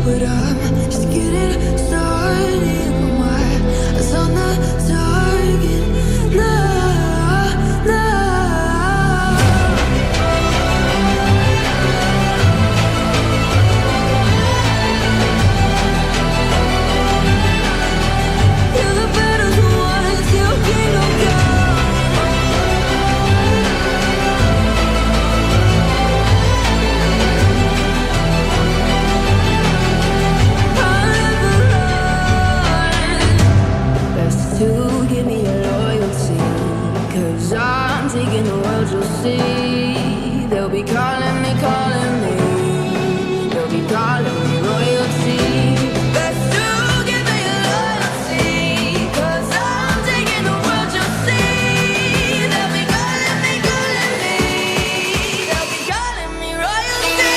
but I'm just getting started. My eyes on the target. You're the battles won, your kingdom come. Best to give me your loyalty, 'cause I'm taking the world, you'll see. They'll be calling me, they'll be calling me royalty. Best to give me your loyalty, 'cause I'm taking the world, you'll see. They'll be calling me, they'll be calling me royalty.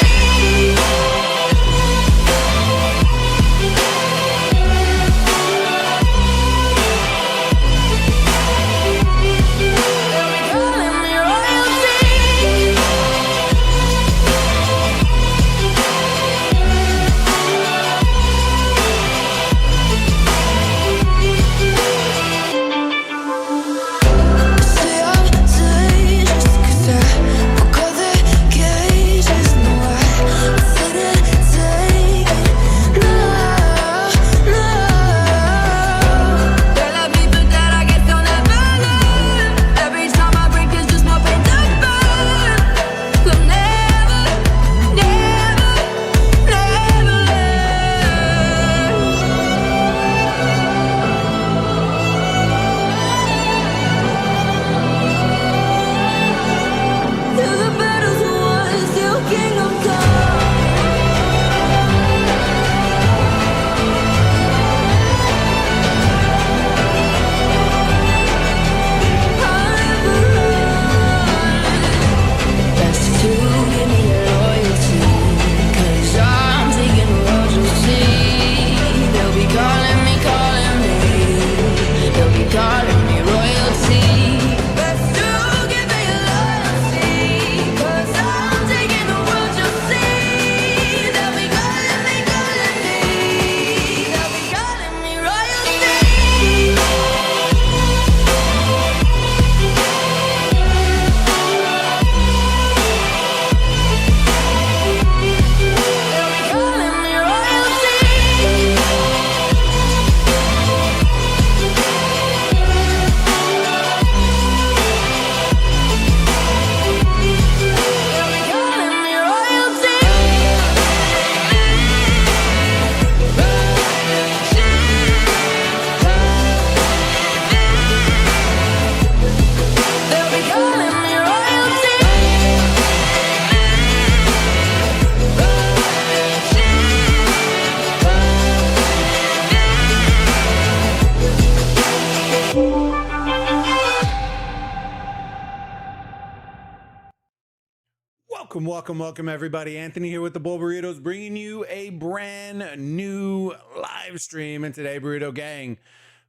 Welcome, everybody. Anthony here with the Bulbaritos, bringing you a brand new live stream. And today, Burrito Gang,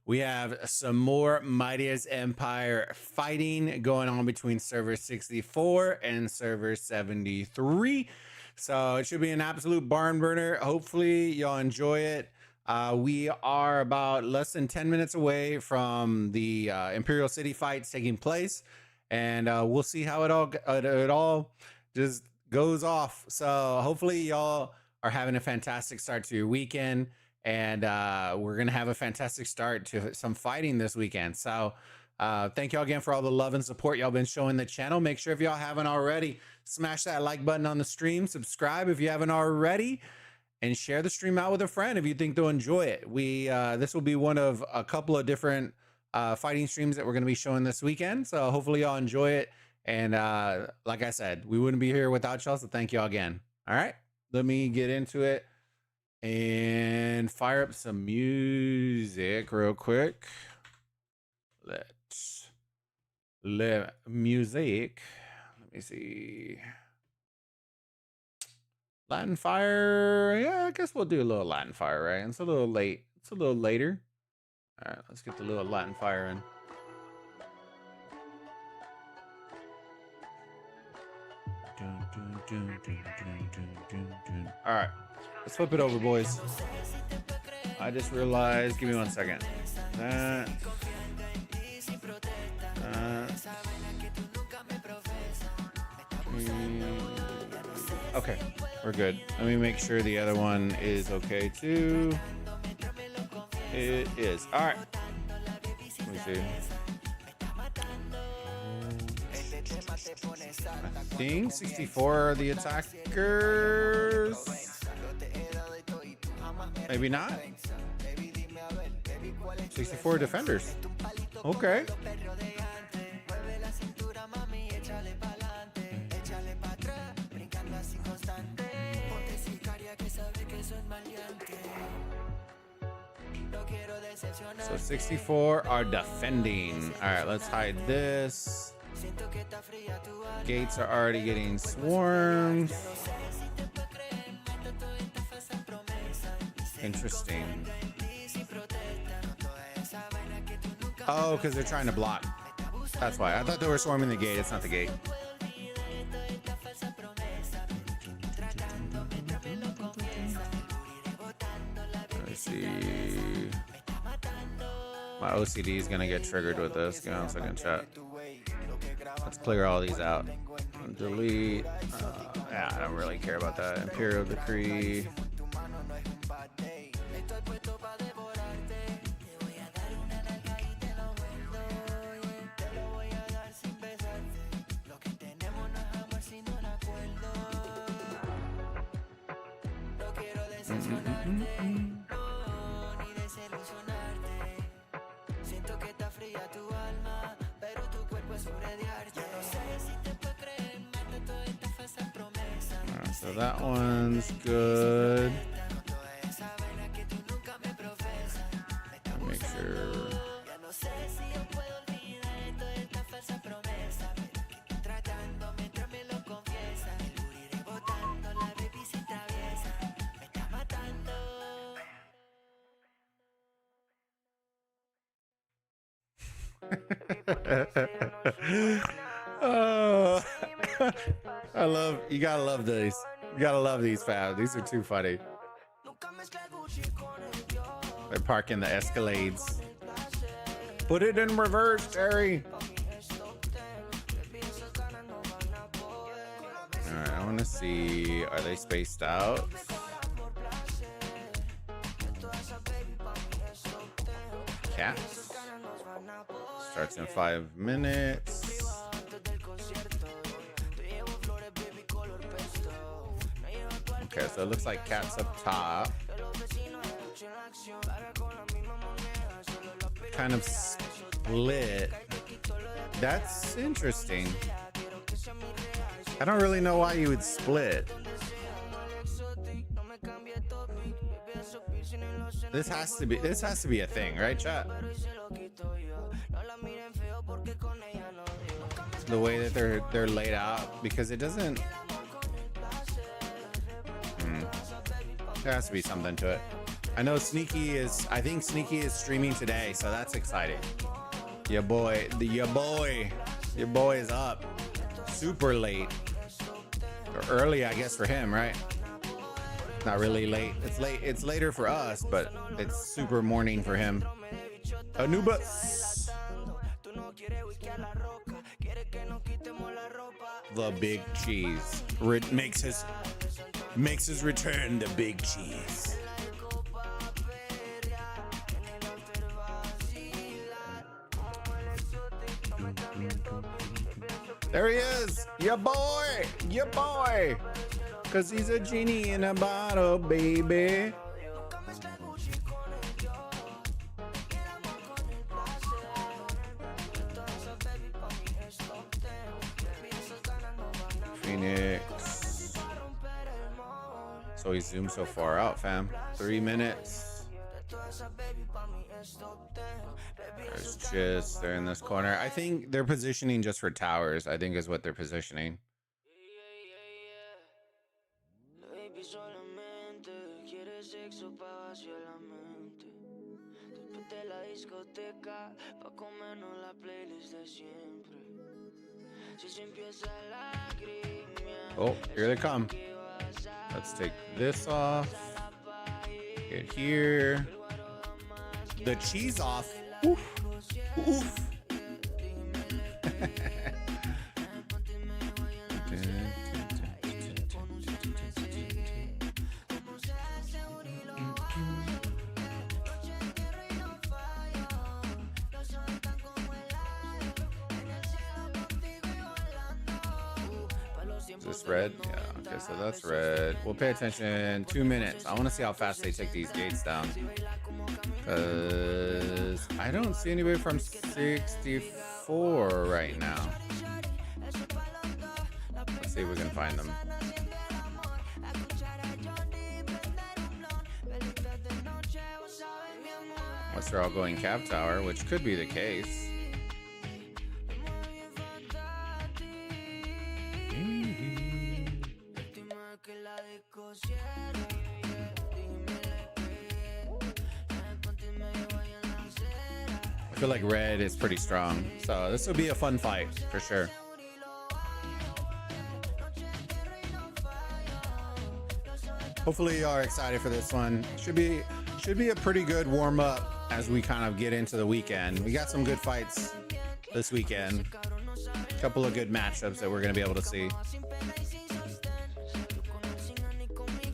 we have some more Mightiest Empire fighting going on between server 64 and server 73. So it should be an absolute barn burner. Hopefully, y'all enjoy it. We are about less than 10 minutes away from the Imperial City fights taking place, and we'll see how it all just goes off. So hopefully y'all are having a fantastic start to your weekend, and we're gonna have a fantastic start to some fighting this weekend. So thank y'all again for all the love and support y'all been showing the channel. Make sure, if y'all haven't already, smash that like button on the stream, subscribe if you haven't already, and share the stream out with a friend if you think they'll enjoy it. This will be one of a couple of different fighting streams that we're going to be showing this weekend, so hopefully y'all enjoy it. And like I said, we wouldn't be here without y'all, so thank y'all again. All right, let me get into it and fire up some music real quick. Let music. Let me see. Latin fire. Yeah, I guess we'll do a little Latin fire, right? It's a little late. It's a little later. All right, let's get the little Latin fire in. All right, Let's flip it over, boys. I just realized, give me 1 second. That. Okay, we're good. Let me make sure the other one is okay too. It is. All right. Let me see. I think 64 are the attackers. Maybe not. 64 defenders. Okay. So 64 are defending. All right, let's hide this. Gates are already getting swarmed. Interesting. Oh, because they're trying to block. That's why. I thought they were swarming the gate. It's not the gate. Let's see. My OCD is going to get triggered with this. Give me 1 second, chat. Let's clear all these out. Delete. Yeah, I don't really care about that. Imperial Decree. So that one's good. Make sure. Oh, you gotta love these. You gotta love these, fab. These are too funny. They're parking the Escalades. Put it in reverse, Terry. Alright, I wanna see, are they spaced out? Cats. Starts in 5 minutes. Okay, so it looks like Cat's up top. Kind of split. That's interesting. I don't really know why you would split. This has to be a thing, right, chat? The way that they're laid out, because it doesn't. There has to be something to it. I know Sneaky is streaming today, so that's exciting. Your boy is up super late or early, I guess, for him, right? Not really late. It's later for us, but it's super morning for him. Anubis. The big cheese makes his return. The big cheese. There he is, your boy, cause he's a genie in a bottle, baby. Phoenix. So he zoomed so far out, fam. 3 minutes. There's just, they're in this corner. I think they're positioning just for towers, I think is what they're positioning. Oh, here they come. Let's take this off. Get here. The cheese off. Oof. Oof. Is this red? Yeah, okay, so that's red. We'll pay attention. 2 minutes. I want to see how fast they take these gates down. Because I don't see anybody from 64 right now. Let's see if we can find them. Unless they're all going Cap Tower, which could be the case. I feel like red is pretty strong, so this will be a fun fight for sure. Hopefully you are excited for this one. Should be a pretty good warm up as we kind of get into the weekend. We got some good fights this weekend. A couple of good matchups that we're going to be able to see.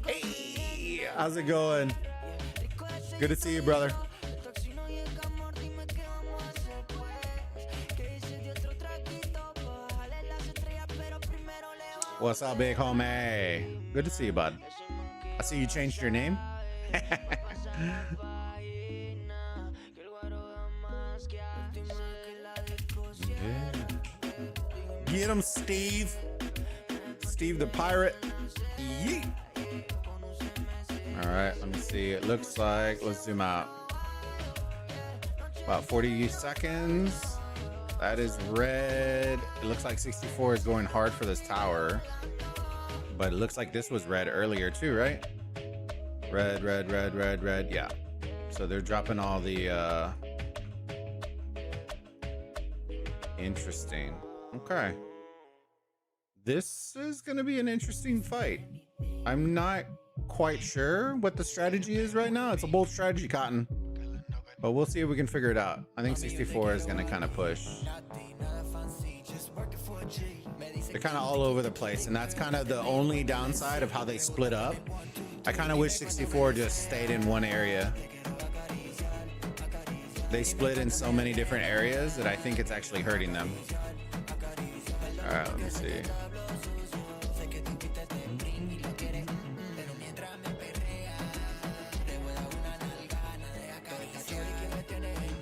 Hey, how's it going? Good to see you, brother. What's up, big homie? Good to see you, bud. I see you changed your name. Yeah. Get him, Steve. Steve the pirate. Yeet. All right, let me see. It looks like, let's zoom out. About 40 seconds. That is red. It looks like 64 is going hard for this tower. But it looks like this was red earlier too, right? Red, red, red, red, red. Yeah. So they're dropping all the... Interesting. Okay. This is going to be an interesting fight. I'm not quite sure what the strategy is right now. It's a bold strategy, Cotton. But we'll see if we can figure it out. I think 64 is going to kind of push. They're kind of all over the place, and that's kind of the only downside of how they split up. I kind of wish 64 just stayed in one area. They split in so many different areas that I think it's actually hurting them. All right, let me see.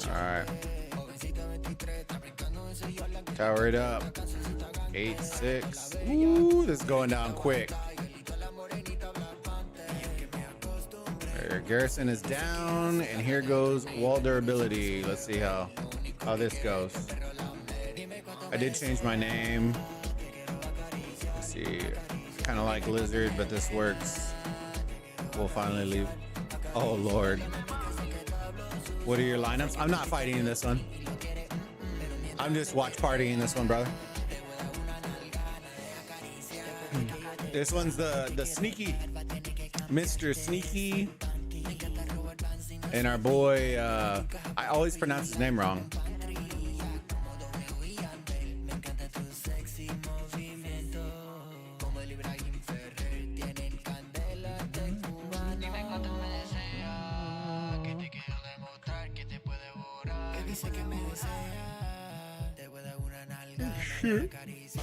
All right. Tower it up. 8-6. Ooh, this is going down quick. There, Garrison is down, and here goes wall durability. Let's see how this goes. I did change my name. Let's see, kind of like Lizard, but this works. We'll finally leave. Oh Lord. What are your lineups? I'm not fighting in this one. I'm just watch partying this one, brother. This one's the sneaky, Mr. Sneaky, and our boy. I always pronounce his name wrong.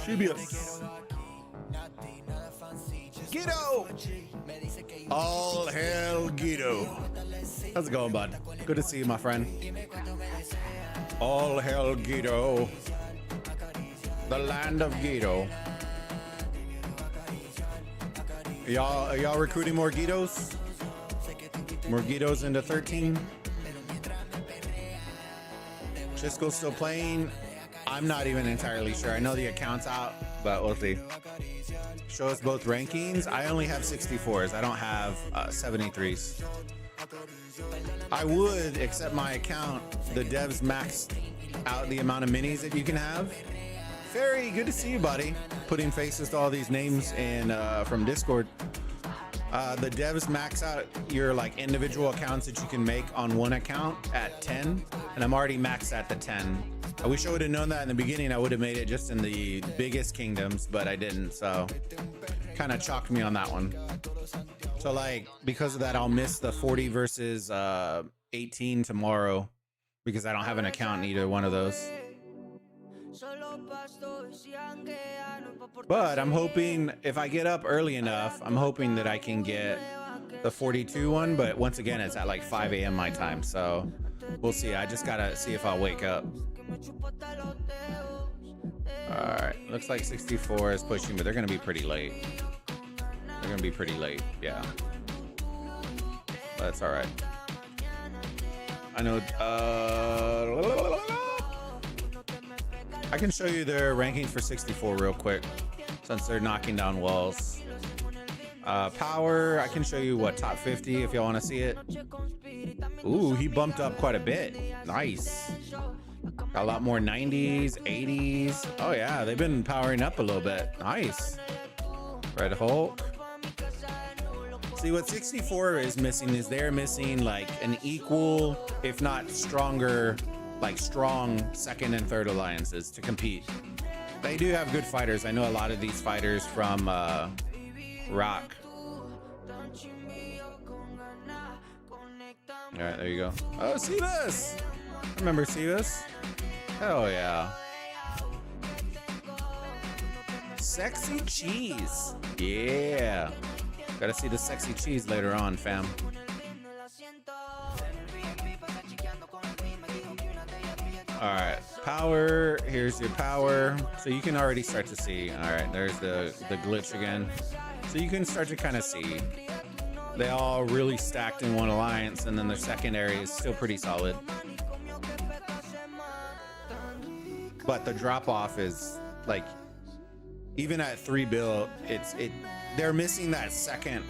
Should be us. Guido! All hail Guido. How's it going, bud? Good to see you, my friend. All hail Guido. The land of Guido. Are y'all recruiting more Guidos? More Guidos into 13? Chisco's still playing. I'm not even entirely sure. I know the account's out, but we'll see. Show us both rankings. I only have 64s. I don't have 73s. I would, except my account, the devs maxed out the amount of minis that you can have. Very good to see you, buddy. Putting faces to all these names in from Discord. The devs max out your like individual accounts that you can make on one account at 10, and I'm already maxed at the 10. I wish I would have known that in the beginning. I would have made it just in the biggest kingdoms, but I didn't, so kind of chalked me on that one. So like because of that, I'll miss the 40 versus 18 tomorrow because I don't have an account in either one of those. But I'm hoping if I get up early enough, I'm hoping that I can get the 42 one. But once again, it's at like 5 a.m. my time. So we'll see. I just got to see if I'll wake up. All right. Looks like 64 is pushing, but they're going to be pretty late. They're going to be pretty late. Yeah. That's all right. I know. I can show you their rankings for 64 real quick since they're knocking down walls. Power, I can show you what top 50 if y'all want to see it. Ooh, he bumped up quite a bit. Nice. Got a lot more 90s, 80s. Oh yeah, they've been powering up a little bit. Nice. Red Hulk. See, what 64 is missing is they're missing like an equal, if not stronger, like strong second and third alliances to compete. They do have good fighters. I know a lot of these fighters from Rock. All right, there you go. Oh, Sivas! Remember Sivas? Hell yeah. Sexy cheese. Yeah. Gotta see the sexy cheese later on, fam. All right, power, here's your power. So you can already start to see. All right, there's the glitch again. So you can start to kind of see. They all really stacked in one alliance, and then their secondary is still pretty solid. But the drop off is like, even at 3 bill, they're missing that second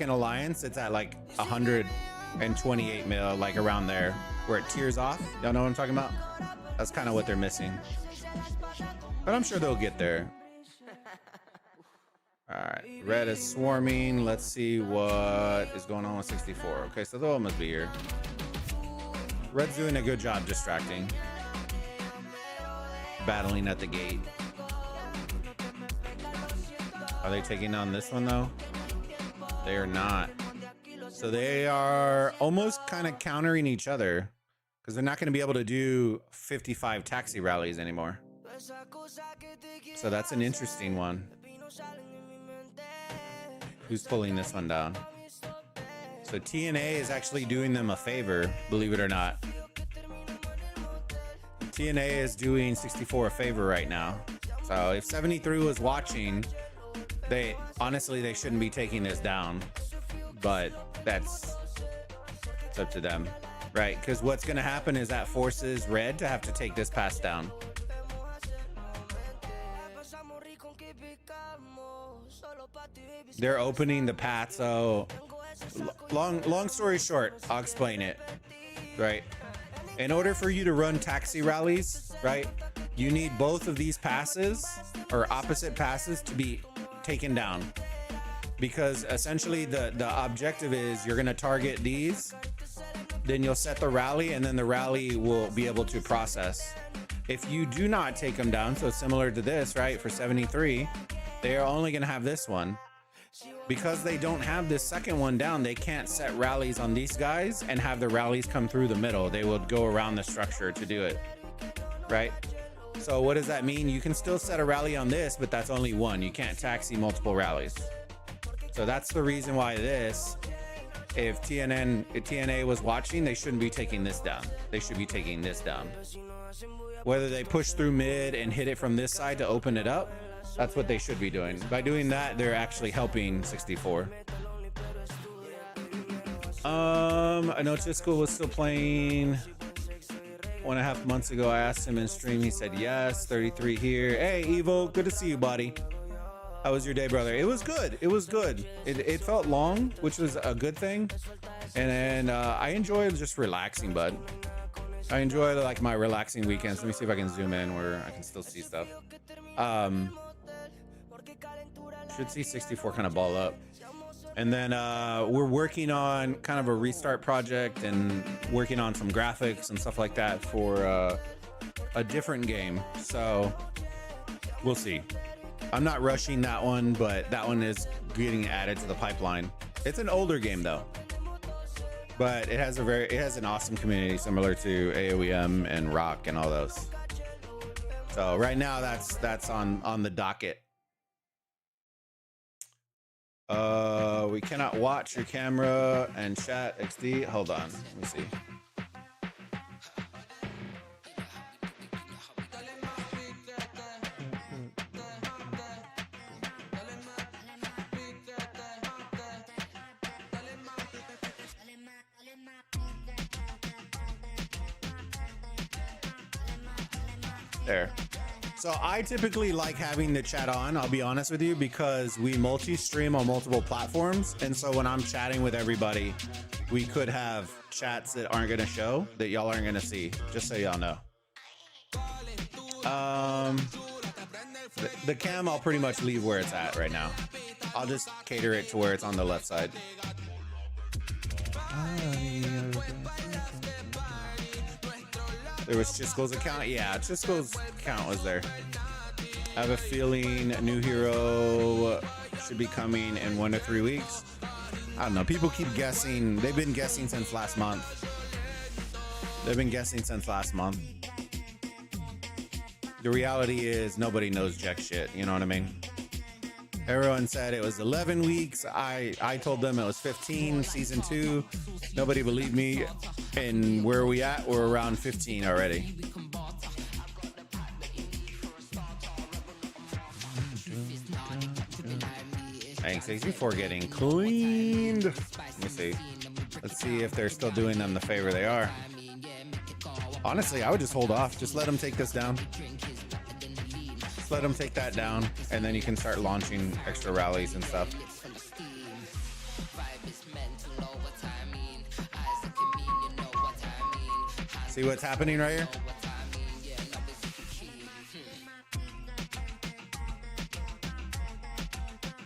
alliance. It's at like 128 mil, like around there, where it tears off. Y'all know what I'm talking about? That's kind of what they're missing. But I'm sure they'll get there. All right, red is swarming. Let's see what is going on with 64. Okay, so they'll almost be here. Red's doing a good job distracting. Battling at the gate. Are they taking on this one though? They are not. So they are almost kind of countering each other because they're not going to be able to do 55 taxi rallies anymore. So that's an interesting one. Who's pulling this one down? So TNA is actually doing them a favor, believe it or not. TNA is doing 64 a favor right now. So if 73 was watching, they shouldn't be taking this down, but it's up to them, right? Because what's going to happen is that forces red to have to take this pass down. They're opening the path. So long story short, I'll explain it, right? In order for you to run taxi rallies, right, you need both of these passes or opposite passes to be taken down, because essentially the objective is you're going to target these, then you'll set the rally, and then the rally will be able to process. If you do not take them down, so similar to this, right, for 73, they are only going to have this one. Because they don't have this second one down, they can't set rallies on these guys and have the rallies come through the middle. They will go around the structure to do it, right? So what does that mean? You can still set a rally on this, but that's only one. You can't taxi multiple rallies. So that's the reason why this, if TNA was watching, they shouldn't be taking this down. They should be taking this down. Whether they push through mid and hit it from this side to open it up, that's what they should be doing. By doing that, they're actually helping 64. I know Chisco was still playing 1.5 months ago. I asked him in stream. He said yes. 33 here. Hey, Evo, good to see you, buddy. How was your day, brother? It was good. It was good. It felt long, which was a good thing. And then I enjoyed just relaxing, bud. I enjoy like my relaxing weekends. Let me see if I can zoom in where I can still see stuff. Should see 64 kind of ball up. And then we're working on kind of a restart project and working on some graphics and stuff like that for a different game. So we'll see. I'm not rushing that one, but that one is getting added to the pipeline. It's an older game though, but it has an awesome community similar to AOEM and Rock and all those. So right now that's on the docket. We cannot watch your camera and chat XD. Hold on, let me see. There. So I typically like having the chat on, I'll be honest with you, because we multi-stream on multiple platforms. And so when I'm chatting with everybody, we could have chats that aren't gonna show, that y'all aren't gonna see, just so y'all know. The cam I'll pretty much leave where it's at right now. I'll just cater it to where it's on the left side. There was Chisco's account. Yeah, Chisco's account was there. I have a feeling a new hero should be coming in 1 to 3 weeks. I don't know. People keep guessing. They've been guessing since last month. The reality is nobody knows jack shit. You know what I mean? Everyone said it was 11 weeks. I told them it was 15, season 2. Nobody believed me. And where are we at? We're around 15 already. Dang, 64 getting cleaned. Let me see. Let's see if they're still doing them the favor they are. Honestly, I would just hold off. Just let them take this down. Just let them take that down, and then you can start launching extra rallies and stuff. See what's happening right here?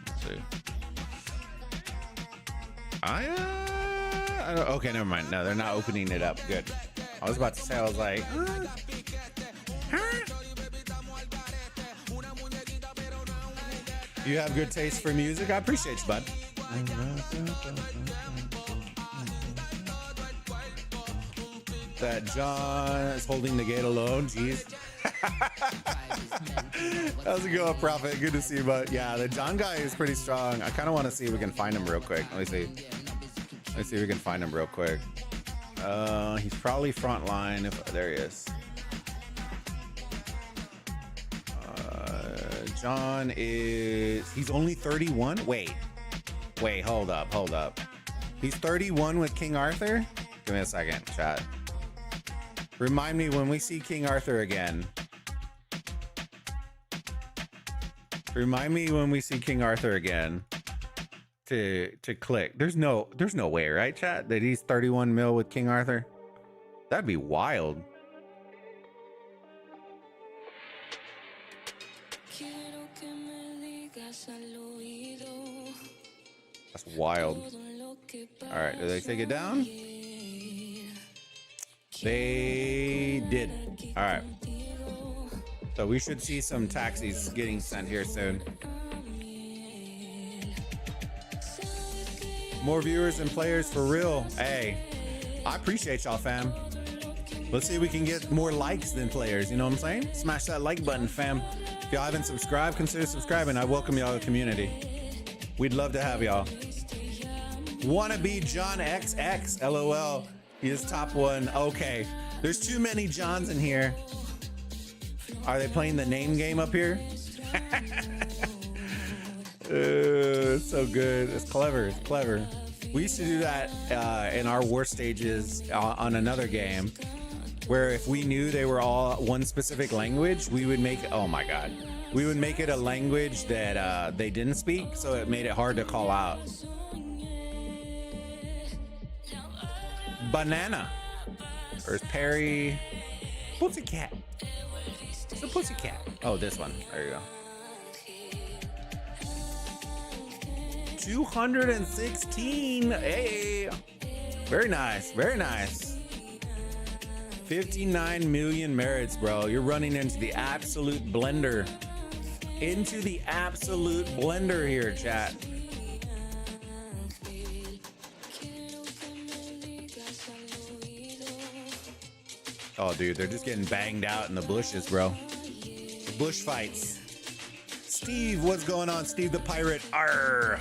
Let's see. I don't, okay, never mind. No, they're not opening it up. Good. I was about to say, I was like, You have good taste for music. I appreciate you, bud. That John is holding the gate alone. Jeez. How's it going, Prophet? Good to see you, bud. Yeah, the John guy is pretty strong. I kind of want to see if we can find him real quick. Let me see. Let's see if we can find him real quick. He's probably front line. There he is. John is... He's only 31? Wait, hold up. He's 31 with King Arthur? Give me a second, chat. Remind me when we see King Arthur again. Remind me when we see King Arthur again to click. There's no way, right, chat, that he's 31 mil with King Arthur? That'd be wild. That's wild. All right, did they take it down? They did. All right. So we should see some taxis getting sent here soon. More viewers and players for real. Hey, I appreciate y'all, fam. Let's see if we can get more likes than players. You know what I'm saying? Smash that like button, fam. If y'all haven't subscribed, consider subscribing. I welcome y'all to the community. We'd love to have y'all. Wanna be John XX? LOL. He is top one. Okay. There's too many Johns in here. Are they playing the name game up here? It's so good. It's clever. It's clever. We used to do that in our war stages on another game, where if we knew they were all one specific language, we would make, oh my God, we would make it a language that they didn't speak, so it made it hard to call out. Banana. Where's Perry? Pussycat. It's a pussycat. Oh, this one. There you go. 216. Hey, very nice, very nice. 59 million merits, bro. You're running into the absolute blender. Into the absolute blender here, chat. Oh, dude, they're just getting banged out in the bushes, bro. The bush fights. Steve, what's going on? Steve the Pirate. Arr.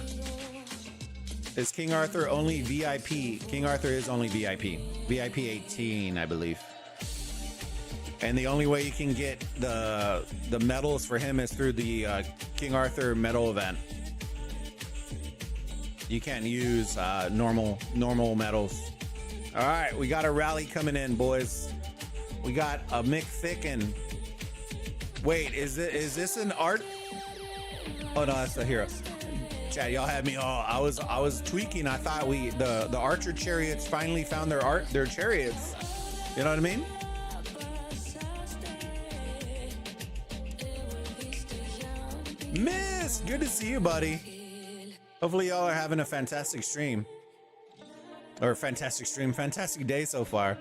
Is King Arthur only VIP? King Arthur is only VIP. VIP 18, I believe. And the only way you can get the medals for him is through the King Arthur medal event. You can't use normal medals. All right, we got a rally coming in, boys. We got a McThicken. Wait, is this an art? Oh no, that's the hero. Chat, y'all had me. Oh, I was tweaking. I thought the archer chariots finally found their chariots. You know what I mean? Miss, good to see you, buddy. Hopefully y'all are having a fantastic stream. Or fantastic day so far.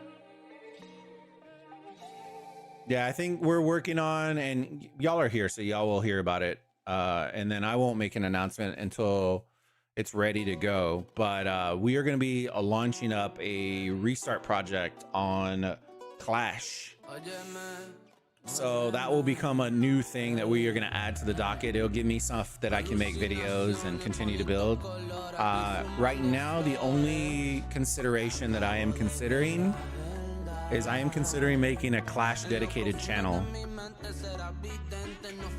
Yeah, I think we're working on, and y'all are here, so y'all will hear about it. And then I won't make an announcement until it's ready to go. But we are going to be launching up a restart project on Clash. So that will become a new thing that we are going to add to the docket. It'll give me stuff that I can make videos and continue to build. Right now, the only consideration that I am considering is making a Clash dedicated channel.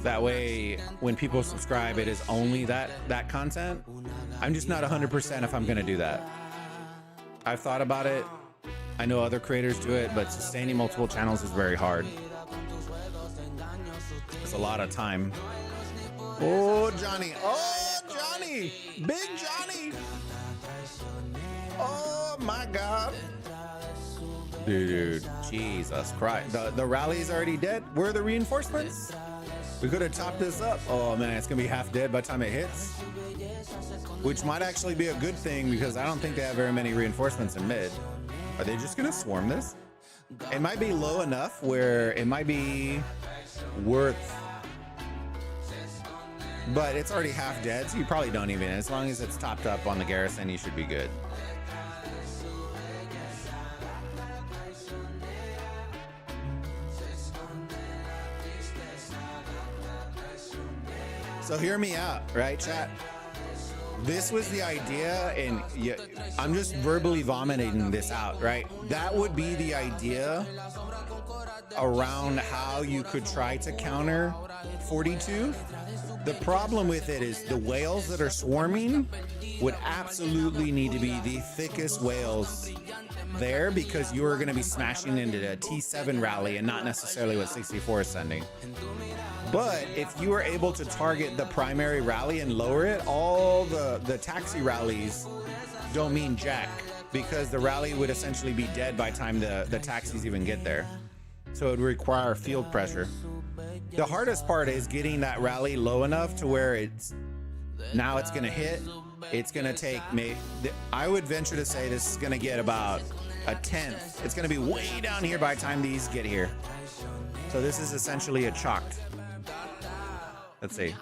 That way, when people subscribe, it is only that content. I'm just not 100% if I'm going to do that. I've thought about it. I know other creators do it, but sustaining multiple channels is very hard. It's a lot of time. Oh, Johnny. Oh, Johnny. Big Johnny. Oh, my God. Dude, Jesus Christ. The rally's already dead. Where are the reinforcements? We could have topped this up. Oh, man, it's going to be half dead by the time it hits. Which might actually be a good thing because I don't think they have very many reinforcements in mid. Are they just going to swarm this? It might be low enough where it might be worth, but it's already half dead, so you probably don't even. As long as it's topped up on the garrison, you should be good. So hear me out, right, chat? This was the idea, and I'm just verbally vomiting this out, right? That would be the idea around how you could try to counter 42. The problem with it is the whales that are swarming would absolutely need to be the thickest whales there, because you are going to be smashing into a T7 rally and not necessarily what 64 is sending. But if you are able to target the primary rally and lower it, all the taxi rallies don't mean jack, because the rally would essentially be dead by the time the taxis even get there. So it would require field pressure. The hardest part is getting that rally low enough to where it's going to hit. It's going to take maybe, I would venture to say this is going to get about a 10th. It's going to be way down here by the time these get here. So this is essentially a chalked. Let's see.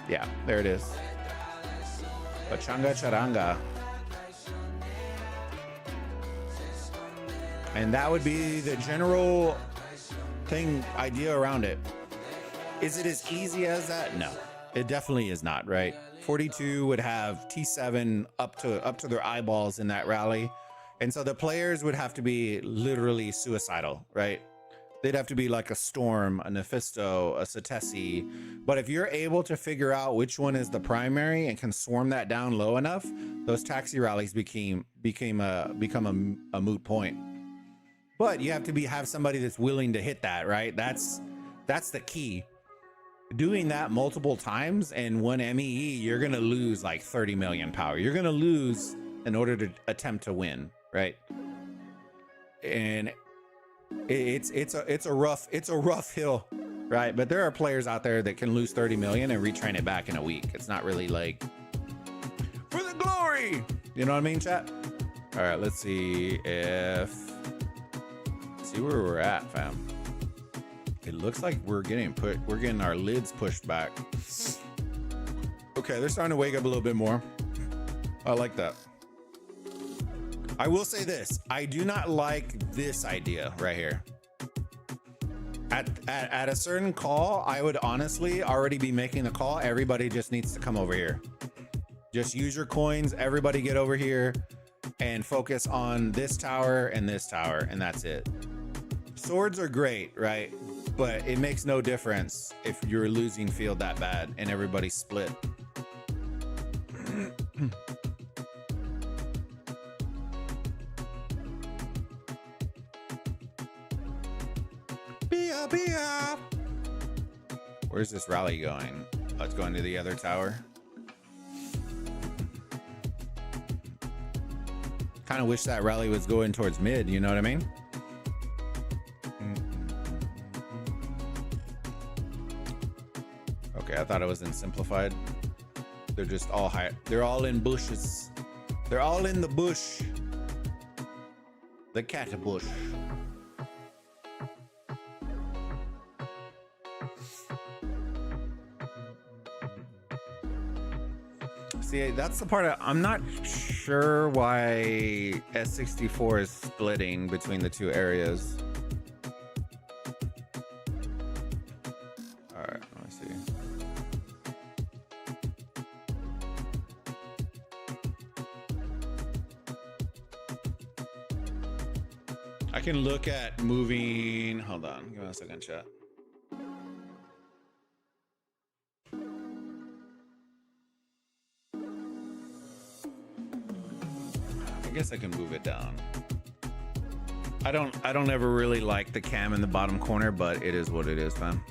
Yeah, there it is. Pachanga charanga. And that would be the general idea around it. Is it as easy as that? No, it definitely is not, right? 42 would have T7 up to their eyeballs in that rally. And so the players would have to be literally suicidal, right? They'd have to be like a Storm, a Nephisto, a Satesi. But if you're able to figure out which one is the primary and can swarm that down low enough, those taxi rallies become a moot point. But you have to have somebody that's willing to hit that, right? That's the key. Doing that multiple times and one MEE, you're gonna lose like 30 million power. You're gonna lose in order to attempt to win, right? And It's a rough hill, right? But there are players out there that can lose 30 million and retrain it back in a week. It's not really like for the glory. You know what I mean, chat? All right, let's see where we're at, fam. It looks like we're getting our lids pushed back. Okay, they're starting to wake up a little bit more. I like that. I will say this. I do not like this idea right here. At a certain call, I would honestly already be making the call. Everybody just needs to come over here. Just use your coins. Everybody get over here and focus on this tower, and that's it. Swords are great, right? But it makes no difference if you're losing field that bad and everybody's split. Bia. Where's this rally going? Oh, it's going to the other tower. Kind of wish that rally was going towards mid, you know what I mean? Okay, I thought it was in simplified. They're just all high. They're all in bushes. They're all in the bush. The cat bush. See, that's the part I'm not sure why S64 is splitting between the two areas. All right, let me see. I can look at moving. Hold on, give me a second, chat. I guess I can move it down. I don't ever really like the cam in the bottom corner, but it is what it is, fam.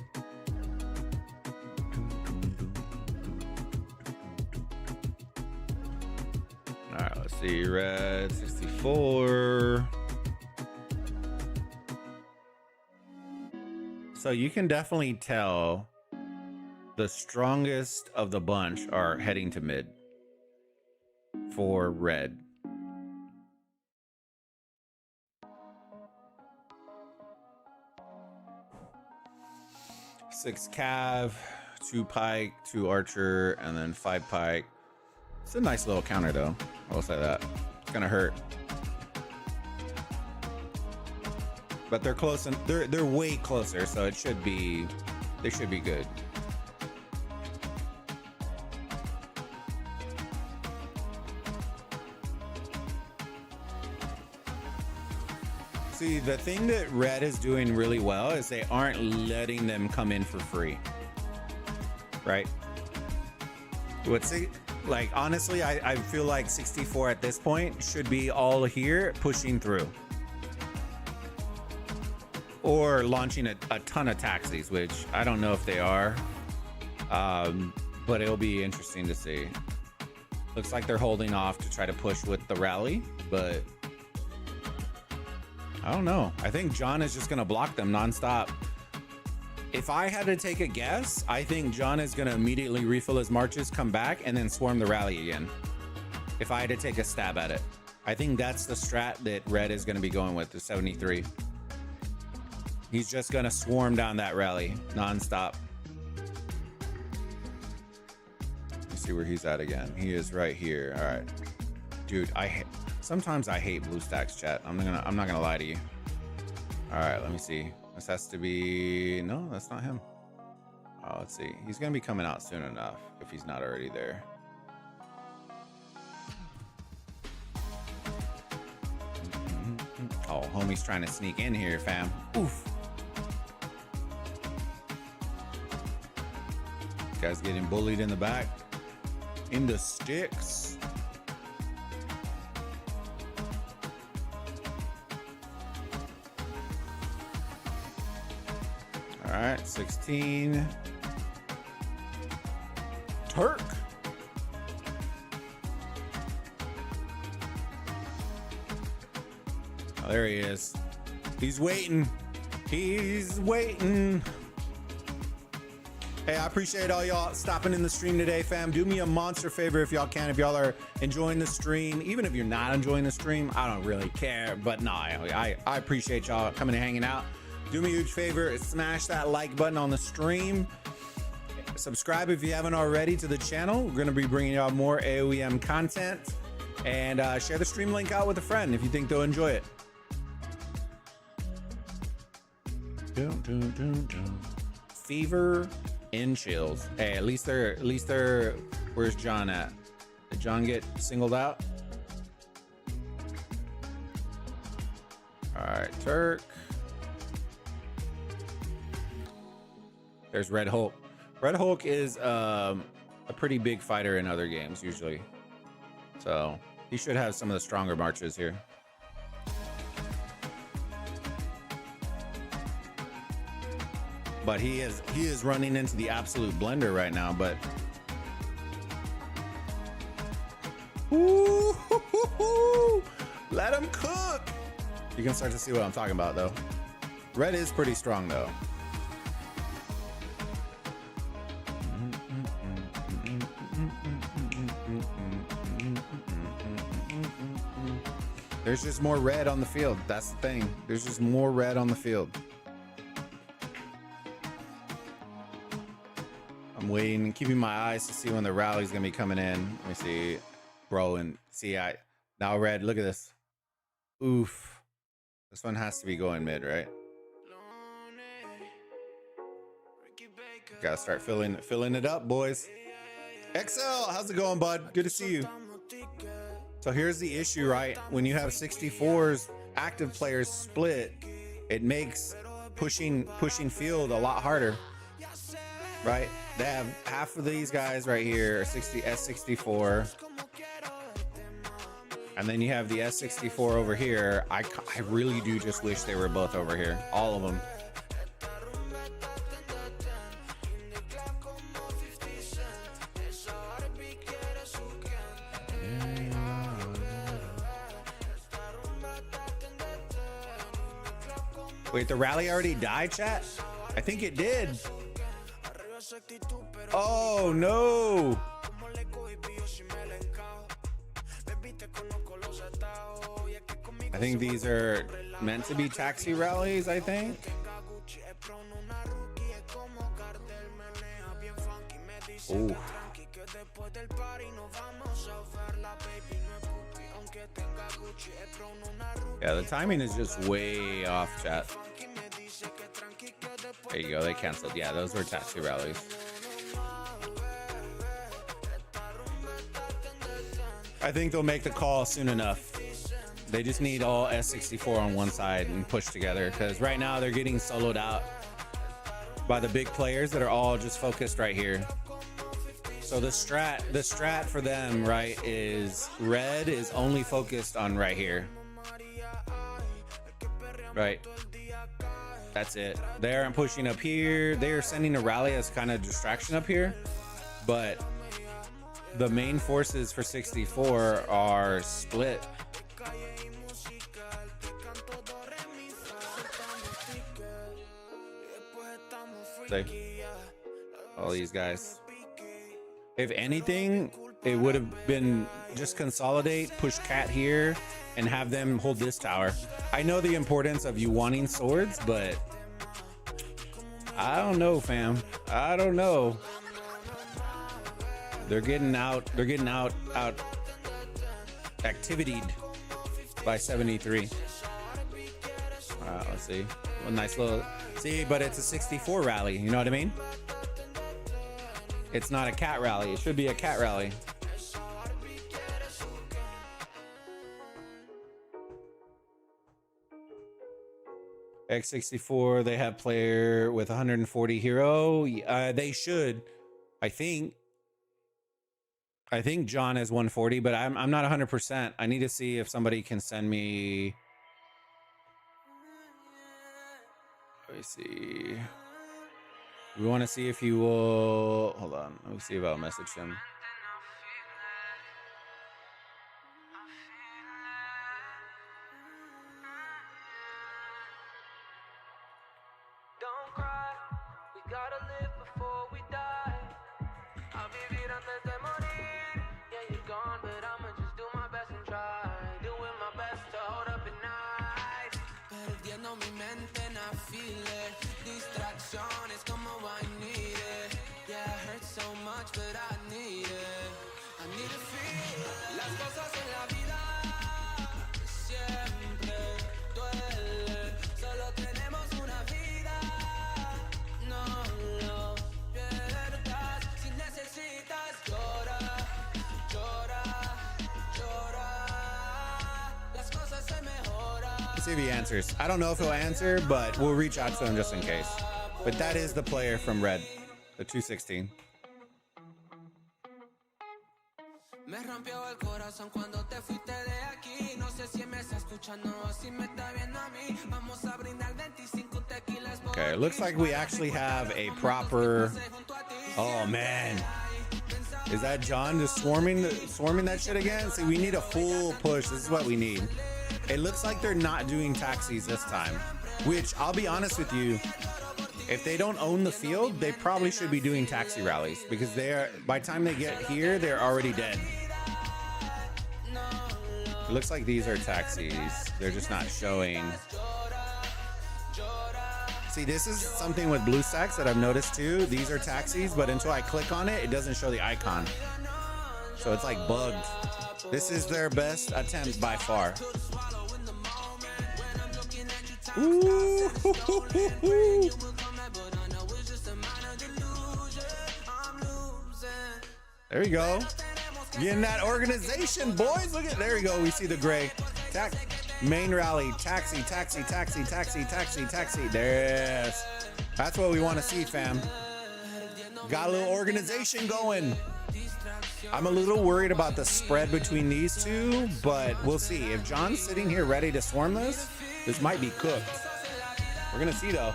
All right, let's see. Red 64. So you can definitely tell the strongest of the bunch are heading to mid for red. Six cav, 2 pike, 2 archer, and then 5 pike. It's a nice little counter though. I will say that. It's gonna hurt. But they're close and they're way closer, so they should be good. See, the thing that red is doing really well is they aren't letting them come in for free, right? Like, honestly, I feel like 64 at this point should be all here pushing through. Or launching a ton of taxis, which I don't know if they are, but it'll be interesting to see. Looks like they're holding off to try to push with the rally, but I don't know. I think John is just going to block them nonstop. If I had to take a guess, I think John is going to immediately refill his marches, come back, and then swarm the rally again. If I had to take a stab at it. I think that's the strat that red is going to be going with, the 73. He's just going to swarm down that rally nonstop. Let's see where he's at again. He is right here. All right. Dude, sometimes I hate blue stacks, chat. I'm not gonna lie to you. All right, let me see. This has to be, no, that's not him. Oh, let's see. He's gonna be coming out soon enough if he's not already there. Oh, homie's trying to sneak in here, fam. Oof. Guy's getting bullied in the back. In the sticks. All right, 16. Turk. Oh, there he is. He's waiting. He's waiting. Hey, I appreciate all y'all stopping in the stream today, fam. Do me a monster favor if y'all can. If y'all are enjoying the stream, even if you're not enjoying the stream, I don't really care. But no, I appreciate y'all coming and hanging out. Do me a huge favor, smash that like button on the stream. Subscribe if you haven't already to the channel. We're going to be bringing y'all more AOEM content. And share the stream link out with a friend if you think they'll enjoy it. Fever and chills. Hey, at least they're. Where's John at? Did John get singled out? All right, Turk. There's Red Hulk. Red Hulk is a pretty big fighter in other games usually, so he should have some of the stronger marches here. But he is running into the absolute blender right now. But ooh, let him cook. You can start to see what I'm talking about though. Red is pretty strong though. There's just more red on the field. That's the thing. There's just more red on the field. I'm waiting and keeping my eyes to see when the rally's gonna be coming in. Let me see, bro, and see. Now red. Look at this. Oof. This one has to be going mid, right? Gotta start filling it up, boys. XL, how's it going, bud? Good to see you. So here's the issue, right? When you have 64s, active players split, it makes pushing field a lot harder, right? They have half of these guys right here, S64, and then you have the S64 over here. I really do just wish they were both over here, all of them. Wait, the rally already died, chat? I think it did. Oh, no. I think these are meant to be taxi rallies, I think. Ooh. Yeah, the timing is just way off, chat. There you go, they canceled. Yeah, those were taxi rallies. I think they'll make the call soon enough. They just need all S64 on one side and push together, because right now they're getting soloed out by the big players that are all just focused right here. So the strat for them, right, is red is only focused on right here. Right. That's it. They aren't pushing up here. They are sending a rally as kind of distraction up here. But the main forces for 64 are split. Like, all these guys. If anything, it would have been just consolidate, push cat here, and have them hold this tower. I know the importance of you wanting swords, but I don't know, fam. I don't know. They're getting out activitied by 73. Let's see. A nice little, see, but it's a 64 rally. You know what I mean? It's not a cat rally. It should be a cat rally. X64, they have player with 140 hero. They should. I think John has 140, but I'm not 100%. I need to see if somebody can send me. Let me see. We want to see if you will. Hold on. Let me see if I'll message him. invadiendo mi mente and I feel it. Distracciones como I need it. Yeah, it hurts so much, but I need it. I need to feel it. Las cosas en la vida siempre duelen. Solo tenemos una vida. No lo pierdas. Si necesitas llora, llora, llora. Las cosas se mejoran. Let's see if he answers. I don't know if he'll answer, but we'll reach out to him just in case. But that is the player from Red, the 216. Me rompió el corazón cuando te fuiste de aquí. No sé si me está escuchando o si me está viendo a mí. Vamos a brindar 25 tequilas por Okay, it looks like we actually have a proper. Oh man, is that John just swarming that shit again? See, we need a full push. This is what we need. It looks like they're not doing taxis this time, which I'll be honest with you. If they don't own the field, they probably should be doing taxi rallies because by the time they get here, they're already dead. It looks like these are taxis. They're just not showing. See, this is something with BlueStacks that I've noticed too. These are taxis, but until I click on it, it doesn't show the icon. So it's like bugged. This is their best attempt by far. Ooh. There you go. Getting that organization, boys. Look at, there you go. We see the gray. Main rally, taxi, taxi, taxi, taxi, taxi, taxi. Yes. That's what we want to see, fam. Got a little organization going. I'm a little worried about the spread between these two, but we'll see. If John's sitting here ready to swarm this might be cooked. We're going to see, though.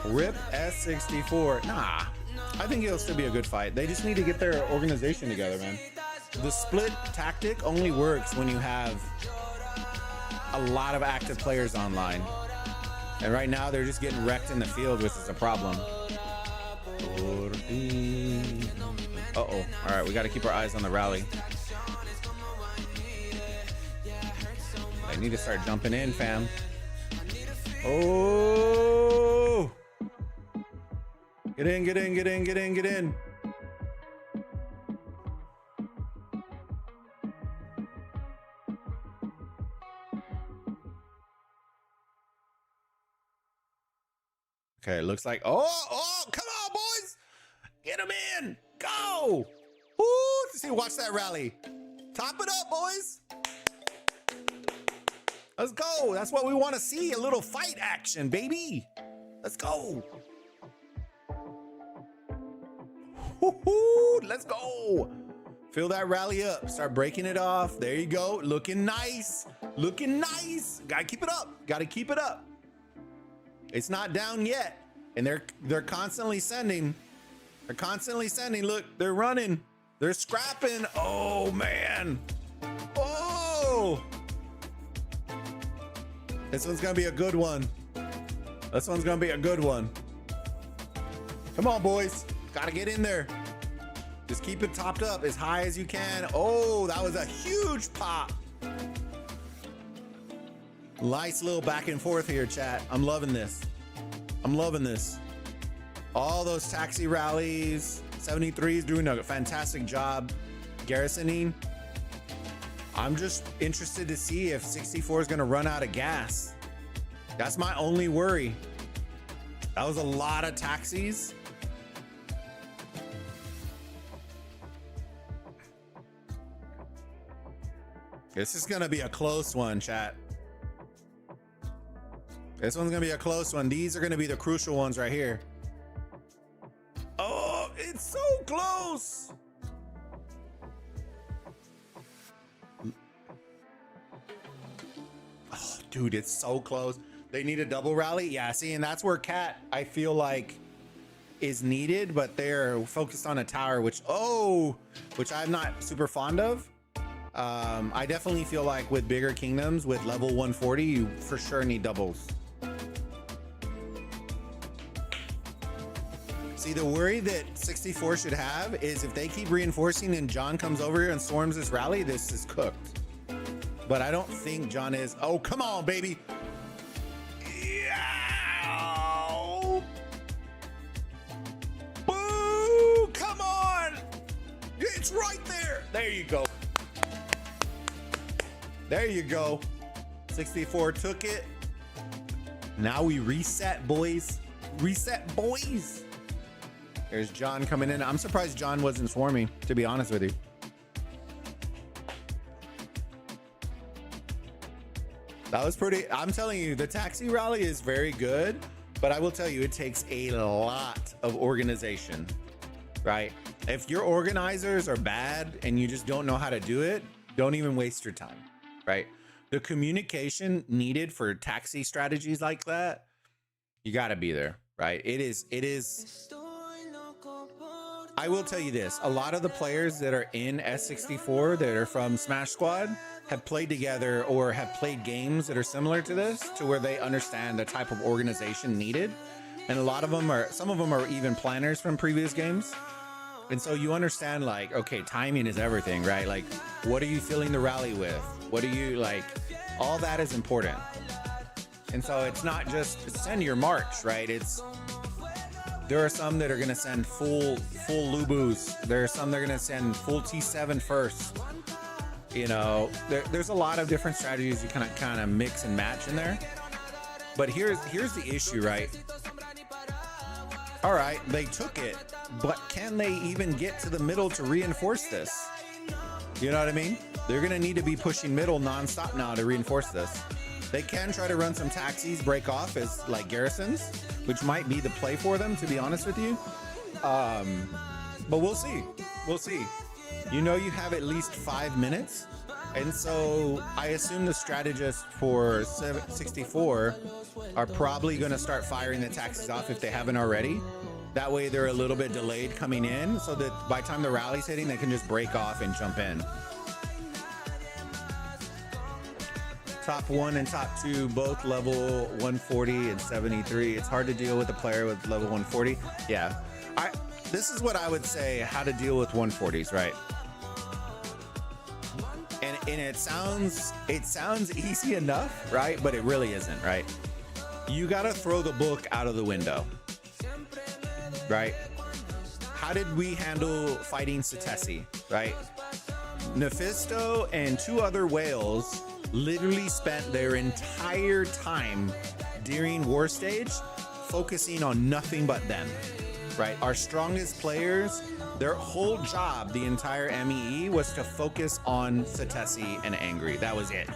Rip S64. Nah, I think it'll still be a good fight. They just need to get their organization together, man. The split tactic only works when you have a lot of active players online. And right now, they're just getting wrecked in the field, which is a problem. Uh-oh. All right, we got to keep our eyes on the rally. They need to start jumping in, fam. Oh! Get in, get in, get in, get in, get in. Okay, it looks like, oh, come on, boys. Get them in. Go. Woo, see, watch that rally. Top it up, boys. Let's go. That's what we want to see. A little fight action, baby. Let's go. Woo-hoo, let's go. Fill that rally up. Start breaking it off. There you go. Looking nice. Looking nice. Gotta keep it up. Gotta keep it up. It's not down yet. And they're constantly sending. They're constantly sending. Look, they're running. They're scrapping. Oh, man. Oh. This one's going to be a good one. This one's going to be a good one. Come on, boys. Got to get in there. Just keep it topped up as high as you can. Oh, that was a huge pop. Nice little back and forth here, chat. I'm loving this. I'm loving this. All those taxi rallies. 73 is doing a fantastic job garrisoning. I'm just interested to see if 64 is going to run out of gas. That's my only worry. That was a lot of taxis. This is going to be a close one, chat. This one's going to be a close one. These are going to be the crucial ones right here. Oh, it's so close. Oh, dude, it's so close. They need a double rally. Yeah, see, and that's where Cat, I feel like, is needed, but they're focused on a tower, which I'm not super fond of. I definitely feel like with bigger kingdoms, with level 140, you for sure need doubles. See, the worry that 64 should have is if they keep reinforcing and John comes over here and storms this rally, this is cooked. but I don't think John is. Oh, come on, baby. Yeah. Boo, come on. It's right there. There you go. There you go. 64 took it. Now we reset, boys. Reset, boys. There's John coming in. I'm surprised John wasn't swarming, to be honest with you. That was pretty. I'm telling you, the taxi rally is very good, but I will tell you, it takes a lot of organization, right? If your organizers are bad and you just don't know how to do it, don't even waste your time, right? The communication needed for taxi strategies like that, you got to be there, right? It is. I will tell you this. A lot of the players that are in S64 that are from Smash Squad have played together or have played games that are similar to this, to where they understand the type of organization needed. And a lot of them are, some of them are even planners from previous games. And so you understand, like, okay, timing is everything, right? Like, what are you filling the rally with? What are you, like, all that is important. And so it's not just send your march, right? There are some that are going to send full Lubus. There are some that are going to send full T7 first. You know, there's a lot of different strategies you kind of mix and match in there. But here's the issue, right? All right, they took it, but can they even get to the middle to reinforce this? You know what I mean? They're going to need to be pushing middle nonstop now to reinforce this. They can try to run some taxis, break off as like garrisons, which might be the play for them, to be honest with you. But we'll see. We'll see. You know, you have at least 5 minutes. And so I assume the strategists for 64 are probably going to start firing the taxis off if they haven't already. That way they're a little bit delayed coming in, so that by the time the rally's hitting, they can just break off and jump in. Top 1 and top 2, both level 140 and 73. It's hard to deal with a player with level 140. Yeah. This is what I would say, how to deal with 140s, right? And it sounds easy enough, right? But it really isn't, right? You got to throw the book out of the window, right? How did we handle fighting Satesi, right? Nephisto and 2 other whales literally spent their entire time during War Stage focusing on nothing but them, right? Our strongest players, their whole job, the entire MEE, was to focus on Satesi and Angry. That was it.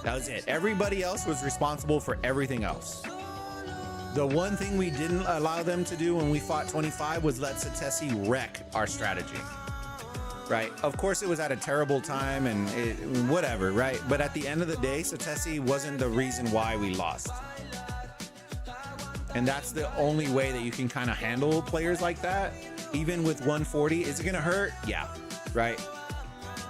That was it. Everybody else was responsible for everything else. The one thing we didn't allow them to do when we fought 25 was let Satesi wreck our strategy. Right? Of course, it was at a terrible time and whatever, right? But at the end of the day, Satesi wasn't the reason why we lost. And that's the only way that you can kind of handle players like that. Even with 140, is it going to hurt? Yeah, right?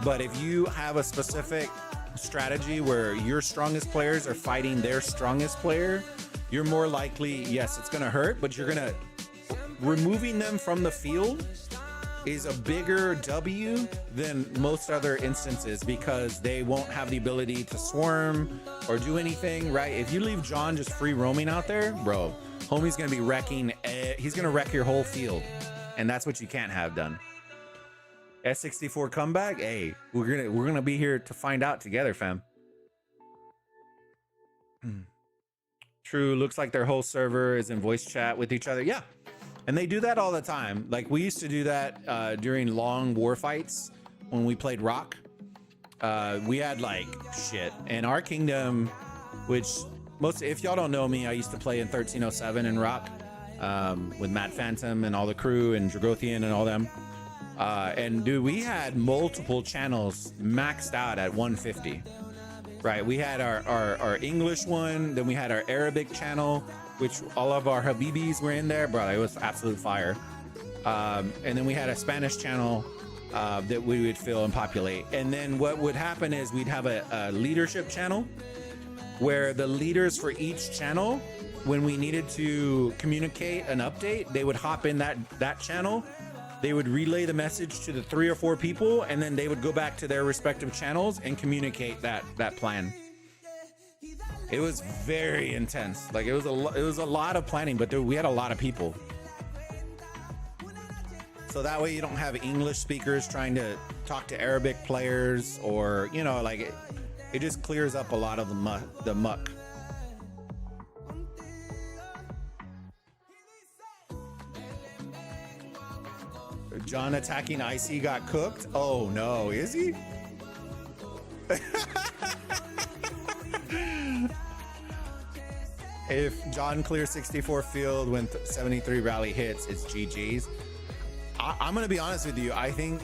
But if you have a specific strategy where your strongest players are fighting their strongest player, you're more likely, yes, it's going to hurt, but you're going to, removing them from the field is a bigger W than most other instances, because they won't have the ability to swarm or do anything, right? If you leave John just free roaming out there, bro, homie's gonna be wrecking, he's gonna wreck your whole field, and that's what you can't have done. S64 comeback, hey, we're gonna be here to find out together, fam. True, looks like their whole server is in voice chat with each other. Yeah. And they do that all the time. Like, we used to do that during long war fights when we played Rock. We had like shit. And our kingdom, which if y'all don't know me, I used to play in 1307 in Rock with Matt Phantom and all the crew and Dragothian and all them. And dude, we had multiple channels maxed out at 150. Right, we had our English one, then we had our Arabic channel, which all of our Habibis were in there, bro. It was absolute fire. And then we had a Spanish channel that we would fill and populate. And then what would happen is we'd have a leadership channel where the leaders for each channel, when we needed to communicate an update, they would hop in that channel they would relay the message to the 3 or 4 people, and then they would go back to their respective channels and communicate that plan. It was very intense. Like it was a lot of planning, but we had a lot of people. So that way you don't have English speakers trying to talk to Arabic players, or, you know, like it just clears up a lot of the muck. John attacking IC got cooked. Oh no, is he? If John clears 64 field when 73 rally hits, it's GG's. I'm gonna be honest with you. I think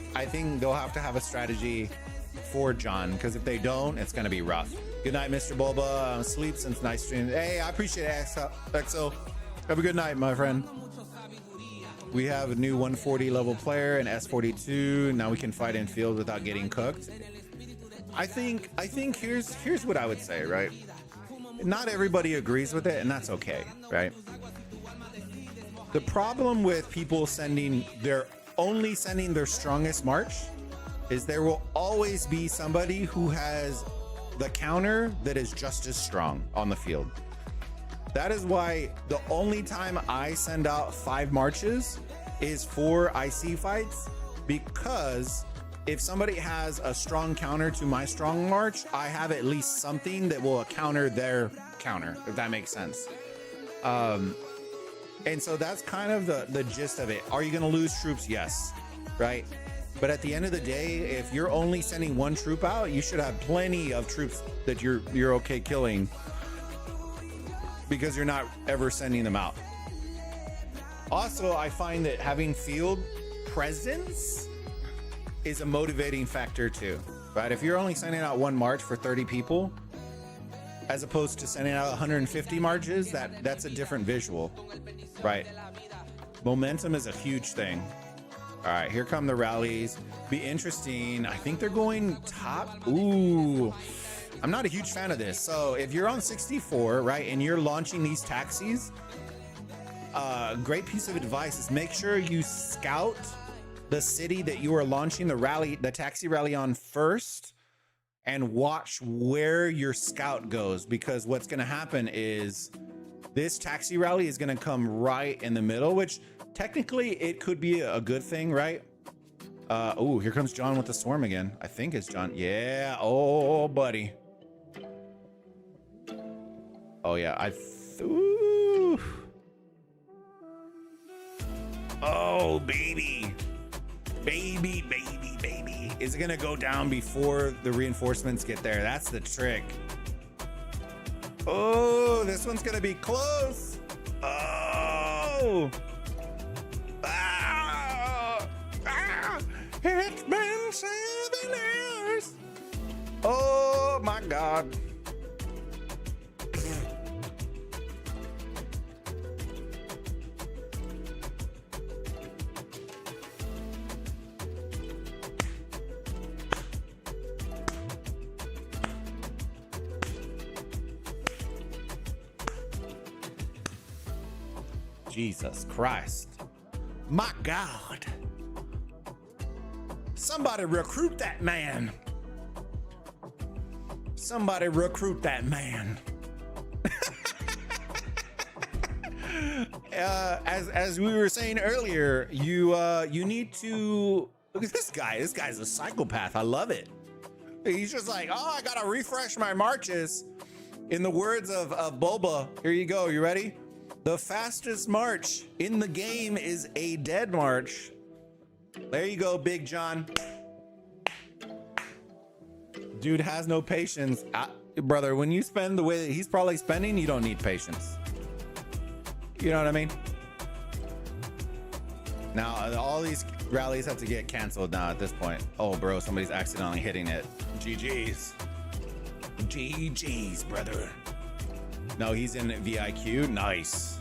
they'll have to have a strategy for John, because if they don't, it's gonna be rough. Good night, Mr. Bulba. Sleep since nice stream. Hey, I appreciate it, XO. Have a good night, my friend. We have a new 140 level player, an S42. Now we can fight in field without getting cooked. I think here's what I would say, right? Not everybody agrees with it, and that's okay, right? The problem with people only sending their strongest march is there will always be somebody who has the counter that is just as strong on the field. That is why the only time I send out 5 marches is for IC fights, because if somebody has a strong counter to my strong march, I have at least something that will counter their counter, if that makes sense. And so that's kind of the gist of it. Are you going to lose troops? Yes, right? But at the end of the day, if you're only sending 1 troop out, you should have plenty of troops that you're okay killing, because you're not ever sending them out. Also, I find that having field presence is a motivating factor too, right? If you're only sending out 1 march for 30 people, as opposed to sending out 150 marches, that's a different visual, right? Momentum is a huge thing. All right, here come the rallies. Be interesting. I think they're going top. Ooh, I'm not a huge fan of this. So if you're on 64, right, and you're launching these taxis, a great piece of advice is make sure you scout the city that you are launching the taxi rally on first, and watch where your scout goes, because what's going to happen is this taxi rally is going to come right in the middle, which technically it could be a good thing, right? Oh, here comes John with the swarm again. I think it's John. Yeah. Oh, buddy. Oh yeah. Ooh. Oh, baby. Baby. Is it gonna go down before the reinforcements get there? That's the trick. Oh, this one's gonna be close. Oh. It's been 7 hours. Oh my God. Jesus Christ. My God. Somebody recruit that man. Somebody recruit that man. As we were saying earlier, you need to look at this guy. This guy's a psychopath. I love it. He's just like, oh, I gotta refresh my marches. In the words of Boba, here you go. You ready? The fastest march in the game is a dead march. There you go, Big John. Dude has no patience. Brother, when you spend the way that he's probably spending, you don't need patience. You know what I mean? Now, all these rallies have to get canceled now at this point. Oh, bro, somebody's accidentally hitting it. GG's. GG's, brother. No, he's in VIQ. Nice.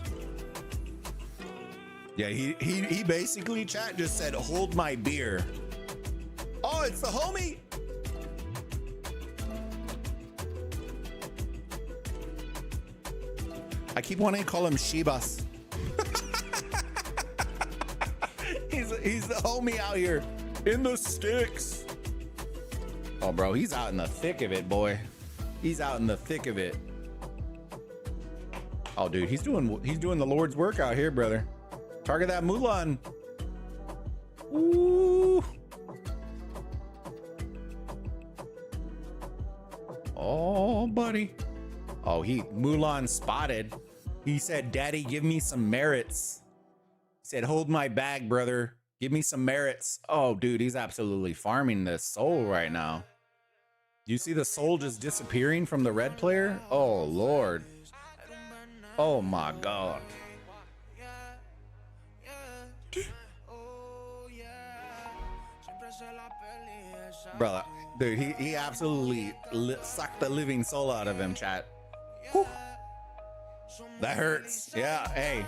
Yeah, he basically, chat, just said, hold my beer. Oh, it's the homie. I keep wanting to call him Shibas. He's the homie out here in the sticks. Oh, bro, he's out in the thick of it, boy. He's out in the thick of it. Oh, dude, he's doing the Lord's work out here, brother. Target that Mulan. Ooh. Oh, buddy. Oh, Mulan spotted. He said, "Daddy, give me some merits." He said, "Hold my bag, brother. Give me some merits." Oh, dude, he's absolutely farming this soul right now. You see the soul just disappearing from the red player? Oh, Lord. Oh, my God. Brother, dude, he absolutely sucked the living soul out of him, chat. Whew. That hurts. Yeah, hey.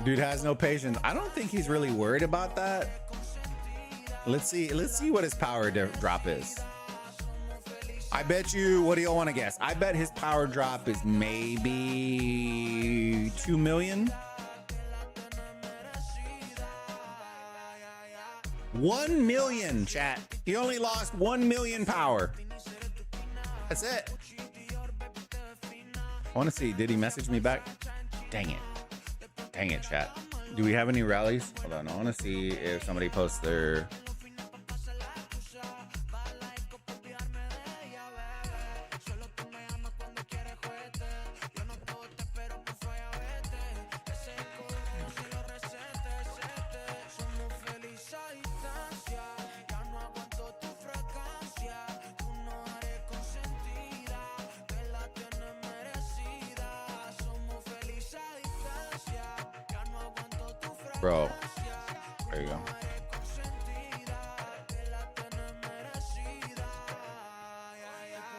Dude has no patience. I don't think he's really worried about that. Let's see what his power drop is. I bet you, what do y'all want to guess? I bet his power drop is maybe 2 million. 1 million, chat. He only lost 1 million power. That's it. I want to see, did he message me back? Dang it. Dang it, chat. Do we have any rallies? Hold on, I want to see if somebody posts their... Bro, there you go.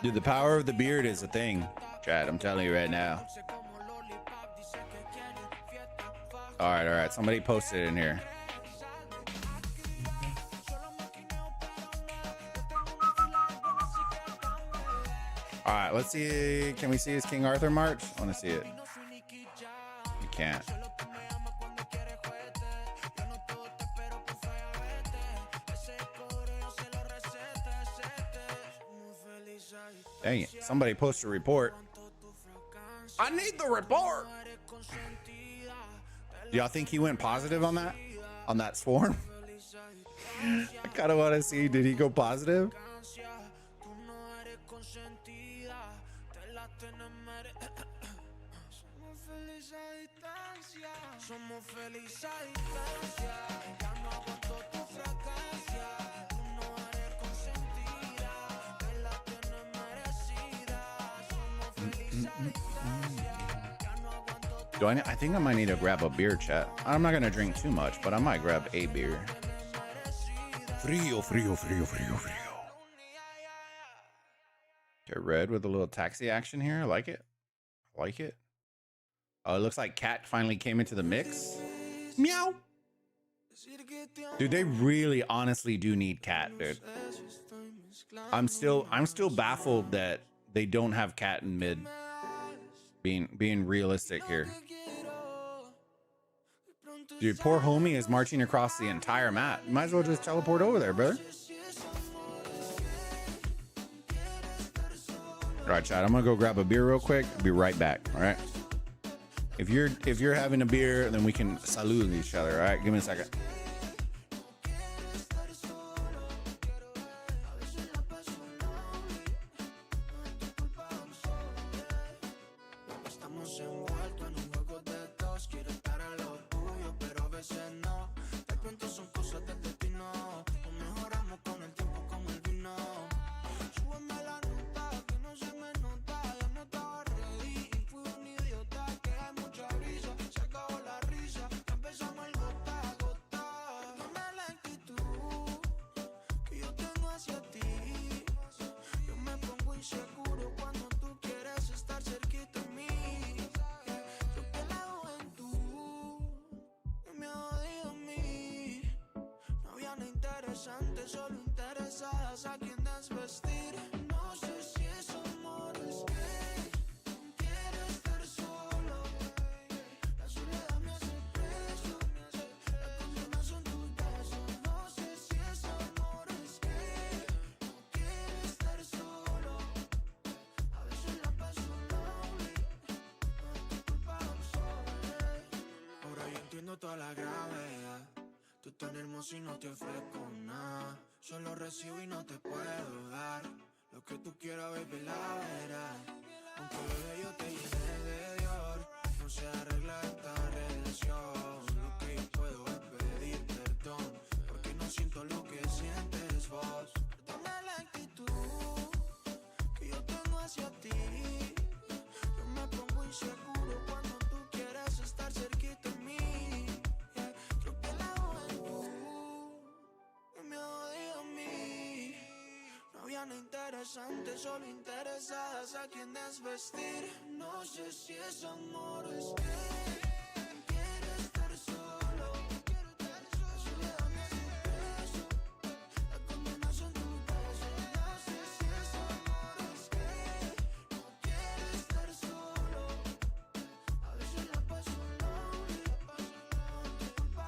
Dude, the power of the beard is a thing, Chad. I'm telling you right now. All right. Somebody posted it in here. All right, let's see. Can we see his King Arthur march? I want to see it. You can't. Dang it. Somebody post a report. I need the report. Do y'all think he went positive on that? On that swarm? I kind of want to see, did he go positive? I think I might need to grab a beer, chat. I'm not gonna drink too much, but I might grab a beer. Frio. Get red with a little taxi action here. I like it. Oh, it looks like Cat finally came into the mix. Meow. Dude, they really honestly do need Cat, dude. I'm still baffled that they don't have Cat in mid. Being realistic here. Dude, poor homie is marching across the entire map. You might as well just teleport over there, brother. All right, chat. I'm gonna go grab a beer real quick. I'll be right back. All right. If you're having a beer, then we can salute each other. All right. Give me a second. Solo interesadas a quien desvestir. No sé si es amor, es que quiero estar solo. La soledad me hace preso. Las cosas no son tu Bajando toda la gravedad. Tú tan hermosa y no te ofrezco nada. Solo recibo y no te puedo dar. Lo que tú quieras, baby, la verás. Aunque bebé yo te llene de Dior, no se arregla esta relación. Lo que yo puedo es pedir perdón, porque no siento lo que sientes vos. Perdona la actitud que yo tengo hacia ti. Yo me pongo inseguro cuando tú quieres estar cerquita de mí. Yeah. Creo que la juventud me ha jodido a mí. No habían interesantes, solo interesadas a quien desvestir. No sé si es amor o es que quiero estar solo. La soledad me hace preso, la condena son tus besos. No sé si es amor o es que no quiero estar solo. A veces la paso lonely, culpa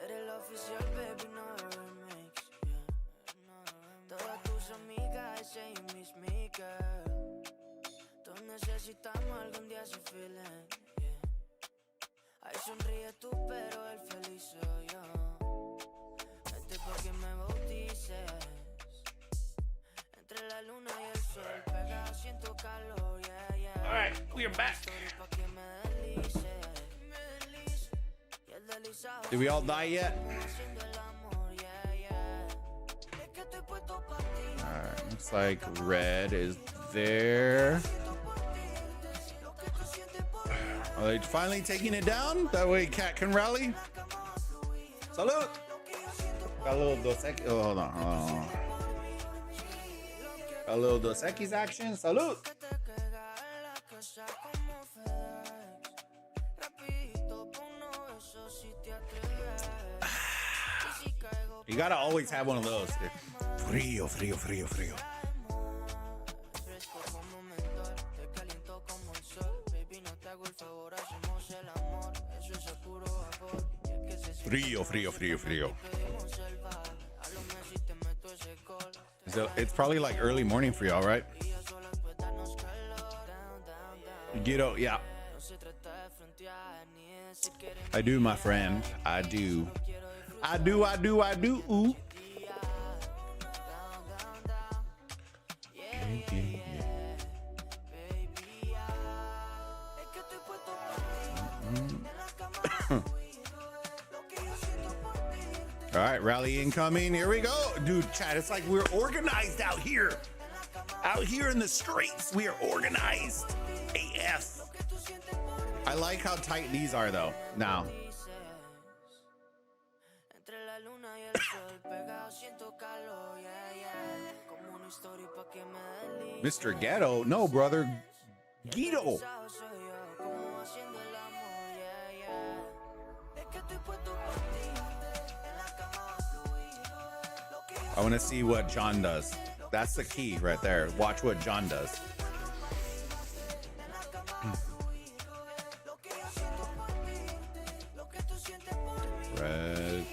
Eres la oficial, baby, no de remix, yeah. Todas tus amigas, ese y mis girl. Todos necesitamos algún día ese feeling, yeah. Ahí sonríe tú, pero el feliz soy yo. Vete pa' que me bautices. Entre la luna y el sol, pegado siento calor, yeah, yeah. Alright, we are back. Did we all die yet? Alright, looks like red is there. Are they finally taking it down? That way Cat can rally? Salute! Got a little Dos Equis. Oh, hold on. Got a little Dos Equis action. Salute! You gotta always have one of those. Frío, frío, frío, frío. Frío, frío, frío, frío. So it's probably like early morning for y'all, right? Ghetto, yeah. I do, my friend. I do. Ooh. All right, rally incoming. Here we go. Dude, chat, it's like we're organized out here. Out here in the streets, we are organized. AF. I like how tight these are, though, now. Mr. Ghetto? No, brother. Guido. I want to see what John does. That's the key right there. Watch what John does. Red.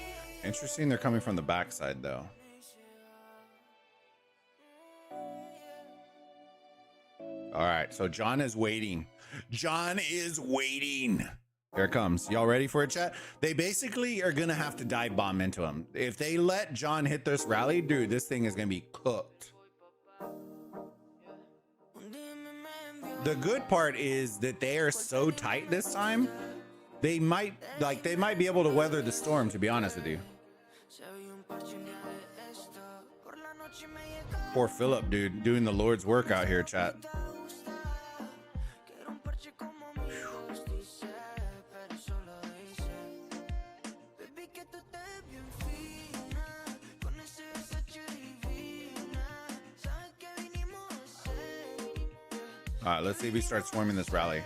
Interesting, they're coming from the backside, though. All right, so John is waiting. John is waiting. Here it comes. Y'all ready for it, chat? They basically are going to have to dive bomb into him. If they let John hit this rally, dude, this thing is going to be cooked. The good part is that they are so tight this time. They might be able to weather the storm, to be honest with you. Poor Philip, dude, doing the Lord's work out here, chat. All right, let's see if he starts swarming this rally.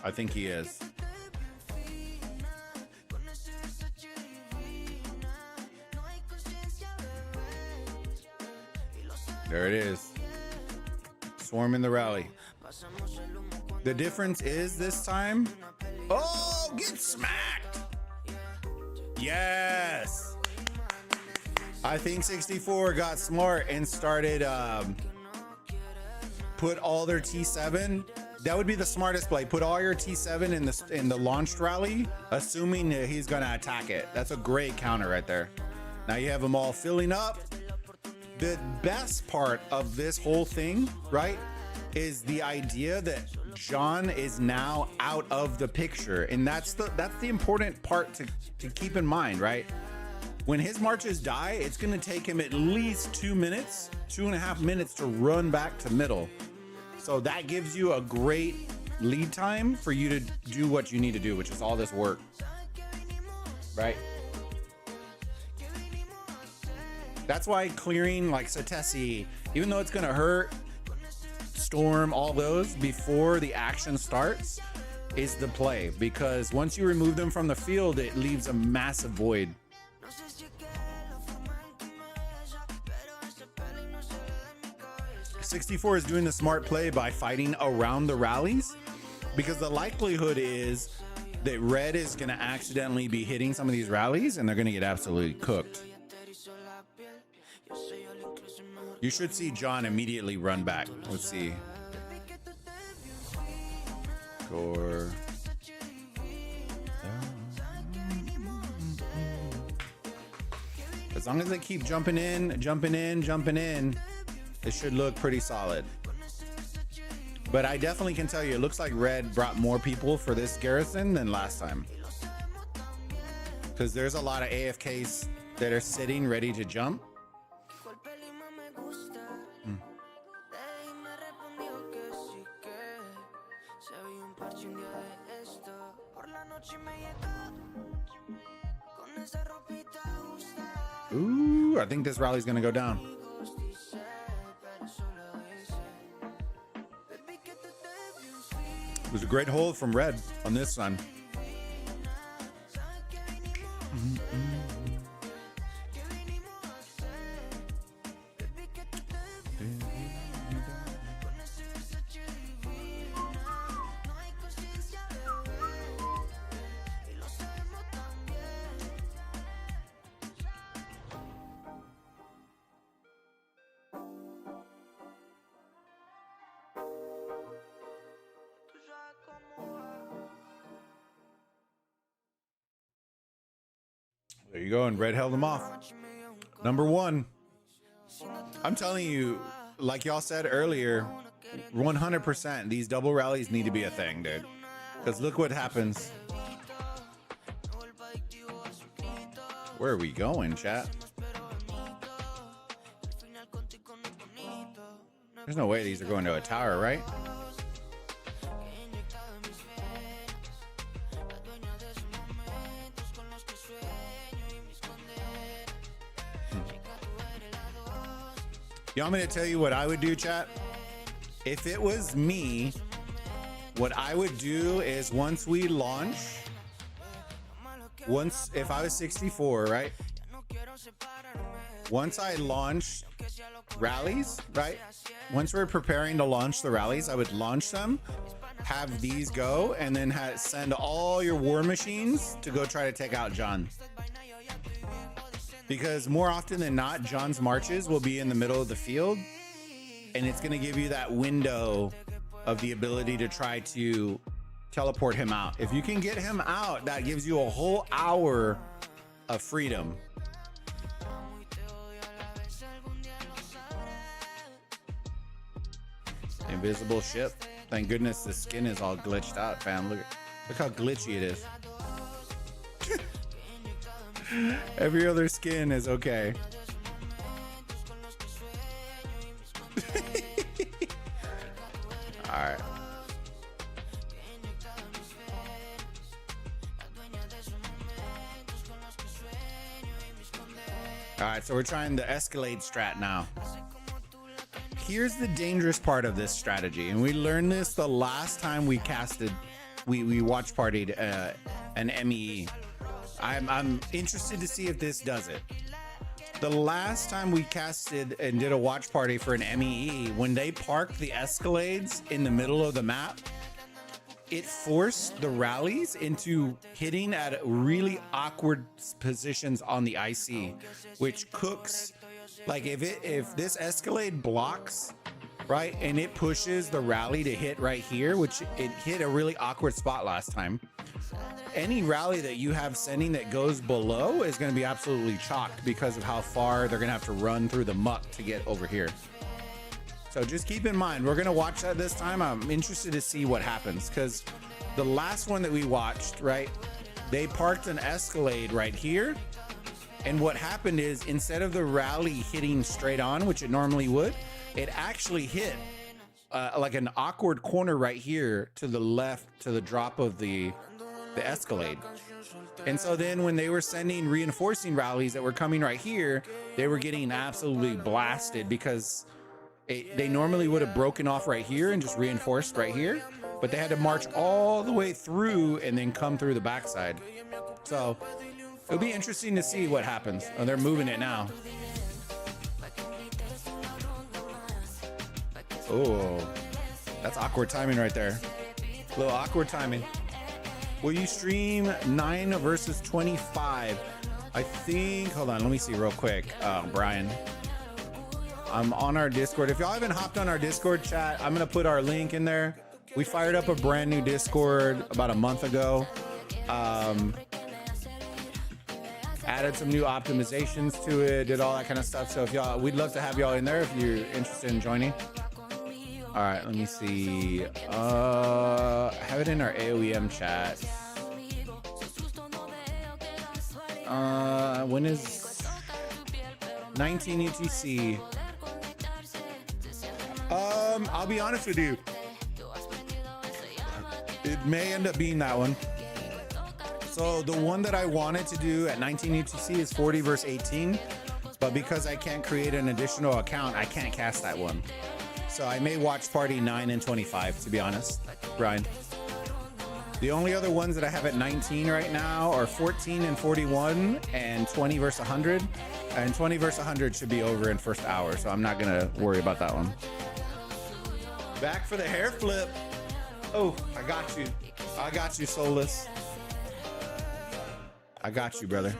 I think he is. There it is. Swarm in the rally. The difference is this time. Oh, get smacked. Yes. I think 64 got smart and started put all their T7. That would be the smartest play. Put all your T7 in the launched rally, assuming that he's gonna attack it. That's a great counter right there. Now you have them all filling up. The best part of this whole thing, right, is the idea that John is now out of the picture, and that's the important part to keep in mind, right? When his marches die, it's going to take him at least 2 minutes, 2.5 minutes to run back to middle. So that gives you a great lead time for you to do what you need to do, which is all this work, right? That's why clearing like Satesi, even though it's going to hurt, Storm, all those before the action starts is the play, because once you remove them from the field, it leaves a massive void. 64 is doing the smart play by fighting around the rallies, because the likelihood is that red is going to accidentally be hitting some of these rallies and they're going to get absolutely cooked. You should see John immediately run back. Let's see. Score. As long as they keep jumping in, it should look pretty solid. But I definitely can tell you, it looks like red brought more people for this garrison than last time, because there's a lot of AFKs that are sitting ready to jump. Ooh, I think this rally's gonna go down. It was a great hold from red on this one. There you go, and red held them off. Number one. I'm telling you, like y'all said earlier, 100% these double rallies need to be a thing, dude. Because look what happens. Where are we going, chat? There's no way these are going to a tower, right? You want me to tell you what I would do, chat? If it was me, what I would do is once we launch, if I was 64, right? Once I launch rallies, right? Once we're preparing to launch the rallies, I would launch them, have these go, and then send all your war machines to go try to take out John. Because more often than not, John's marches will be in the middle of the field, and it's going to give you that window of the ability to try to teleport him out. If you can get him out, that gives you a whole hour of freedom. Invisible ship. Thank goodness the skin is all glitched out, fam. Look how glitchy it is. Every other skin is okay. All right. All right, so we're trying the escalate strat now. Here's the dangerous part of this strategy, and we learned this the last time we casted, we watch partied an MEE. I'm interested to see if this does it. The last time we casted and did a watch party for an MEE, when they parked the Escalades in the middle of the map, it forced the rallies into hitting at really awkward positions on the IC, which cooks. Like if this Escalade blocks, right, and it pushes the rally to hit right here, which it hit a really awkward spot last time. Any rally that you have sending that goes below is going to be absolutely chalked because of how far they're going to have to run through the muck to get over here. So just keep in mind, we're going to watch that this time. I'm interested to see what happens, because the last one that we watched, right, they parked an Escalade right here. And what happened is, instead of the rally hitting straight on, which it normally would, it actually hit like an awkward corner right here to the left, to the drop of the Escalade. And so then when they were sending reinforcing rallies that were coming right here, they were getting absolutely blasted, because they normally would have broken off right here and just reinforced right here, but they had to march all the way through and then come through the backside. So it'll be interesting to see what happens. Oh, they're moving it now. Oh, that's awkward timing right there. A little awkward timing. Will you stream 9 versus 25? I think, hold on, let me see real quick. Brian, I'm on our Discord. If y'all haven't hopped on our Discord chat, I'm gonna put our link in there. We fired up a brand new Discord about a month ago. Added some new optimizations to it, did all that kind of stuff. So if y'all, we'd love to have y'all in there if you're interested in joining. All right, let me see. Have it in our AOEM chat. When is 19 UTC? I'll be honest with you. It may end up being that one. So the one that I wanted to do at 19 UTC is 40 versus 18, but because I can't create an additional account, I can't cast that one. So I may watch party 9 and 25, to be honest, Brian. The only other ones that I have at 19 right now are 14 and 41 and 20 versus 100. And 20 versus 100 should be over in first hour, so I'm not gonna worry about that one. Back for the hair flip. Oh, I got you. I got you, Solus. I got you, brother.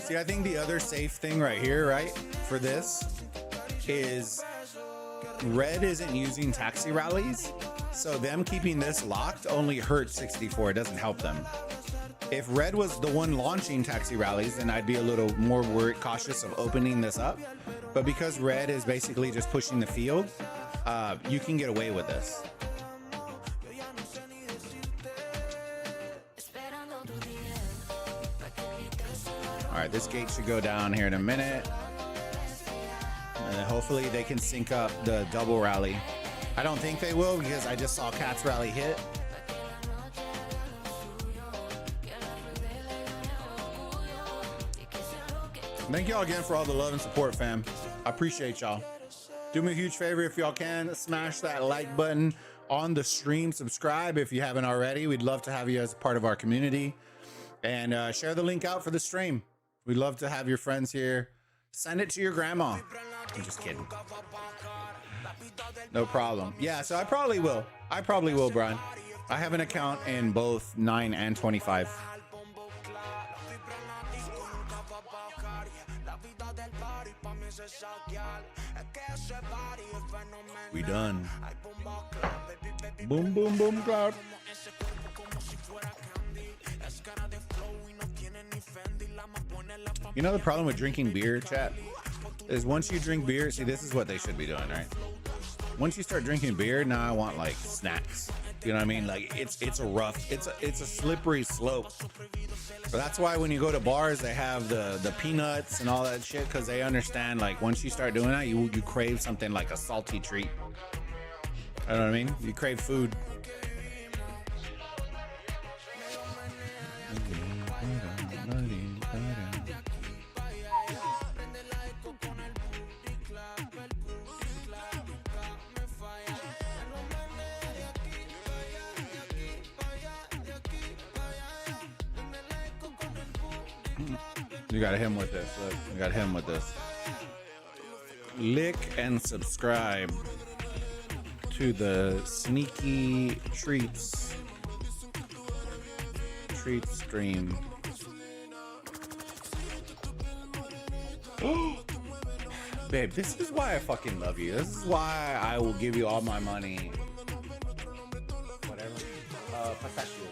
See, I think the other safe thing right here, right, for this is red isn't using taxi rallies, so them keeping this locked only hurts 64. It doesn't help them. If red was the one launching taxi rallies, then I'd be a little more worried, cautious of opening this up. But because red is basically just pushing the field, you can get away with this. All right, this gate should go down here in a minute. And then hopefully they can sync up the double rally. I don't think they will, because I just saw Cat's rally hit. Thank y'all again for all the love and support, fam. I appreciate y'all. Do me a huge favor if y'all can, smash that like button on the stream. Subscribe if you haven't already. We'd love to have you as a part of our community. And share the link out for the stream. We'd love to have your friends here. Send it to your grandma. I'm just kidding. No problem. Yeah, so I probably will. I probably will, Brian. I have an account in both 9 and 25. We done. Boom, boom, boom, clap. You know the problem with drinking beer, chat, is once you drink beer, see, this is what they should be doing, right? Once you start drinking beer, now I want like snacks. You know what I mean? Like it's a slippery slope. But that's why when you go to bars, they have the peanuts and all that shit, because they understand, like, once you start doing that, you crave something like a salty treat. You know what I mean? You crave food. You gotta hit him with this. Look, you gotta hit him with this. Lick and subscribe to the Sneaky Treats stream. Babe, this is why I fucking love you. This is why I will give you all my money. Whatever. Pistachio.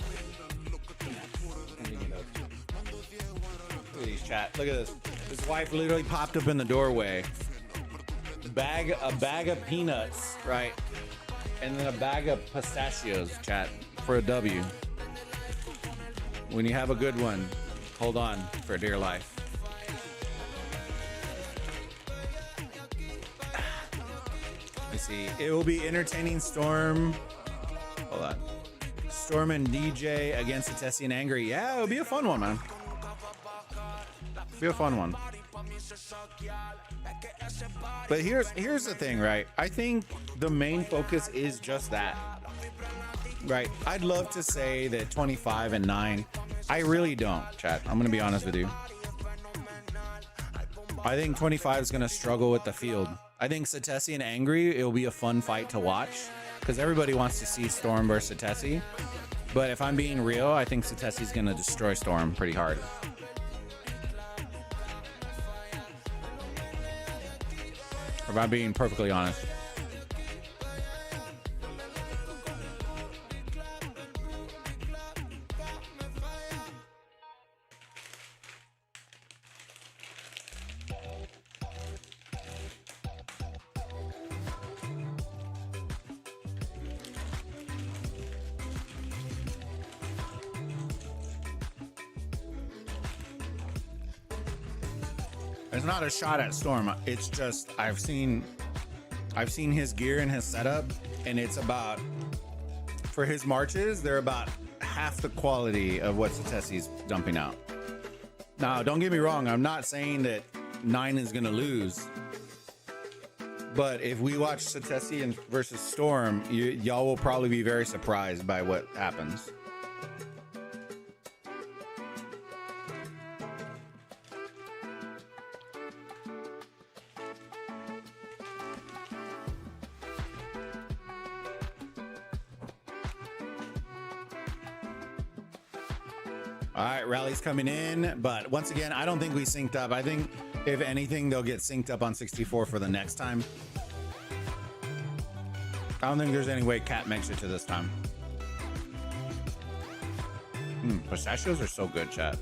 Look at these chat. Look at this. His wife literally popped up in the doorway. A bag of peanuts, right? And then a bag of pistachios, chat, for a W. When you have a good one, hold on for dear life. Let me see. It will be entertaining Storm. Hold on. Storm and DJ against Satesi and Angry. Yeah, it'll be a fun one, man. Be a fun one. But here's the thing, right? I think the main focus is just that. Right. I'd love to say that 25 and 9. I really don't, chat. I'm gonna be honest with you. I think 25 is gonna struggle with the field. I think Satesi and Angry, it'll be a fun fight to watch because everybody wants to see Storm versus Satesi. But if I'm being real, I think Satesi's gonna destroy Storm pretty hard. If I'm being perfectly honest. It's not a shot at Storm. It's just I've seen his gear and his setup, and it's about, for his marches, they're about half the quality of what Satesi's dumping out. Now, don't get me wrong. I'm not saying that 9 is gonna lose, but if we watch Satesi versus Storm, y'all will probably be very surprised by what happens. All right, Rally's coming in, but once again, I don't think we synced up. I think, if anything, they'll get synced up on 64 for the next time. I don't think there's any way Cat makes it to this time. Pistachios are so good, chat.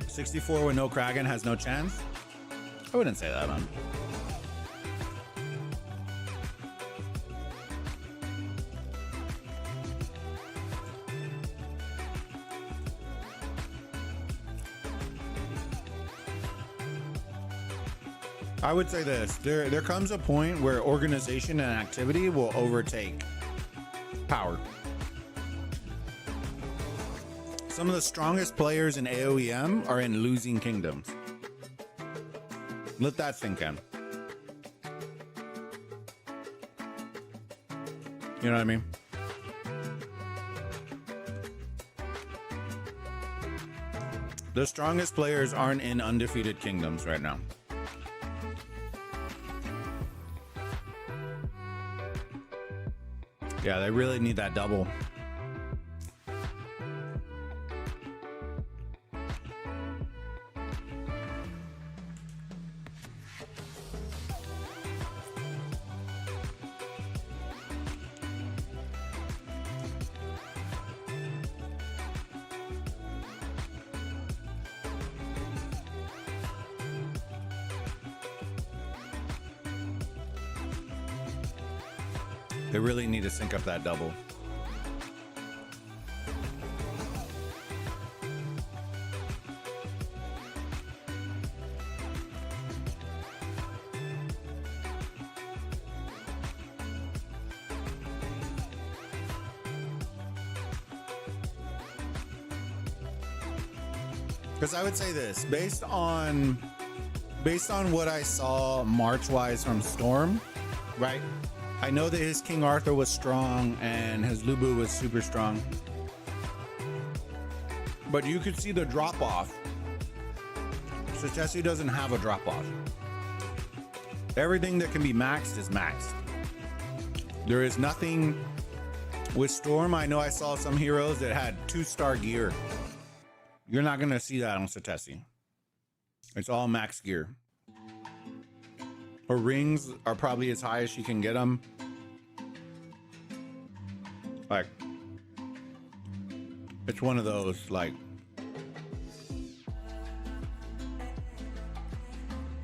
'64 with no Kraken has no chance? I wouldn't say that, man. I would say this, there comes a point where organization and activity will overtake power. Some of the strongest players in AOEM are in losing kingdoms. Let that sink in. You know what I mean? The strongest players aren't in undefeated kingdoms right now. Yeah, they really need that double. They really need to sync up that double. Because I would say this, based on what I saw March-wise from Storm, right? I know that his King Arthur was strong and his Lubu was super strong. But you could see the drop-off. So Jesse doesn't have a drop-off. Everything that can be maxed is maxed. There is nothing with Storm. I know I saw some heroes that had 2-star gear. You're not going to see that on Satesi. It's all max gear. Her rings are probably as high as she can get them. Like, it's one of those, like,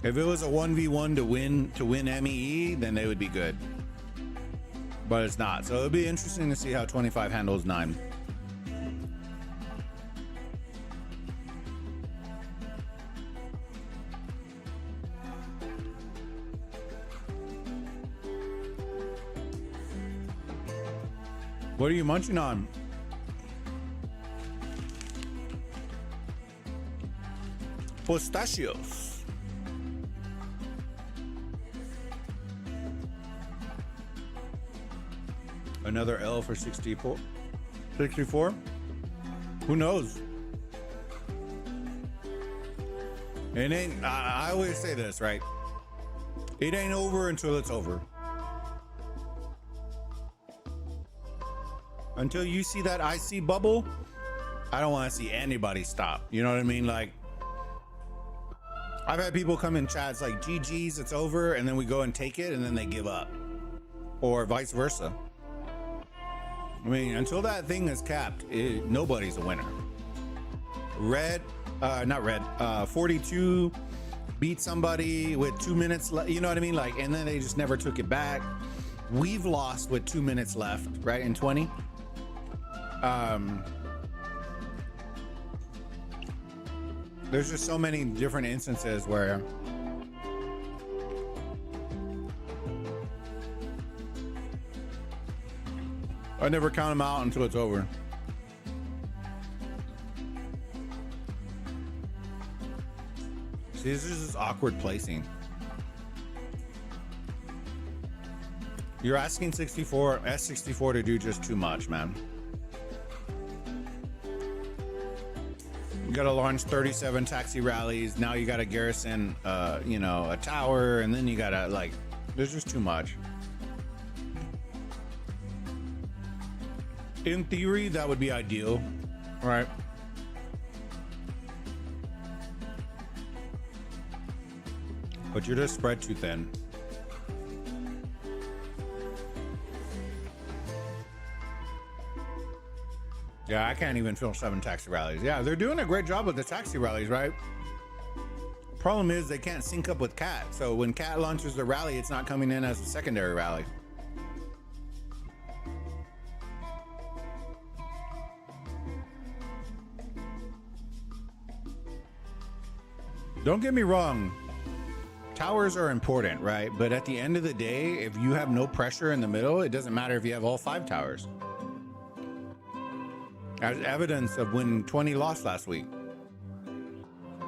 if it was a 1v1 to win MEE, then they would be good. But it's not. So it'll be interesting to see how 25 handles 9. What are you munching on? Pistachios. Another L for 64. 64? Who knows? It ain't, I always say this, right? It ain't over until it's over. Until you see that IC bubble, I don't want to see anybody stop. You know what I mean? Like, I've had people come in chats like, GG's, it's over, and then we go and take it, and then they give up. Or vice versa. I mean, until that thing is capped, nobody's a winner. Not red, 42 beat somebody with 2 minutes left, you know what I mean? Like, and then they just never took it back. We've lost with 2 minutes left, right, in 20. There's just so many different instances where I never count them out until it's over. See, this is just awkward placing. You're asking S64 to do just too much, man. You gotta launch 37 taxi rallies. Now you gotta garrison, you know, a tower, and then you gotta, like, there's just too much. In theory, that would be ideal, right? But you're just spread too thin. Yeah, I can't even fill 7 taxi rallies. Yeah, they're doing a great job with the taxi rallies, right? Problem is they can't sync up with Cat. So when Cat launches the rally, it's not coming in as a secondary rally. Don't get me wrong. Towers are important, right? But at the end of the day, if you have no pressure in the middle, it doesn't matter if you have all 5 towers. As evidence of when 20 lost last week.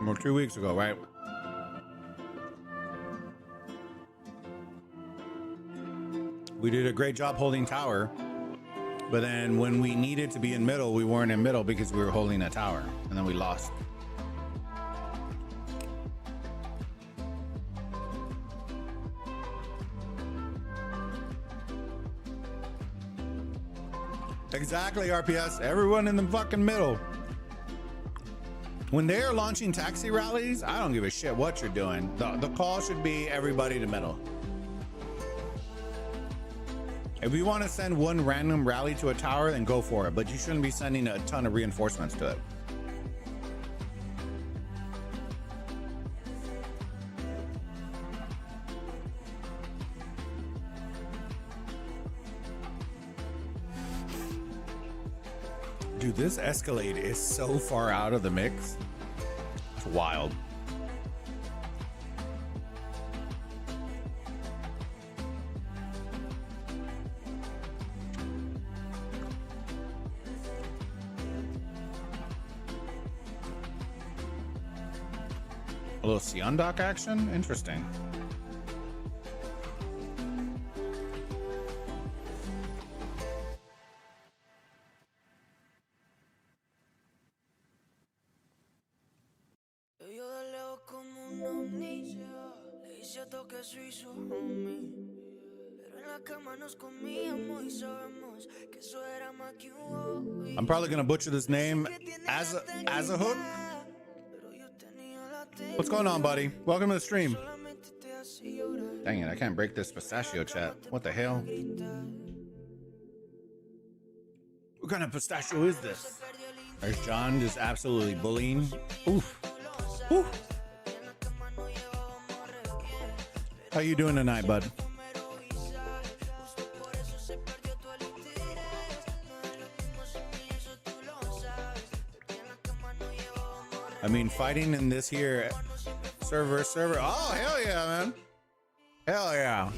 Or 2 weeks ago, right? We did a great job holding tower. But then when we needed to be in middle, we weren't in middle because we were holding a tower. And then we lost. Exactly, RPS. Everyone in the fucking middle. When they are launching taxi rallies, I don't give a shit what you're doing. The call should be everybody to middle. If you want to send one random rally to a tower, then go for it. But you shouldn't be sending a ton of reinforcements to it. Dude, this Escalade is so far out of the mix. It's wild. A little Seondock action? Interesting. I'm probably gonna butcher this name as a hook. What's going on, buddy? Welcome to the stream. Dang it, I can't break this pistachio chat. What the hell? What kind of pistachio is this? There's John just absolutely bullying. Oof. Oof. How you doing tonight, bud? I mean, fighting in this here server. Oh, hell yeah, man. Hell yeah.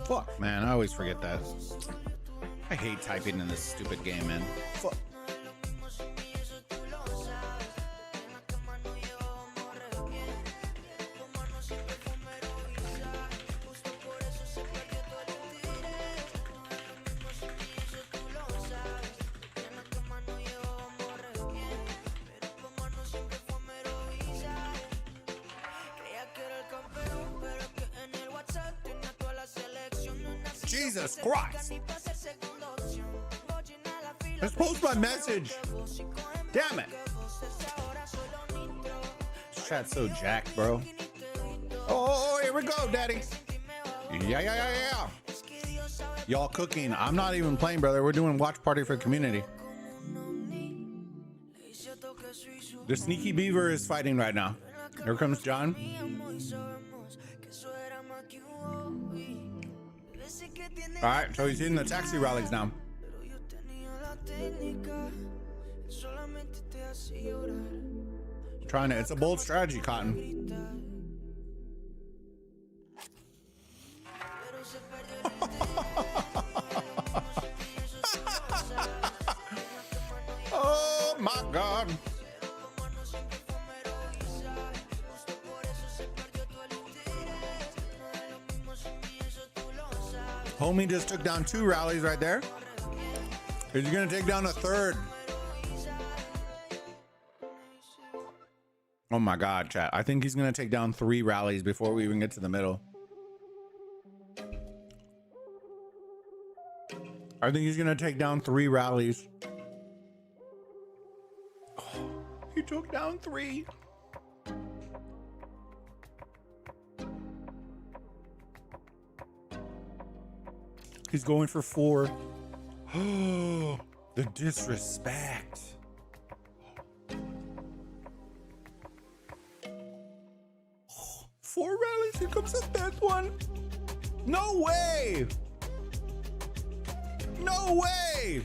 Fuck, man, I always forget that. I hate typing in this stupid game, man. Fuck. Jesus Christ. Let's post my message. Damn it. This chat's so jacked, bro. Oh, here we go, daddy. Yeah. Y'all cooking. I'm not even playing, brother. We're doing watch party for community. The sneaky beaver is fighting right now. Here comes John. All right, so he's in the taxi rallies now. Trying to, it's a bold strategy, Cotton. Oh my God. Homie just took down 2 rallies right there. Is he gonna take down a 3rd? Oh my God, chat. I think he's gonna take down 3 rallies before we even get to the middle. I think he's gonna take down 3 rallies. Oh, he took down 3. He's going for 4. Oh, the disrespect. 4 rallies. Here comes the 5th one. No way. No way.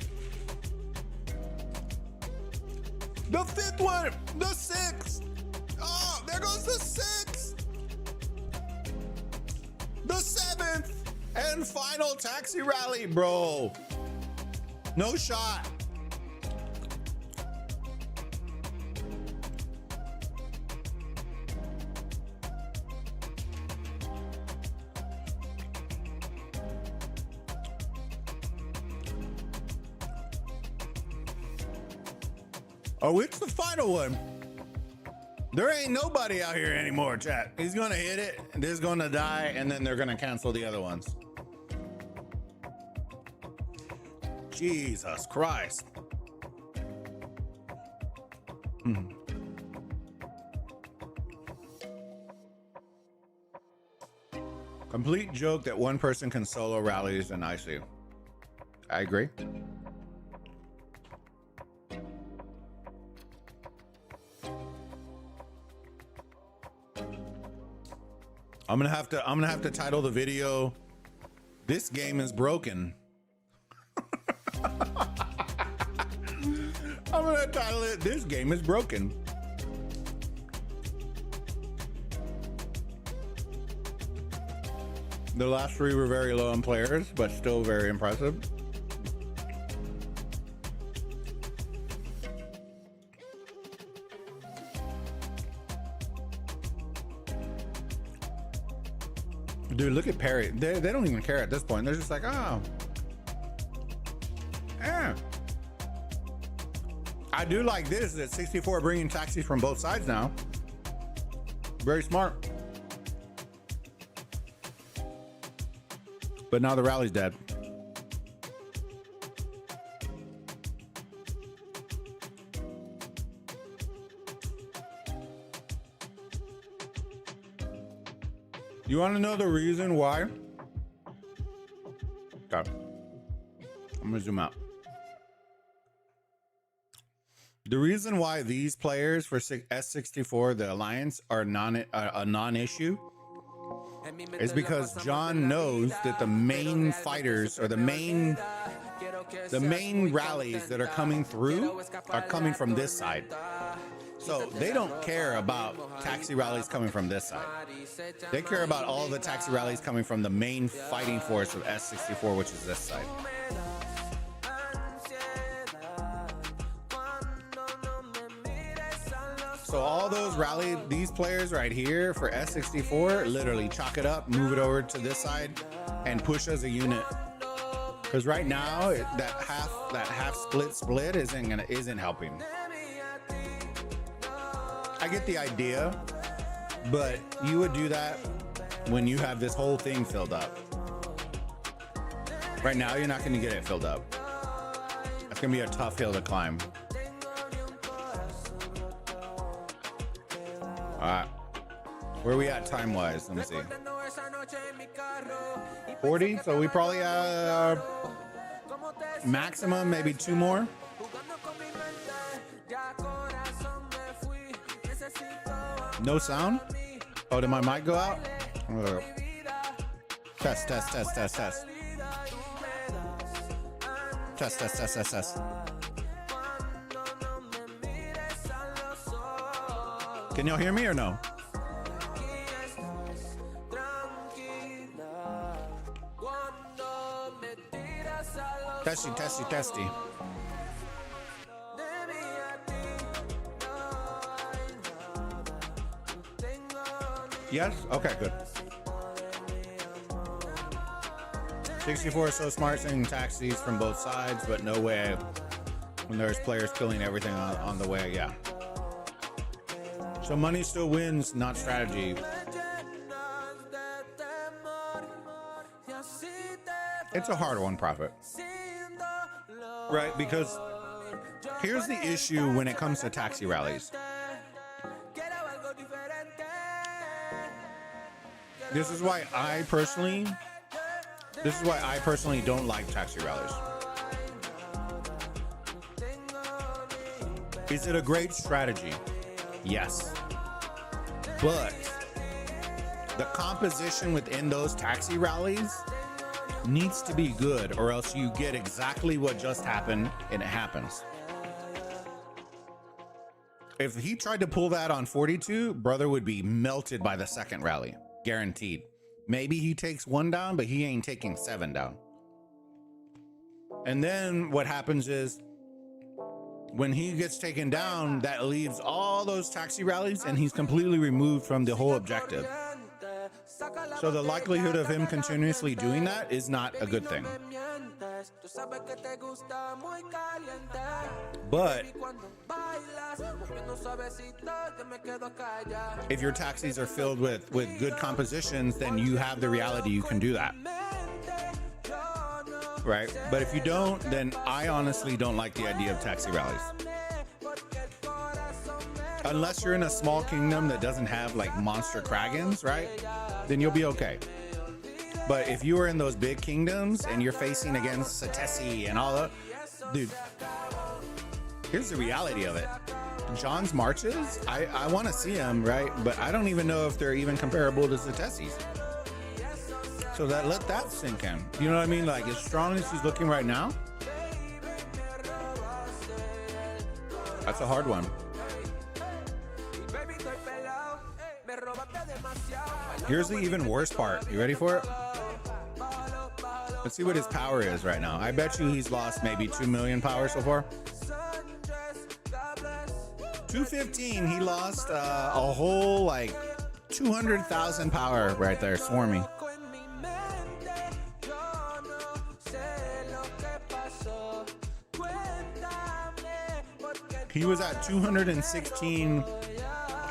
The 5th one. The 6th. Oh, there goes the 6th. The 7th. And final taxi rally, bro. No shot. Oh, it's the final one. There ain't nobody out here anymore, chat. He's gonna hit it, this is gonna die, and then they're gonna cancel the other ones. Jesus Christ. Complete joke that one person can solo rallies and I see. I agree. I'm gonna have to title the video, "This game is broken." I'm gonna title it, "This game is broken." The last three were very low on players, but still very impressive. Dude, look at Perry. They don't even care at this point. They're just like, oh. Yeah. I do like this, that 64 bringing taxis from both sides now. Very smart. But now the rally's dead. You want to know the reason why? Okay. I'm gonna zoom out. The reason why these players for S64, the Alliance, are a non-issue is because John knows that the main fighters or the main rallies that are coming through are coming from this side. So they don't care about taxi rallies coming from this side. They care about all the taxi rallies coming from the main fighting force of S64, which is this side. So all those these players right here for S64, literally chalk it up, move it over to this side, and push as a unit. Because right now that half split isn't helping. I get the idea, but you would do that when you have this whole thing filled up. Right now, you're not going to get it filled up. It's going to be a tough hill to climb. All right. Where are we at time-wise? Let me see. 40, so we probably have maximum, maybe 2 more. No sound? Oh, did my mic go out? Test. Test. Can y'all hear me or no? Testy. Yes? Okay, good. 64 is so smart, sending taxis from both sides, but no way when there's players killing everything on the way. Yeah. So money still wins, not strategy. It's a hard one, Prophet. Right? Because here's the issue when it comes to taxi rallies. This is why I personally don't like taxi rallies. Is it a great strategy? Yes. But the composition within those taxi rallies needs to be good, or else you get exactly what just happened and it happens. If he tried to pull that on 42, brother would be melted by the second rally. Guaranteed. Maybe he takes 1 down, but he ain't taking 7 down. And then what happens is when he gets taken down, that leaves all those taxi rallies and he's completely removed from the whole objective. So the likelihood of him continuously doing that is not a good thing. But if your taxis are filled with good compositions, then you have the reality you can do that. Right? But if you don't, then I honestly don't like the idea of taxi rallies. Unless you're in a small kingdom that doesn't have like monster Kragans, right? Then you'll be okay. But if you are in those big kingdoms and you're facing against Satesi and all that, dude, here's the reality of it. John's marches, I want to see them, right? But I don't even know if they're even comparable to Zatesi's. So let that sink in. You know what I mean? Like, as strong as he's looking right now, that's a hard one. Here's the even worse part. You ready for it? Let's see what his power is right now. I bet you he's lost maybe 2 million power so far. 215, he lost a whole like 200,000 power right there, swarming. He was at 216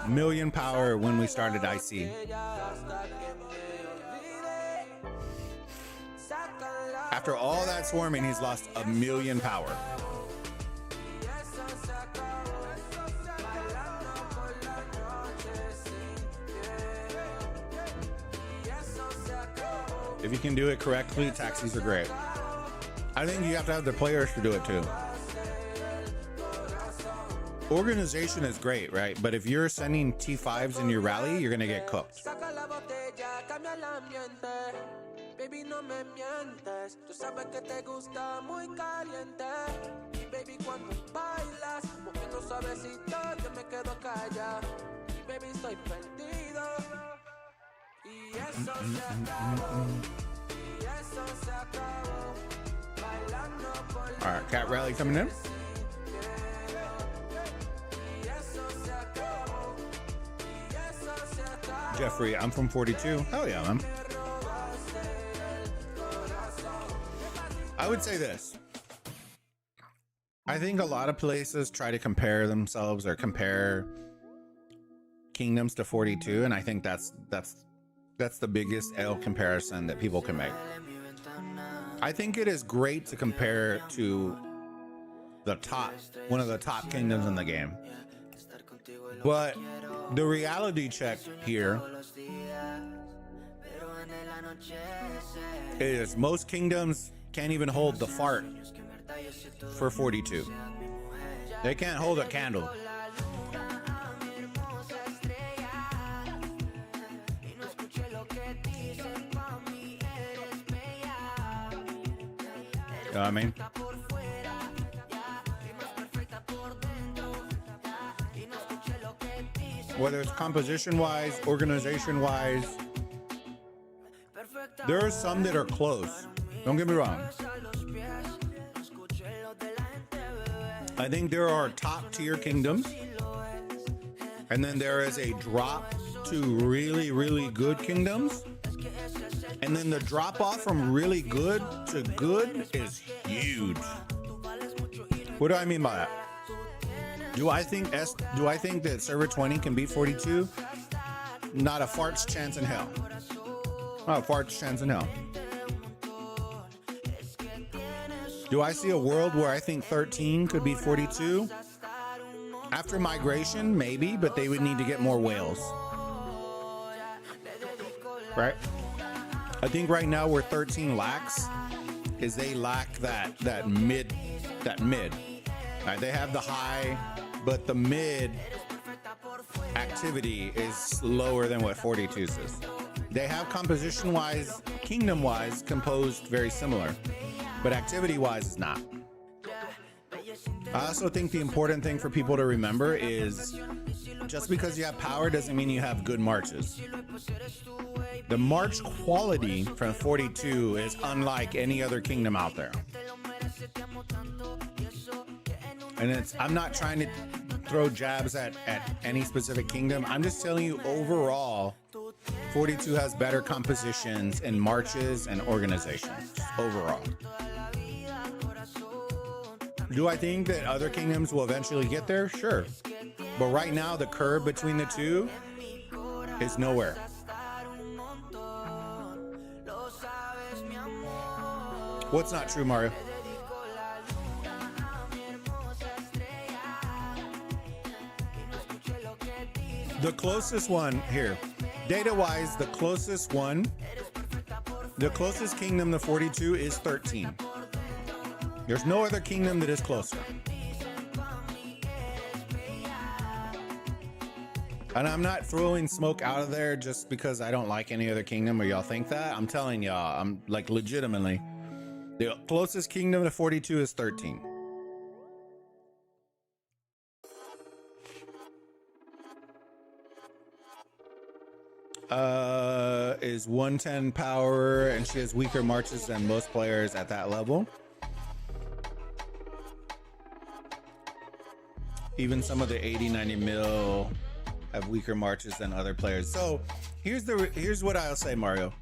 million power when we started IC. After all that swarming, he's lost 1 million power. If you can do it correctly, taxis are great. I think you have to have the players to do it too. Organization is great, right? But if you're sending T5s in your rally, you're gonna get cooked. Baby, no me mientes. Tú sabes que te gusta muy caliente. Baby, cuando bailas, moviendo suavecito, yo me quedo callado. Baby, estoy perdido. Y eso se acabó. Y eso se acabó. Bailando por la. All right, cat rally coming in. Jeffrey, I'm from 42. Hell yeah, man. I would say this. I think a lot of places try to compare themselves or compare kingdoms to 42, and I think that's the biggest L comparison that people can make. I think it is great to compare to the top, one of the top kingdoms in the game. But the reality check here is most kingdoms can't even hold the fart for 42. They can't hold a candle. You know what I mean? Whether it's composition-wise, organization-wise, there are some that are close. Don't get me wrong. I think there are top-tier kingdoms, and then there is a drop to really, really good kingdoms, and then the drop-off from really good to good is huge. What do I mean by that? Do I think that server 20 can beat 42? Not a fart's chance in hell. Not a fart's chance in hell. Do I see a world where I think 13 could beat 42? After migration, maybe, but they would need to get more whales. Right? I think right now where 13 lacks is they lack that mid. Right? They have the high, but the mid activity is lower than what 42 is. They have composition-wise, kingdom-wise, composed very similar, but activity-wise is not. I also think the important thing for people to remember is just because you have power doesn't mean you have good marches. The march quality from 42 is unlike any other kingdom out there. And I'm not trying to throw jabs at any specific kingdom. I'm just telling you overall, 42 has better compositions and marches and organizations overall. Do I think that other kingdoms will eventually get there? Sure. But right now, the curve between the two is nowhere. What's not true, Mario? The closest one here, data-wise, the closest kingdom to 42 is 13. There's no other kingdom that is closer. And I'm not throwing smoke out of there just because I don't like any other kingdom or y'all think that. I'm telling y'all, I'm like legitimately. The closest kingdom to 42 is 13. Is 110 power, and she has weaker marches than most players at that level. Even some of the 80, 90 mil have weaker marches than other players. So here's what I'll say, Mario.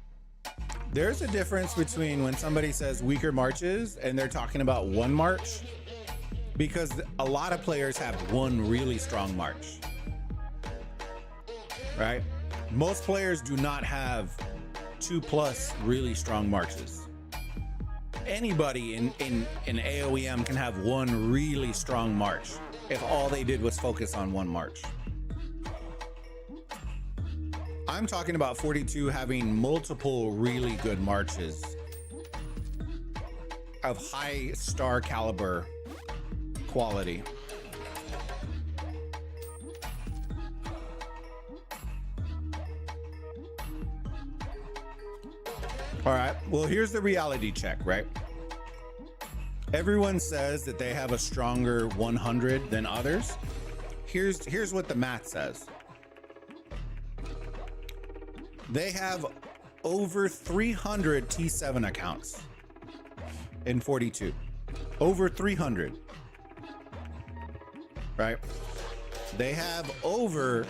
There's a difference between when somebody says weaker marches and they're talking about one march, because a lot of players have one really strong march, right? Most players do not have 2+ really strong marches. Anybody in AOEM can have one really strong march if all they did was focus on one march. I'm talking about 42 having multiple really good marches of high star caliber quality. All right, well, here's the reality check, right? Everyone says that they have a stronger 100 than others. Here's what the math says. They have over 300 T7 accounts in 42. Over 300, right? They have over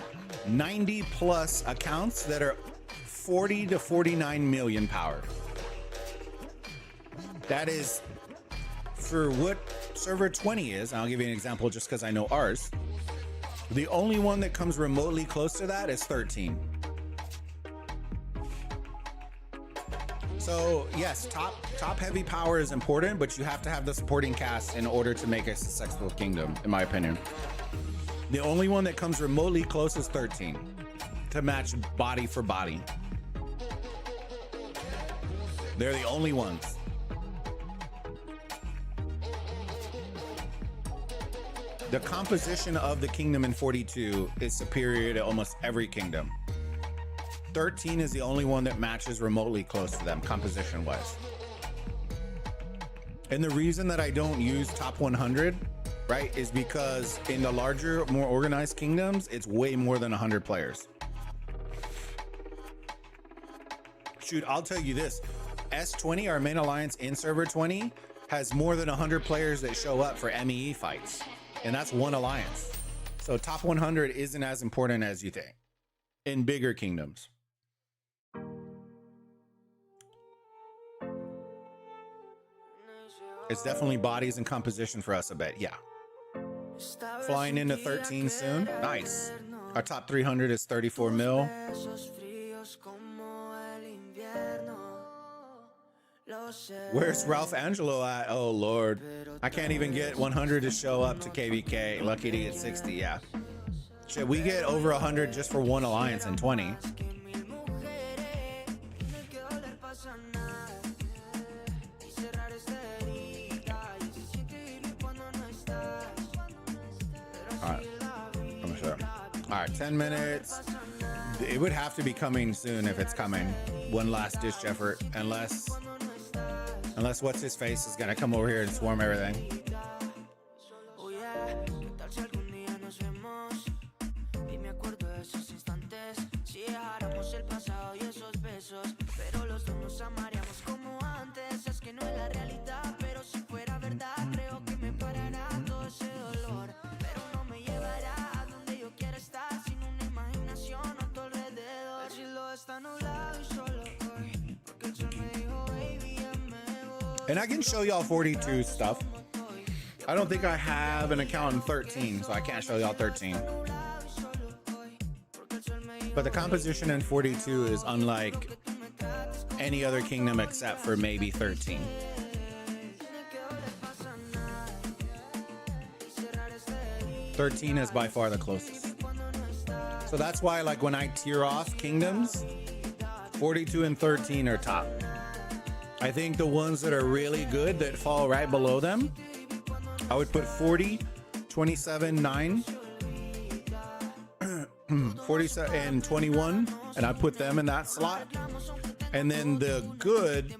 90+ accounts that are 40 to 49 million power. That is for what server 20 is. I'll give you an example just because I know ours. The only one that comes remotely close to that is 13. So yes, top heavy power is important, but you have to have the supporting cast in order to make a successful kingdom, in my opinion. The only one that comes remotely close is 13 to match body for body. They're the only ones. The composition of the kingdom in 42 is superior to almost every kingdom. 13 is the only one that matches remotely close to them composition wise. And the reason that I don't use top 100, right, is because in the larger, more organized kingdoms, it's way more than 100 players. Shoot, I'll tell you this. S20, our main alliance in server 20, has more than 100 players that show up for MEE fights. And that's one alliance. So top 100 isn't as important as you think in bigger kingdoms. It's definitely bodies and composition for us a bit, yeah. Flying into 13 soon, nice. Our top 300 is 34 mil. Where's Ralph Angelo at? Oh Lord, I can't even get 100 to show up to KVK. Lucky to get 60, yeah. Should we get over 100 just for one alliance in 20? All right, 10 minutes. It would have to be coming soon if it's coming. One last ditch effort, unless what's his face is gonna come over here and swarm everything. And I can show y'all 42 stuff. I don't think I have an account in 13, so I can't show y'all 13. But the composition in 42 is unlike any other kingdom except for maybe 13. "13 is by far the closest. So that's why, like, when I tier off kingdoms, 42 and 13 are top. I think the ones that are really good that fall right below them, I would put 40, 27, 9, 47 and 21, and I put them in that slot. And then the good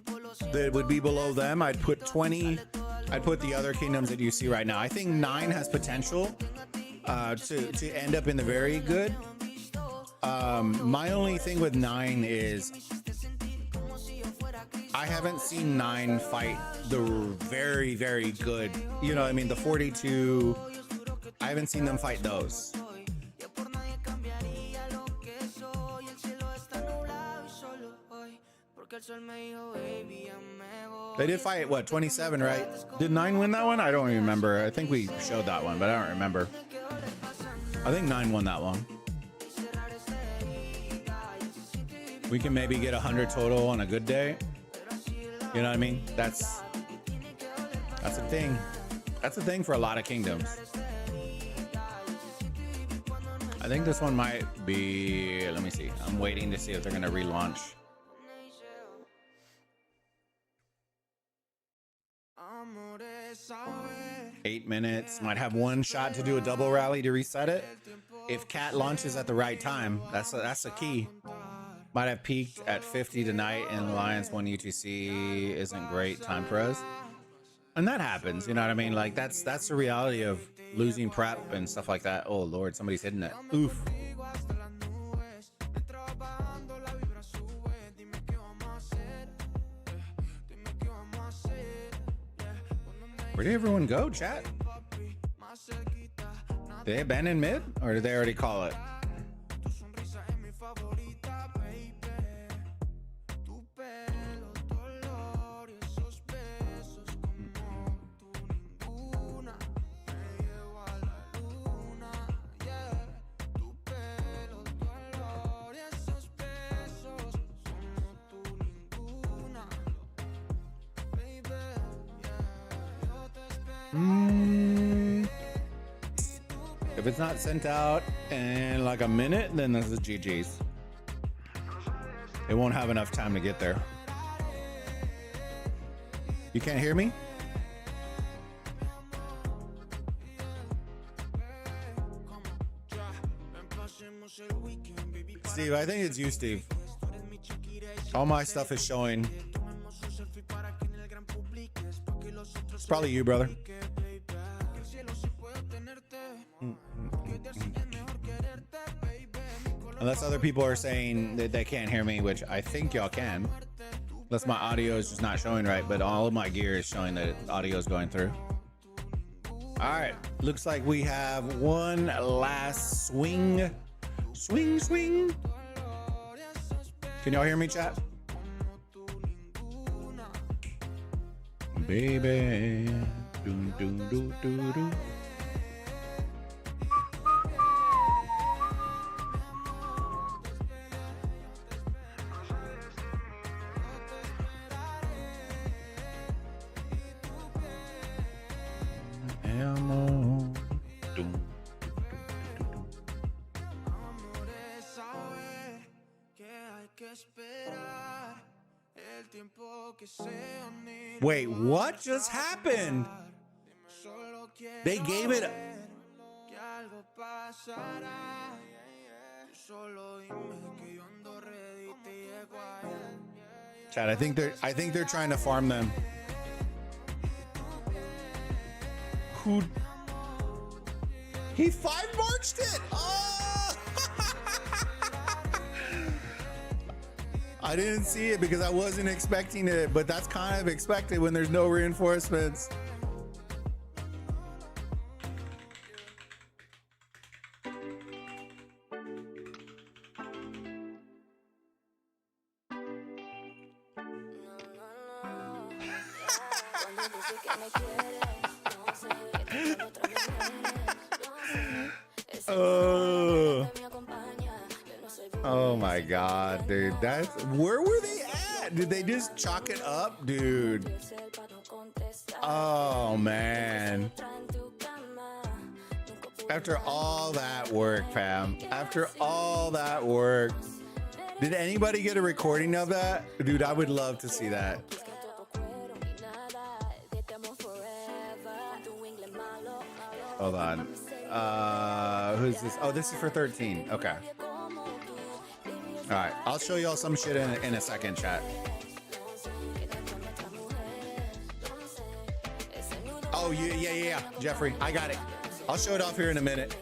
that would be below them, I'd put 20. I'd put the other kingdoms that you see right now. I think 9 has potential to end up in the very good. My only thing with 9 is I haven't seen 9 fight the very, very good. You know what I mean? The 42, I haven't seen them fight those. They did fight, what, 27, right? Did 9 win that one? I don't remember. I think we showed that one, but I don't remember. I think 9 won that one. We can maybe get 100 total on a good day. You know what I mean? That's a thing. That's a thing for a lot of kingdoms. I think this one might be, let me see. I'm waiting to see if they're going to relaunch. 8 minutes. Might have one shot to do a double rally to reset it. If Cat launches at the right time, that's the key. Might have peaked at 50 tonight, and Alliance 1 UTC isn't great time for us. And that happens, you know what I mean? Like that's the reality of losing prep and stuff like that. Oh Lord, somebody's hitting it. Oof. Where did everyone go, chat? Did they abandon mid, or did they already call it? If it's not sent out in like a minute, then this is GG's. It won't have enough time to get there. You can't hear me? Steve, I think it's you, Steve. All my stuff is showing. It's probably you, brother. Unless other people are saying that they can't hear me, which I think y'all can. Unless my audio is just not showing right, but all of my gear is showing that audio is going through. All right, looks like we have one last swing. Swing, swing. Can y'all hear me, chat? Baby. Doom, doom, doom, doom, doom. Wait, what just happened? They gave it. Chad, I think they're trying to farm them. Who? He 5-marched it. Oh! I didn't see it because I wasn't expecting it, but that's kind of expected when there's no reinforcements. Oh my God, dude. Where were they at? Did they just chalk it up, dude? Oh man. After all that work, fam. After all that work. Did anybody get a recording of that? Dude, I would love to see that. Hold on. Who's this? Oh, this is for 13. Okay. All right. I'll show y'all some shit in a second, chat. Oh, yeah. Jeffrey, I got it. I'll show it off here in a minute.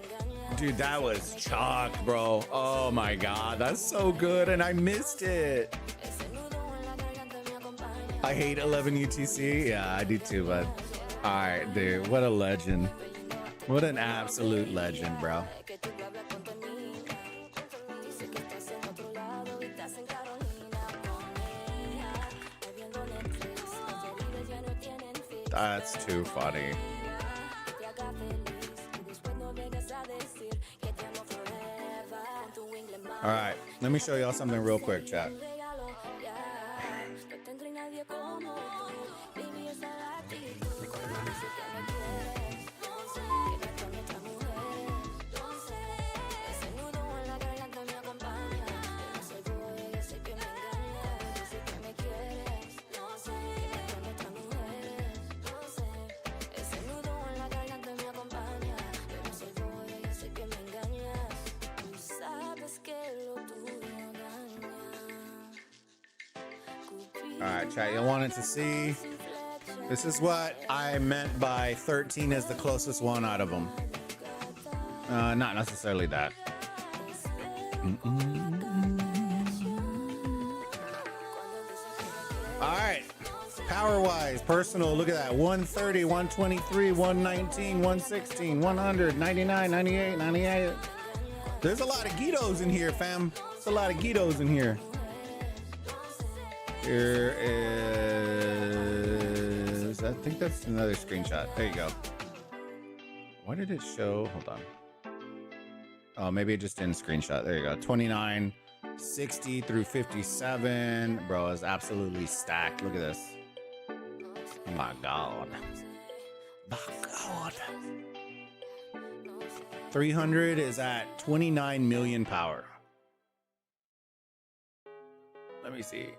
Dude, that was chalk, bro. Oh my God, that's so good, and I missed it. I hate 11 UTC. Yeah, I do too, bud. All right, dude, what a legend. What an absolute legend, bro. That's too funny. All right, let me show y'all something real quick, chat. All right, chat, you wanted to see. This is what I meant by 13 is the closest one out of them. Not necessarily that. All right, power-wise, personal, look at that. 130, 123, 119, 116, 100, 99, 98, 98. There's a lot of Guidos in here, fam. There's a lot of Guidos in here. Here is, I think that's another screenshot. There you go. Why did it show? Hold on. Oh, maybe it just didn't screenshot. There you go. 29, 60 through 57. Bro, is absolutely stacked. Look at this. Oh my God. My God. 300 is at 29 million power. Let me see.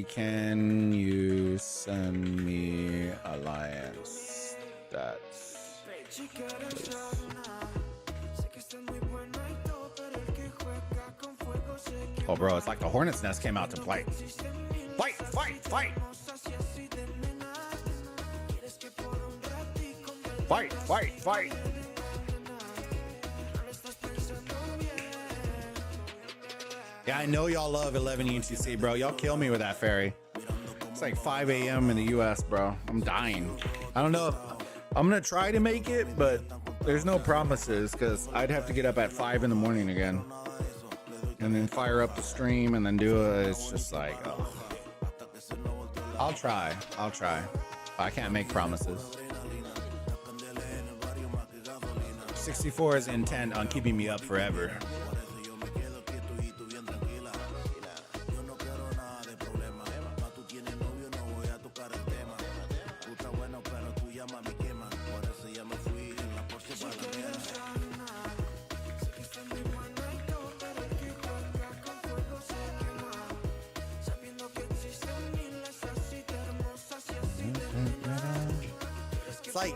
Can you send me Alliance stats? Please? Oh, bro, it's like the Hornet's Nest came out to play. Fight, fight, fight! Fight, fight, fight! Yeah, I know y'all love 11 UTC, bro. Y'all kill me with that ferry. It's like 5 a.m. in the US, bro. I'm dying. I don't know if I'm gonna try to make it, but there's no promises because I'd have to get up at 5 in the morning again and then fire up the stream and then do it. It's just like, oh. I'll try. I can't make promises. 64 is intent on keeping me up forever.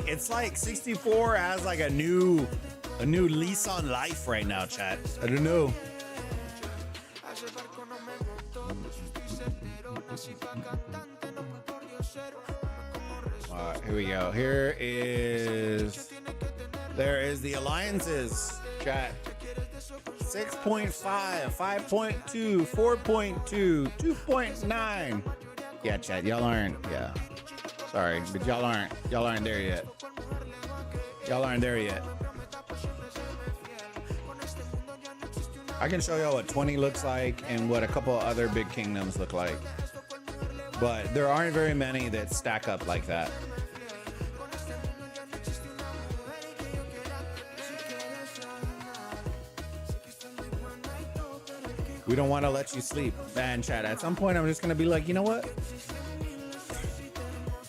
It's like 64 has like a new lease on life right now, chat. I don't know. Here we go. There is the alliances, chat. 6.5, 5.2, 4.2, 2.9. Yeah, chat. Y'all aren't. Yeah. Sorry, but y'all aren't there yet. Y'all aren't there yet. I can show y'all what 20 looks like and what a couple of other big kingdoms look like. But there aren't very many that stack up like that. We don't want to let you sleep. Man, chat, at some point I'm just going to be like, you know what?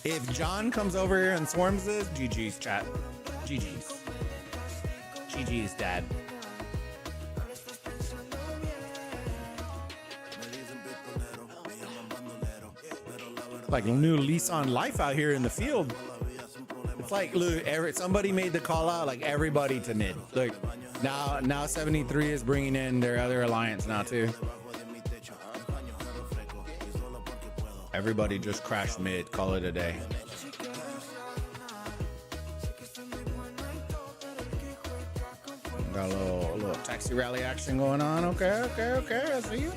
If John comes over here and swarms this, GG's, chat. GG's. GG's, dad. Like a new lease on life out here in the field. It's like, look, somebody made the call out, like everybody to mid. Look, now 73 is bringing in their other alliance now too. Everybody just crashed mid, call it a day. Got a little taxi rally action going on. Okay, I see you.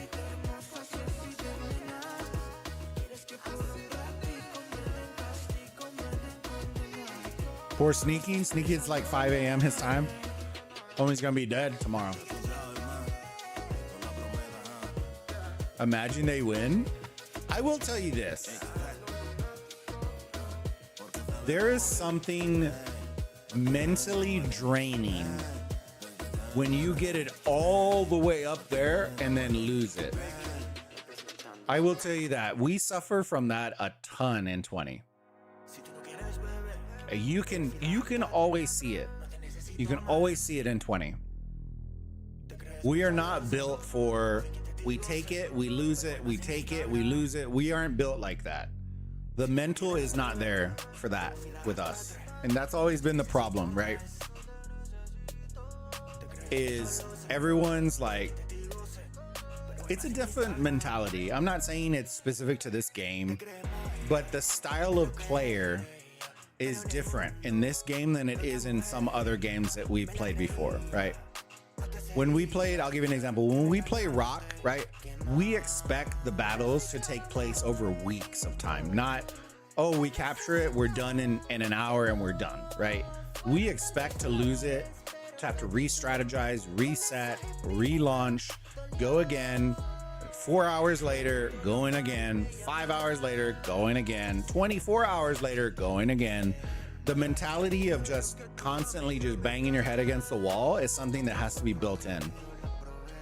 Poor Sneaky. Sneaky, it's like 5 a.m. his time. Homie's gonna be dead tomorrow. Imagine they win. I will tell you this. There is something mentally draining when you get it all the way up there and then lose it. I will tell you that. We suffer from that a ton in 20. You can always see it. You can always see it in 20. We are not built for, we take it, we lose it, we take it, we lose it. We aren't built like that. The mental is not there for that with us. And that's always been the problem, right? Is everyone's like, it's a different mentality. I'm not saying it's specific to this game, but the style of player is different in this game than it is in some other games that we've played before, right? When we played, I'll give you an example. When we play Rock, right, we expect the battles to take place over weeks of time, not, oh, we capture it, we're done in an hour and we're done, right? We expect to lose it, to have to re-strategize, reset, relaunch, go again, 4 hours later, going again, 5 hours later, going again, 24 hours later, going again. The mentality of just constantly just banging your head against the wall is something that has to be built in.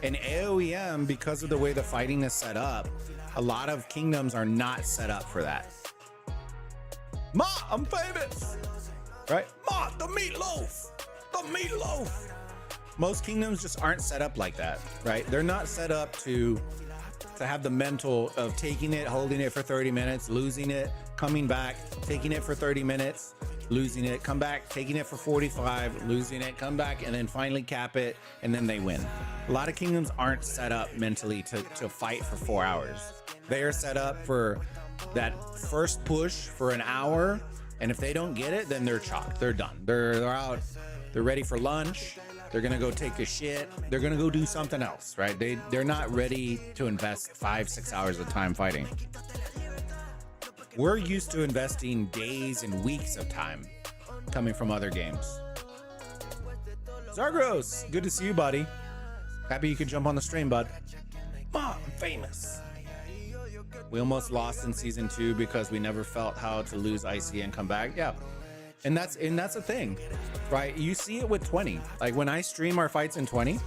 In AOEM, because of the way the fighting is set up, a lot of kingdoms are not set up for that. Ma, I'm famous, right? Ma, the meatloaf, the meatloaf. Most kingdoms just aren't set up like that, right? They're not set up to have the mental of taking it, holding it for 30 minutes, losing it, coming back, taking it for 30 minutes, losing it, come back, taking it for 45, losing it, come back, and then finally cap it, and then they win. A lot of kingdoms aren't set up mentally to fight for 4 hours. They are set up for that first push for an hour, and if they don't get it, then they're chalked. They're done. They're out. They're ready for lunch. They're gonna go take a shit. They're gonna go do something else, right? They're not ready to invest 5-6 hours of time fighting. We're used to investing days and weeks of time coming from other games. Zargros, good to see you, buddy. Happy you could jump on the stream, bud. Mom, I'm famous. We almost lost in season 2 because we never felt how to lose IC and come back. Yeah. And that's a thing, right? You see it with 20. Like when I stream our fights in 20,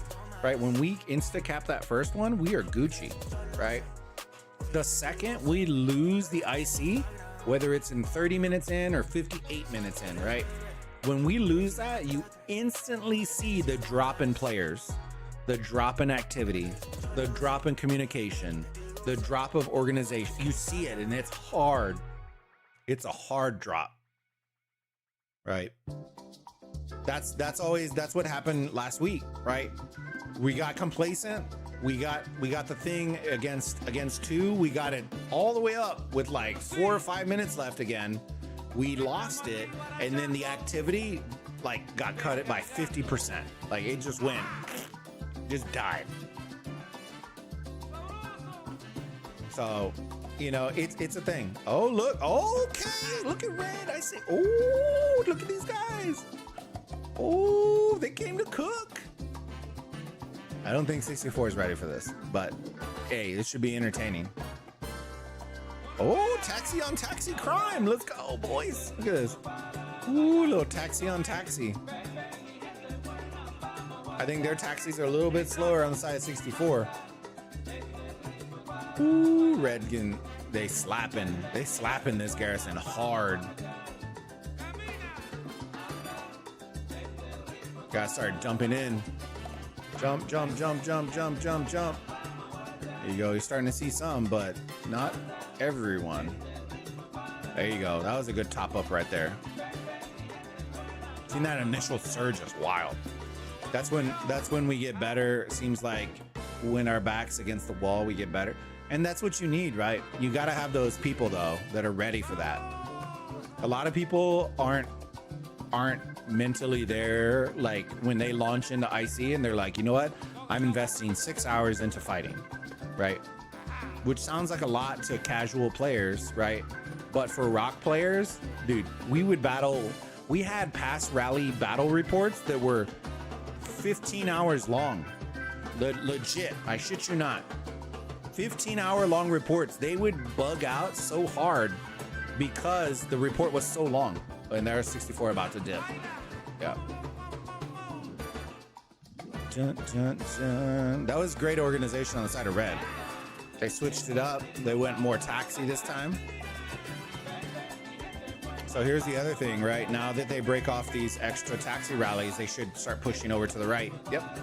right? When we insta cap that first one, we are Gucci, right? The second we lose the IC, whether it's in 30 minutes in or 58 minutes in, right? When we lose that, you instantly see the drop in players, the drop in activity, the drop in communication, the drop of organization. You see it and it's hard. It's a hard drop. Right. That's what happened last week, right? We got complacent. We got the thing against 2. We got it all the way up with like 4 or 5 minutes left again. We lost it, and then the activity like got cut it by 50%. Like it just went, just died. So, you know, it's a thing. Oh, look. Okay. Look at Red. I see. Oh, look at these guys. Oh, they came to cook. I don't think 64 is ready for this, but hey, this should be entertaining. Oh, taxi on taxi crime. Let's go, boys. Look at this. Ooh, little taxi on taxi. I think their taxis are a little bit slower on the side of 64. Ooh, Redkin, they slapping this garrison hard. Gotta start jumping in. Jump, jump, jump, jump, jump, jump, jump. There you go. You're starting to see some, but not everyone. There you go. That was a good top up right there. Seeing that initial surge is wild. That's when we get better. It seems like when our back's against the wall, we get better. And that's what you need, right? You got to have those people though that are ready for that. A lot of people aren't mentally there, like when they launch into IC and they're like, you know what? I'm investing 6 hours into fighting, right? Which sounds like a lot to casual players, right? But for rock players, dude, we would battle. We had past rally battle reports that were 15 hours long. Legit, I shit you not. 15-hour long reports. They would bug out so hard because the report was so long. And there's 64 about to dip. Yeah. Dun, dun, dun. That was great organization on the side of red. They switched it up. They went more taxi this time. So here's the other thing, right? Now that they break off these extra taxi rallies, they should start pushing over to the right. Yep.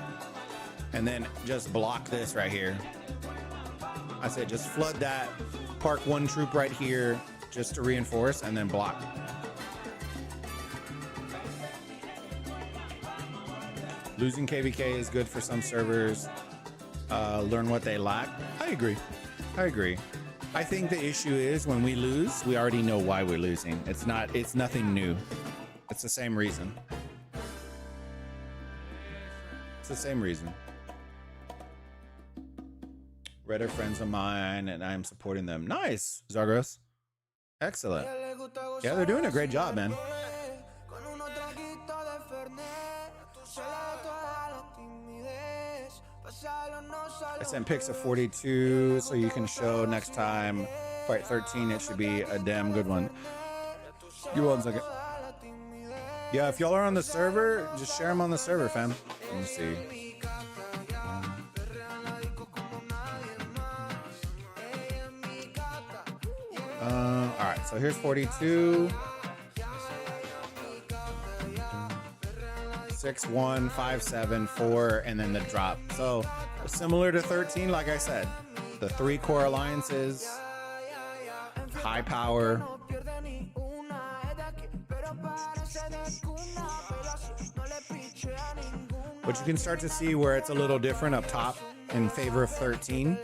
And then just block this right here. I said just flood that. Park one troop right here just to reinforce and then block. Losing KVK is good for some servers. Learn what they lack. I agree. I think the issue is when we lose, we already know why we're losing. It's nothing new. It's the same reason. It's the same reason. Red are friends of mine and I'm supporting them. Nice, Zagros. Excellent. Yeah, they're doing a great job, man. I sent pics of 42 so you can show next time fight 13. It should be a damn good one. Give me 1 second. Yeah, if y'all are on the server, just share them on the server, fam. Let me see. All right, so here's 42. 6, 1, 5, 7, 4, and then the drop. So similar to 13, like I said, the 3 core alliances, high power. But you can start to see where it's a little different up top in favor of 13.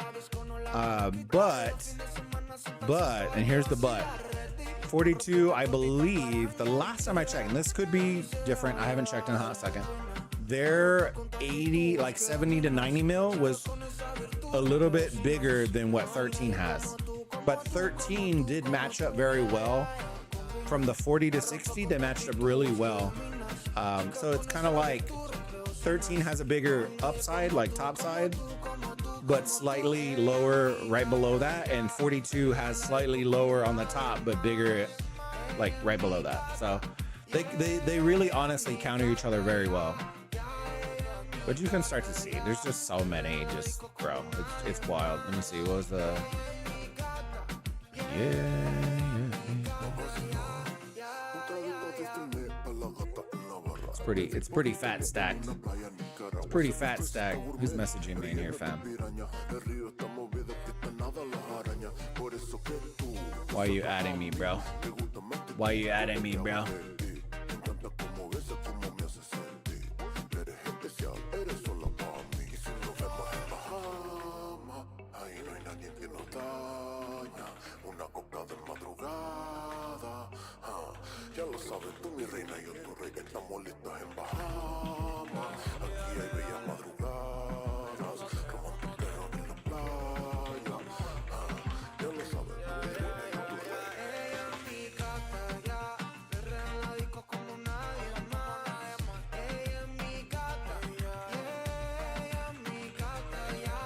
But, and here's the but. 42, I believe, the last time I checked, and this could be different, I haven't checked in a hot second, their 80, like 70 to 90 mil was a little bit bigger than what 13 has. But 13 did match up very well. From the 40 to 60, they matched up really well. So it's kind of like 13 has a bigger upside, like top side, but slightly lower right below that, and 42 has slightly lower on the top but bigger like right below that. So they really honestly counter each other very well. But you can start to see there's just so many, just bro, it's wild. Let me see, what was the it's pretty fat stacked. It's pretty fat stacked. Who's messaging me in here, fam? Why are you adding me, bro? Why are you adding me, bro? Ya lo sabes tú, mi reina, yo tu rey, estamos listos en Bahamas. Aquí hay bellas madrugadas, romántico en la playa. Ya lo sabes tú, mi reina, yo tu rey. Ella en mi casa ya, perrea en la disco como nadie más. Ella en mi casa ya, ella en mi casa ya,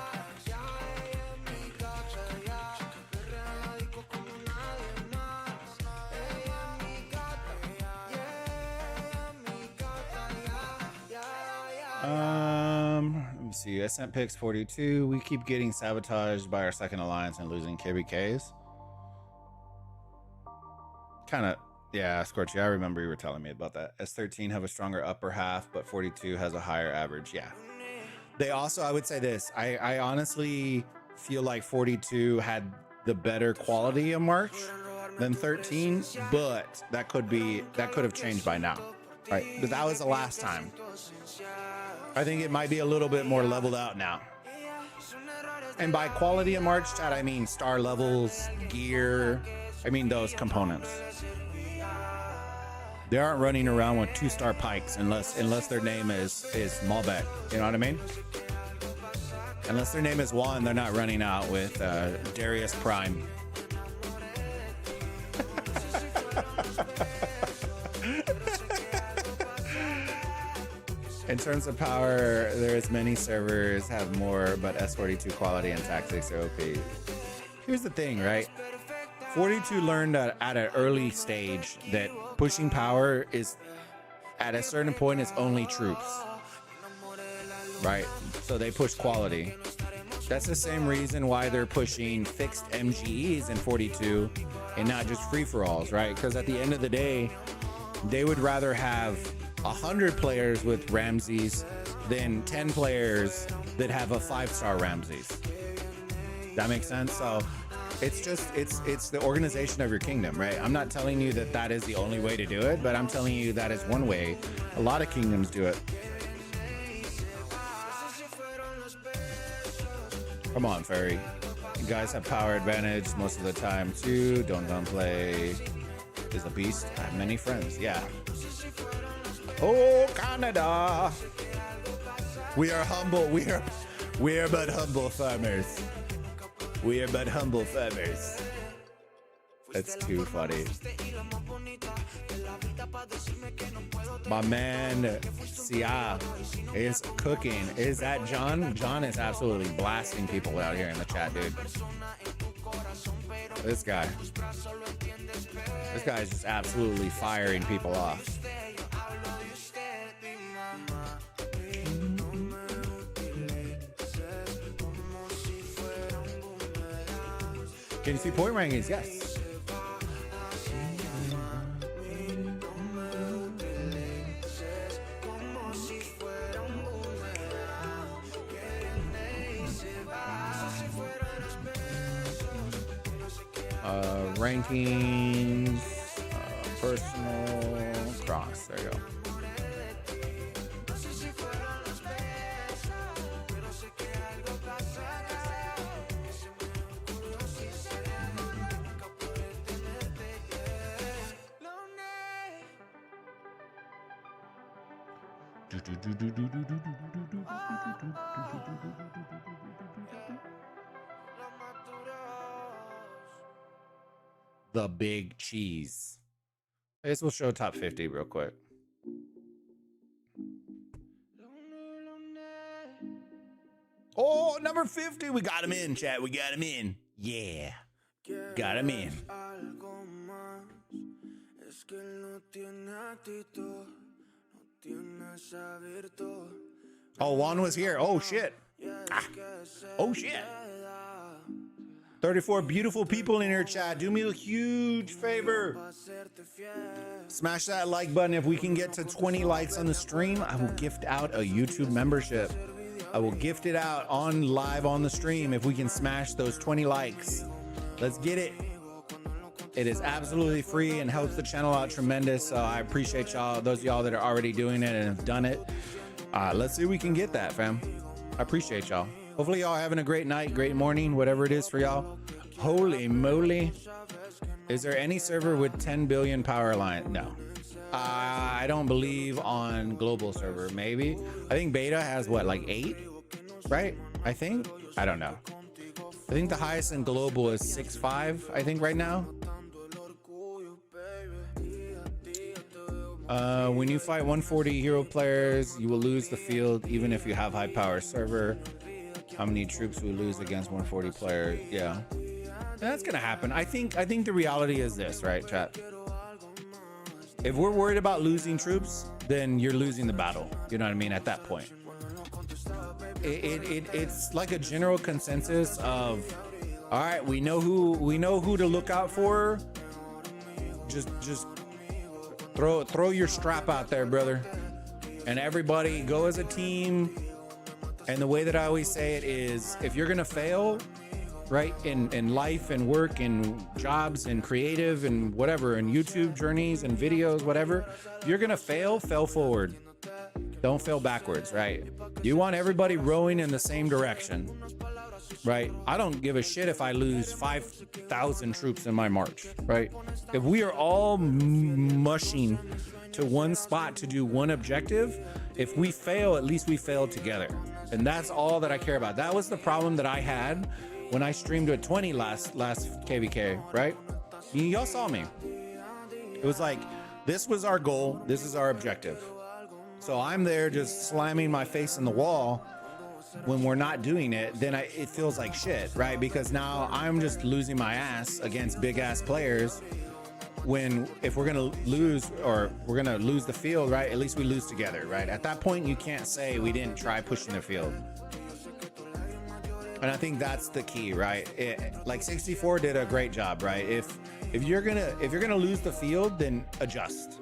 ella en mi casa ya, perrea en la disco como nadie más. Let me see. I sent pics 42. We keep getting sabotaged by our second alliance and losing KVKs. Kind of, yeah, Scorchy, I remember you were telling me about that. S13 have a stronger upper half, but 42 has a higher average. Yeah. They also, I would say this, I honestly feel like 42 had the better quality of march than 13, but that could have changed by now. right? But that was the last time. I think it might be a little bit more leveled out now. And by quality of March, chat, I mean star levels, gear. I mean those components. They aren't running around with 2-star pikes unless their name is Malbec. You know what I mean? Unless their name is Juan, they're not running out with Darius Prime. In terms of power, there's many servers have more, but S42 quality and tactics are OP. Here's the thing, right? 42 learned at an early stage that pushing power is, at a certain point, is only troops. Right? So they push quality. That's the same reason why they're pushing fixed MGEs in 42 and not just free-for-alls, right? Because at the end of the day, they would rather have 100 players with Ramses than 10 players that have a 5-star Ramses. That makes sense? So it's just, it's the organization of your kingdom, right? I'm not telling you that that is the only way to do it, but I'm telling you that is one way. A lot of kingdoms do it. Come on, Fairy. You guys have power advantage most of the time too. Don't downplay. Is a beast. I have many friends. Yeah. Oh, Canada. We are humble. We are but humble farmers. We are but humble farmers. That's too funny. My man Sia is cooking. Is that John? John is absolutely blasting people out here in the chat, dude. This guy is just absolutely firing people off. Can you see point rankings? Yes. Rankings, personal, cross. There you go. The big cheese. I guess we'll show top 50 real quick. Oh, number 50. We got him in, chat. We got him in. Yeah. Got him in. Oh, Juan was here. Oh, shit. Ah. Oh, shit. 34 beautiful people in here, chat. Do me a huge favor. Smash that like button. If we can get to 20 likes on the stream, I will gift out a YouTube membership. I will gift it out on live on the stream if we can smash those 20 likes. Let's get it. It is absolutely free and helps the channel out tremendous. So I appreciate y'all, those of y'all that are already doing it and have done it. Let's see if we can get that, fam. I appreciate y'all. Hopefully y'all having a great night, great morning, whatever it is for y'all. Holy moly. Is there any server with 10 billion power line? No. I don't believe on global server. Maybe. I think beta has what, like 8? Right? I think. I don't know. I think the highest in global is 6.5, I think right now. When you fight 140 hero players, you will lose the field even if you have high power server. How many troops we lose against 140 players? Yeah, that's gonna happen. I think the reality is this, right, chat? If we're worried about losing troops, then you're losing the battle. You know what I mean? At that point, it's like a general consensus of, all right, we know who to look out for. Just throw your strap out there, brother, and everybody go as a team. And the way that I always say it is, if you're gonna fail, right? In life and work and jobs and creative and whatever, and YouTube journeys and videos, whatever. If you're gonna fail forward. Don't fail backwards, right? You want everybody rowing in the same direction, right? I don't give a shit if I lose 5,000 troops in my march, right? If we are all mushing to one spot to do one objective, if we fail, at least we failed together. And that's all that I care about. That was the problem that I had when I streamed at 20 last KVK, right? Y'all saw me. It was like, this was our goal. This is our objective. So I'm there just slamming my face in the wall when we're not doing it, then it feels like shit, right? Because now I'm just losing my ass against big ass players when if we're gonna lose or we're gonna lose the field, right? At least we lose together, right? At that point, you can't say we didn't try pushing the field. And I think that's the key, right? Like 64 did a great job, right? If you're gonna lose the field, then adjust,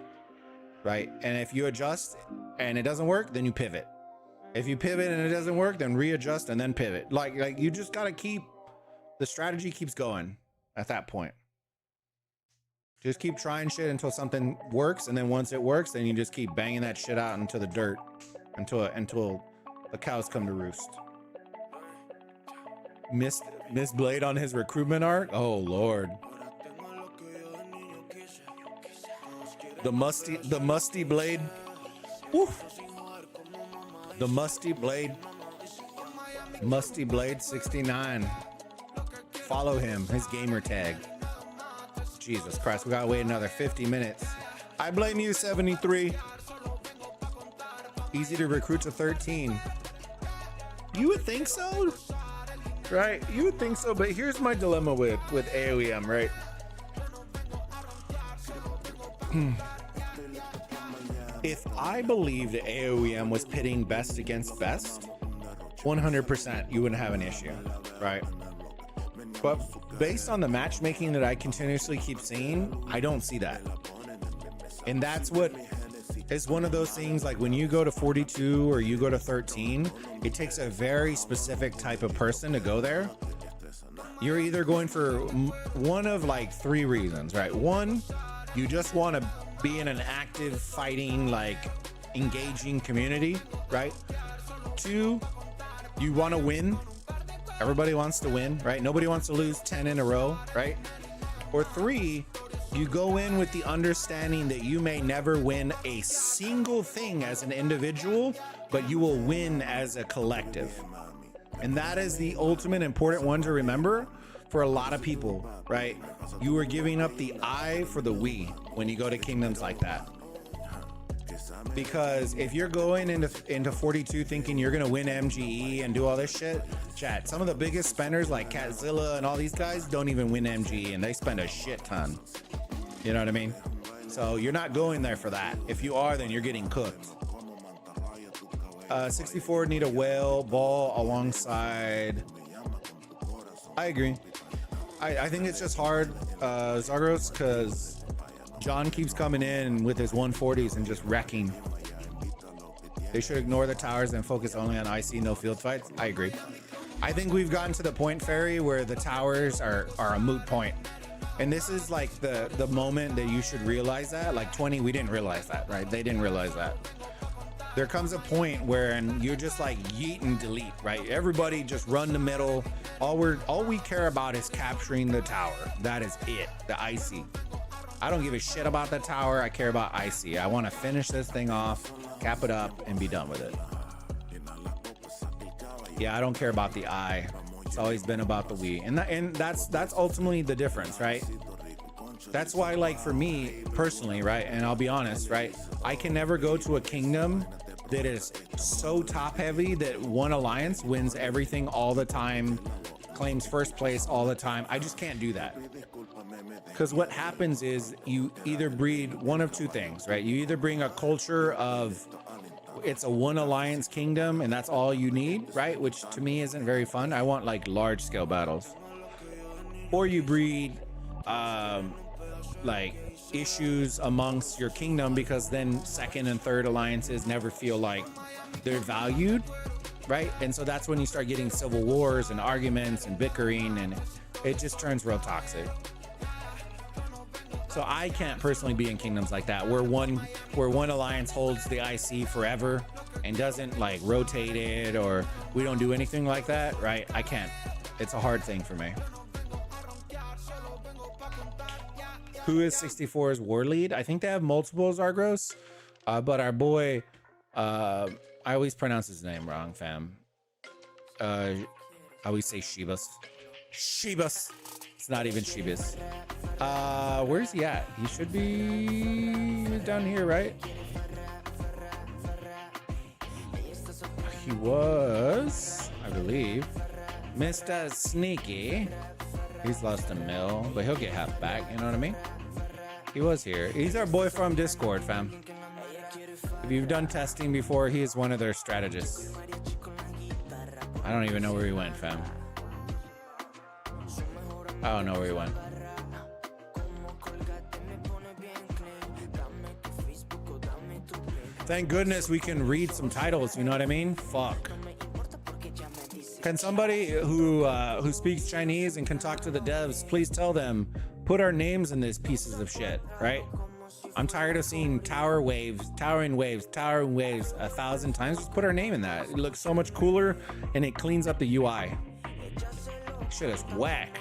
right? And if you adjust and it doesn't work, then you pivot. If you pivot and it doesn't work, then readjust and then pivot. Like you just gotta keep the strategy keeps going at that point. Just keep trying shit until something works, and then once it works, then you just keep banging that shit out into the dirt until the cows come to roost. Missed Blade on his recruitment arc. Oh Lord. The musty blade. Woof. The musty blade. Musty Blade 69. Follow him, his gamer tag. Jesus Christ, we gotta wait another 50 minutes. I blame you, 73. Easy to recruit to 13. You would think so, right? You would think so, but here's my dilemma with AOEM, right? If I believed that AOEM was pitting best against best, 100% you wouldn't have an issue, right? But based on the matchmaking that I continuously keep seeing, I don't see that. And that's what is one of those things, like when you go to 42 or you go to 13, it takes a very specific type of person to go there. You're either going for one of like three reasons, right? One, you just want to be in an active, fighting, like engaging community, right? Two, you want to win. Everybody wants to win, right? Nobody wants to lose 10 in a row, right? Or three, you go in with the understanding that you may never win a single thing as an individual, but you will win as a collective. And that is the ultimate important one to remember for a lot of people, right? You are giving up the I for the we when you go to kingdoms like that. Because if you're going into 42 thinking you're gonna win MGE and do all this shit, chat, some of the biggest spenders like Catzilla and all these guys don't even win MGE, and they spend a shit ton. You know what I mean? So you're not going there for that. If you are, then you're getting cooked. 64 need a whale ball alongside. I agree. I think it's just hard, Zagros, because John keeps coming in with his 140s and just wrecking. They should ignore the towers and focus only on IC, no field fights. I agree. I think we've gotten to the point, Ferry, where the towers are a moot point. And this is like the moment that you should realize that. Like 20, we didn't realize that, right? They didn't realize that. There comes a point where you're just like yeet and delete, right? Everybody just run the middle. All we care about is capturing the tower. That is it, the IC. I don't give a shit about the tower. I care about IC. I want to finish this thing off, cap it up, and be done with it. Yeah, I don't care about the I. It's always been about the we, and that's ultimately the difference, right? That's why, like, for me personally, right, and I'll be honest, right, I can never go to a kingdom that is so top heavy that one alliance wins everything all the time, claims first place all the time. I just can't do that. Because what happens is you either breed one of two things, right? You either bring a culture of it's a one alliance kingdom and that's all you need, right? Which to me isn't very fun. I want like large scale battles. Or you breed like issues amongst your kingdom, because then second and third alliances never feel like they're valued. right? And so that's when you start getting civil wars and arguments and bickering, and it just turns real toxic. So I can't personally be in kingdoms like that where one alliance holds the IC forever and doesn't like rotate it, or we don't do anything like that, right? I can't. It's a hard thing for me. Who is 64's war lead? I think they have multiple Zargros, but our boy, I always pronounce his name wrong, fam. I always say Shibas. Shibas. It's not even Shibas. Where's he at? He should be down here, right? He was, I believe, Mr. Sneaky. He's lost a mil, but he'll get half back, you know what I mean? He was here. He's our boy from Discord, fam. If you've done testing before, he is one of their strategists. I don't even know where he went, fam. I don't know where he went. Thank goodness we can read some titles, you know what I mean? Fuck. Can somebody who speaks Chinese and can talk to the devs, please tell them, put our names in these pieces of shit, right? I'm tired of seeing towering waves 1,000 times. Just put our name in that. It looks so much cooler and it cleans up the UI. Shit is whack.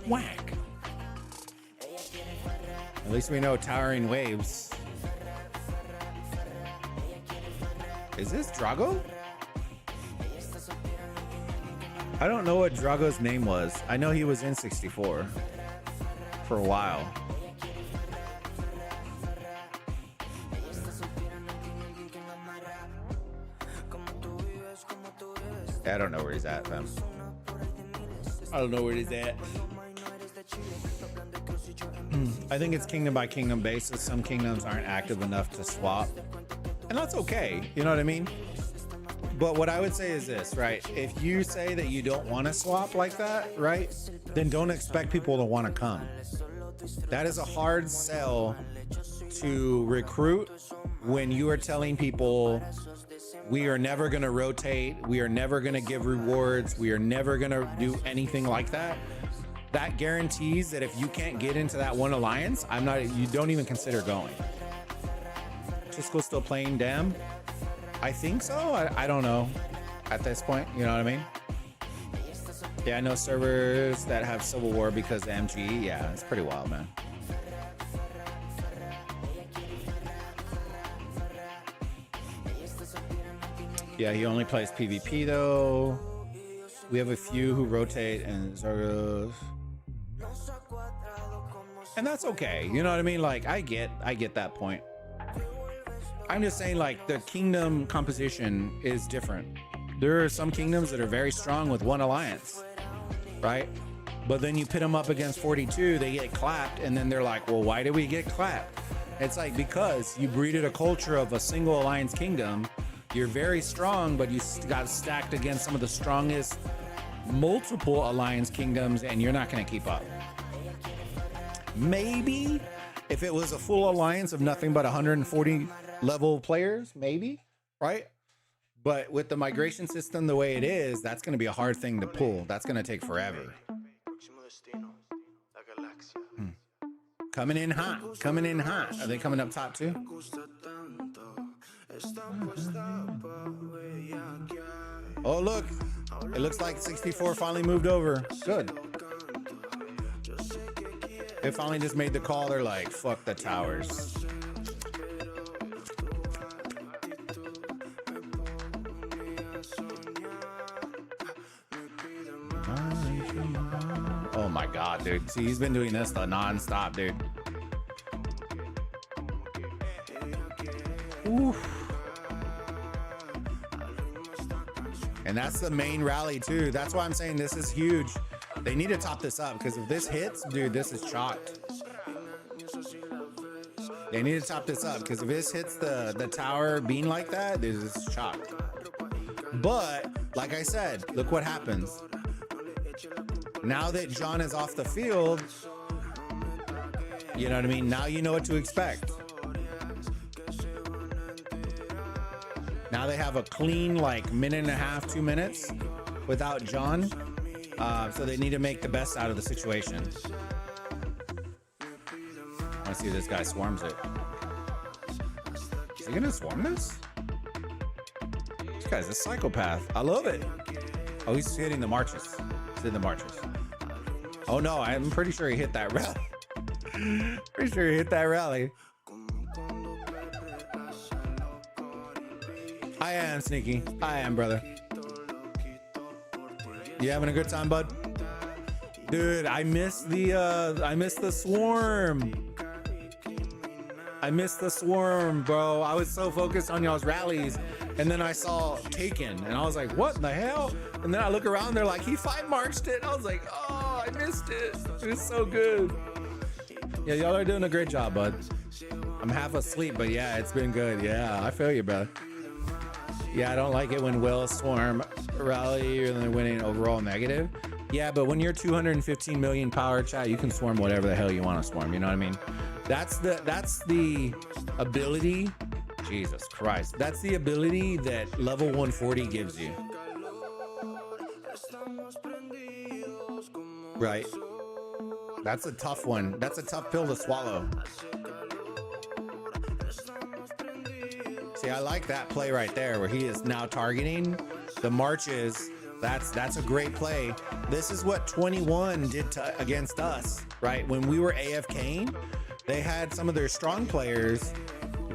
Whack. At least we know towering waves. Is this Drago? I don't know what Drago's name was. I know he was in 64 for a while. I don't know where he's at, fam. I don't know where he's at. I think it's kingdom by kingdom basis. Some kingdoms aren't active enough to swap. And that's okay, you know what I mean? But what I would say is this, right? If you say that you don't want to swap like that, right? Then don't expect people to want to come. That is a hard sell to recruit when you are telling people we are never going to rotate, we are never going to give rewards, we are never going to do anything like that. That guarantees that if you can't get into that one alliance, you don't even consider going. Cisco's still playing Dem? I think so. I don't know at this point. You know what I mean? Yeah, I know servers that have Civil War because of MG. Yeah, it's pretty wild, man. Yeah, he only plays PvP though. We have a few who rotate and Zargos. And that's okay. You know what I mean? Like I get that point. I'm just saying, like, the kingdom composition is different. There are some kingdoms that are very strong with one alliance, right? But then you pit them up against 42, they get clapped, and then they're like, well, why did we get clapped? It's like, because you breeded a culture of a single alliance kingdom. You're very strong, but you got stacked against some of the strongest multiple alliance kingdoms, and you're not going to keep up. Maybe if it was a full alliance of nothing but 140 level players, maybe, right? But with the migration system the way it is, that's going to be a hard thing to pull. That's going to take forever. Coming in hot. Are they coming up top too? Oh, look. It looks like 64 finally moved over. Good. They finally just made the call. They're like, fuck the towers. Oh my god, dude. See, he's been doing this non-stop, dude. Oof. And that's the main rally too. That's why I'm saying this is huge. They need to top this up, because if this hits, dude, this is chalked. They need to top this up, because if this hits the tower being like that, this is chalked. But like I said, look what happens. Now that John is off the field, you know what I mean? Now you know what to expect. Now they have a clean like minute and a half, 2 minutes without John. So they need to make the best out of the situation. I want to see if this guy swarms it. Is he gonna swarm this? This guy's a psychopath. I love it. Oh, he's hitting the marches. He's hitting the marches. Oh no, I'm pretty sure he hit that rally. Pretty sure he hit that rally. I am sneaky. I am, brother. You having a good time, bud? Dude, I missed the swarm. I missed the swarm, bro. I was so focused on y'all's rallies, and then I saw Taken, and I was like, what in the hell? And then I look around, they're like, he 5-marched it. I was like, oh, I missed it. It was so good. Yeah, y'all are doing a great job, bud. I'm half asleep, but yeah, it's been good. Yeah, I feel you, bro. Yeah, I don't like it when Will swarm rally and then winning overall negative. Yeah, but when you're 215 million power chat, you can swarm whatever the hell you want to swarm. You know what I mean? That's the ability. Jesus Christ. That's the ability that level 140 gives you. Right. That's a tough one. That's a tough pill to swallow. See, I like that play right there where he is now targeting the marches. That's a great play. This is what 21 did against us, right? When we were AFKing, they had some of their strong players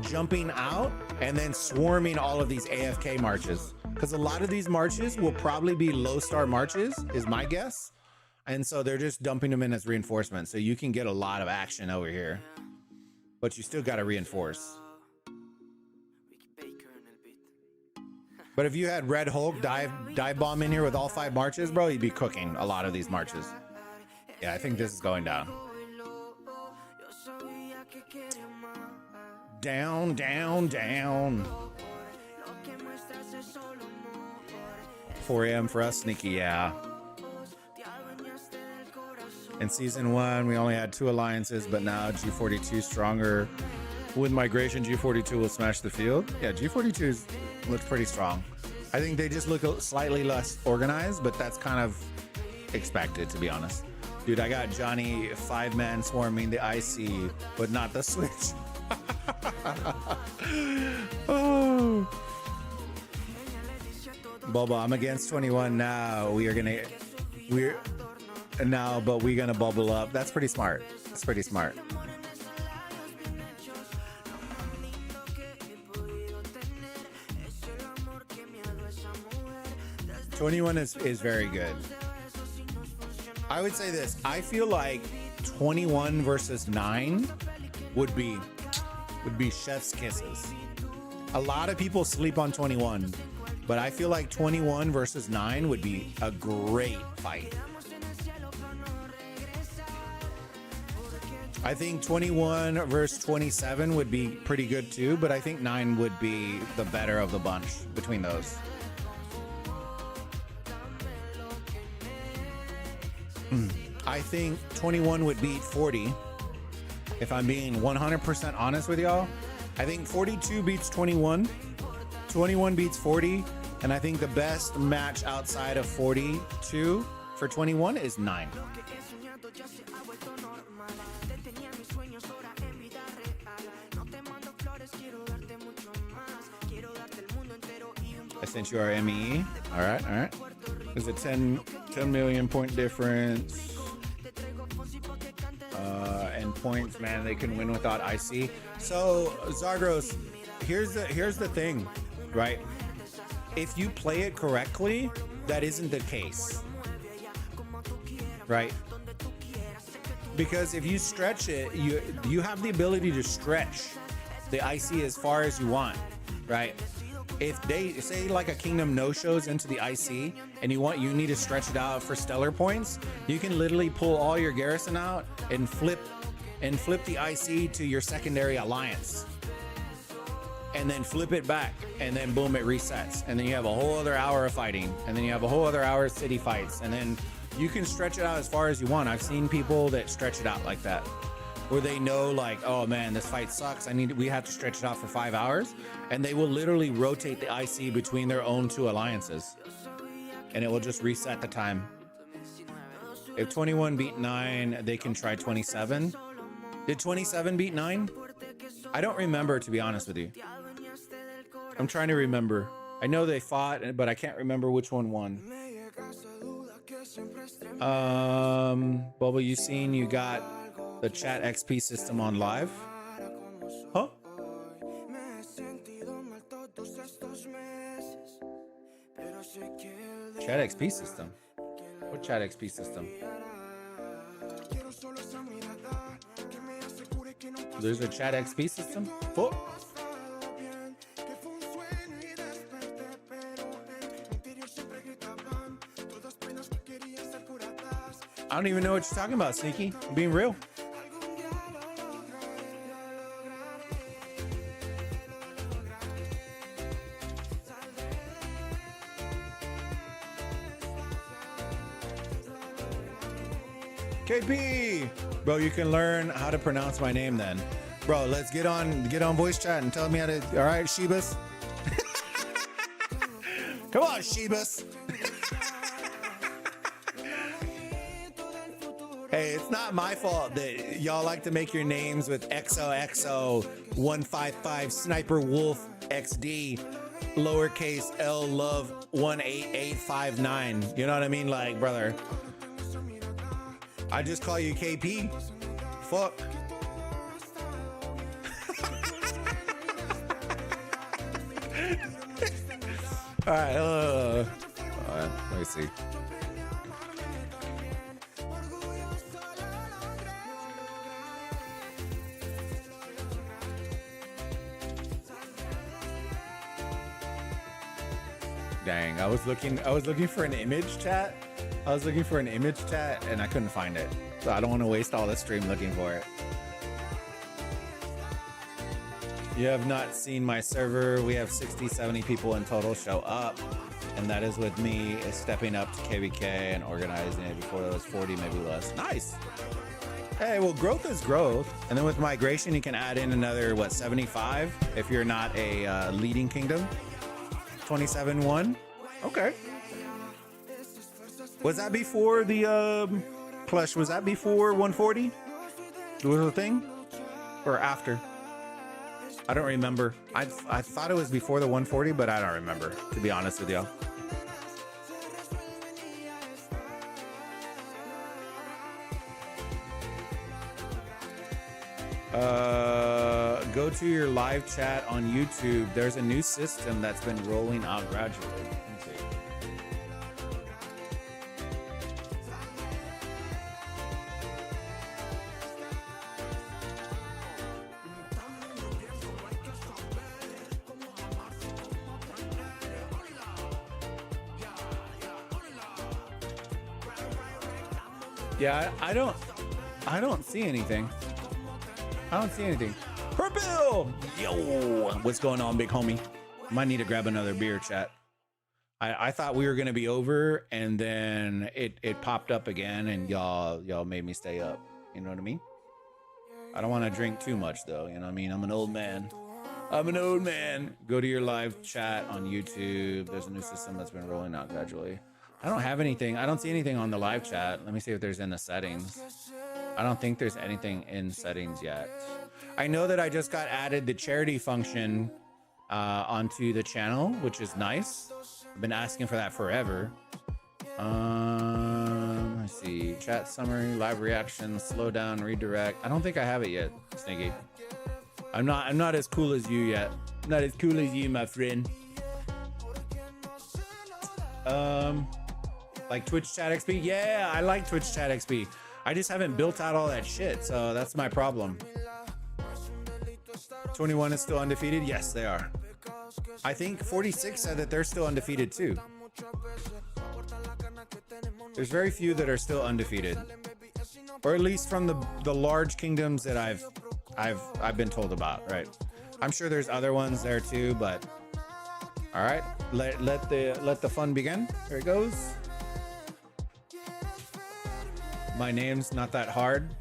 jumping out and then swarming all of these AFK marches. Because a lot of these marches will probably be low star marches, is my guess. And so they're just dumping them in as reinforcement. So you can get a lot of action over here. But you still got to reinforce. But if you had Red Hulk dive bomb in here with all 5 marches, bro, you'd be cooking a lot of these marches. Yeah, I think this is going down. Down, down, down. 4 a.m. for us, sneaky, yeah. In season 1, we only had 2 alliances, but now G42 stronger. With migration, G42 will smash the field. Yeah, G42's looks pretty strong. I think they just look slightly less organized, but that's kind of expected, to be honest. Dude, I got Johnny 5-man swarming the IC, but not the Switch. Oh. Boba, I'm against 21 now. We're gonna bubble up. That's pretty smart. That's pretty smart. '21 is very good. I would say this. I feel like 21 versus 9 would be chef's kisses. A lot of people sleep on 21, but I feel like 21 versus 9 would be a great fight. I think 21 versus 27 would be pretty good too, but I think 9 would be the better of the bunch between those. I think 21 would beat 40. If I'm being 100% honest with y'all, I think 42 beats 21, 21 beats 40, and I think the best match outside of 42 for 21 is 9. I sent you our MEE. All right. There's a 10 million point difference. And points, man, they can win without IC. So Zargros, here's the thing, right? If you play it correctly, that isn't the case, right? Because if you stretch it, you have the ability to stretch the IC as far as you want, right? If they say like a kingdom no-shows into the IC and you need to stretch it out for stellar points, you can literally pull all your garrison out and flip the IC to your secondary alliance, and then flip it back, and then boom, it resets, and then you have a whole other hour of fighting, and then you have a whole other hour of city fights, and then you can stretch it out as far as you want. I've seen people that stretch it out like that. where they know like, oh man, this fight sucks. We have to stretch it out for 5 hours, and they will literally rotate the IC between their own two alliances, and it will just reset the time. If 21 beat 9, they can try 27. Did 27 beat 9? I don't remember, to be honest with you. I'm trying to remember. I know they fought, but I can't remember which one won. Bubba, you seen you got the chat XP system on live? Huh? Chat XP system? What chat XP system? There's a chat XP system? Oh. I don't even know what you're talking about, Sneaky. I'm being real. KP, bro, you can learn how to pronounce my name then. Bro, let's get on voice chat and tell me how to. All right, Shebus. Come on, Shebus. Hey, it's not my fault that y'all like to make your names with XOXO 155 Sniper Wolf XD lowercase L Love 18859. You know what I mean? Like, brother, I just call you KP. Fuck. All right, let me see. Dang, I was looking for an image chat. And I couldn't find it. So I don't want to waste all the stream looking for it. You have not seen my server. We have 60, 70 people in total show up. And that is with me stepping up to KVK and organizing it. Before it was 40, maybe less. Nice. Hey, well, growth is growth. And then with migration, you can add in another, 75 if you're not a leading kingdom. 27-1. Okay. Was that before the plush? Was that before 140? Was the thing? Or after? I don't remember. I thought it was before the 140, but I don't remember, to be honest with y'all. Go to your live chat on YouTube. There's a new system that's been rolling out gradually. Let me see. Yeah, I don't see anything. Purple! Yo! What's going on, big homie? Might need to grab another beer, chat. I thought we were gonna be over, and then it popped up again, and y'all made me stay up. You know what I mean? I don't want to drink too much, though. You know what I mean? I'm an old man. Go to your live chat on YouTube. There's a new system that's been rolling out gradually. I don't have anything. I don't see anything on the live chat. Let me see if there's in the settings. I don't think there's anything in settings yet. I know that I just got added the charity function onto the channel, which is nice. I've been asking for that forever. Let's see. Chat summary, live reaction, slow down, redirect. I don't think I have it yet, Sneaky. I'm not as cool as you yet. Not as cool as you, my friend. Like Twitch Chat XP? Yeah, I like Twitch Chat XP. I just haven't built out all that shit, so that's my problem. 21 is still undefeated? Yes, they are. I think 46 said that they're still undefeated too. There's very few that are still undefeated. Or at least from the large kingdoms that I've been told about, right? I'm sure there's other ones there too, but all right, let the fun begin. Here it goes. My name's not that hard.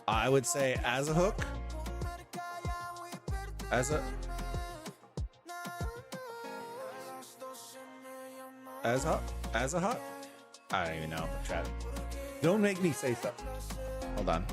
I would say as a hook, as a hot. I don't even know. Chat. Don't make me say something. Hold on.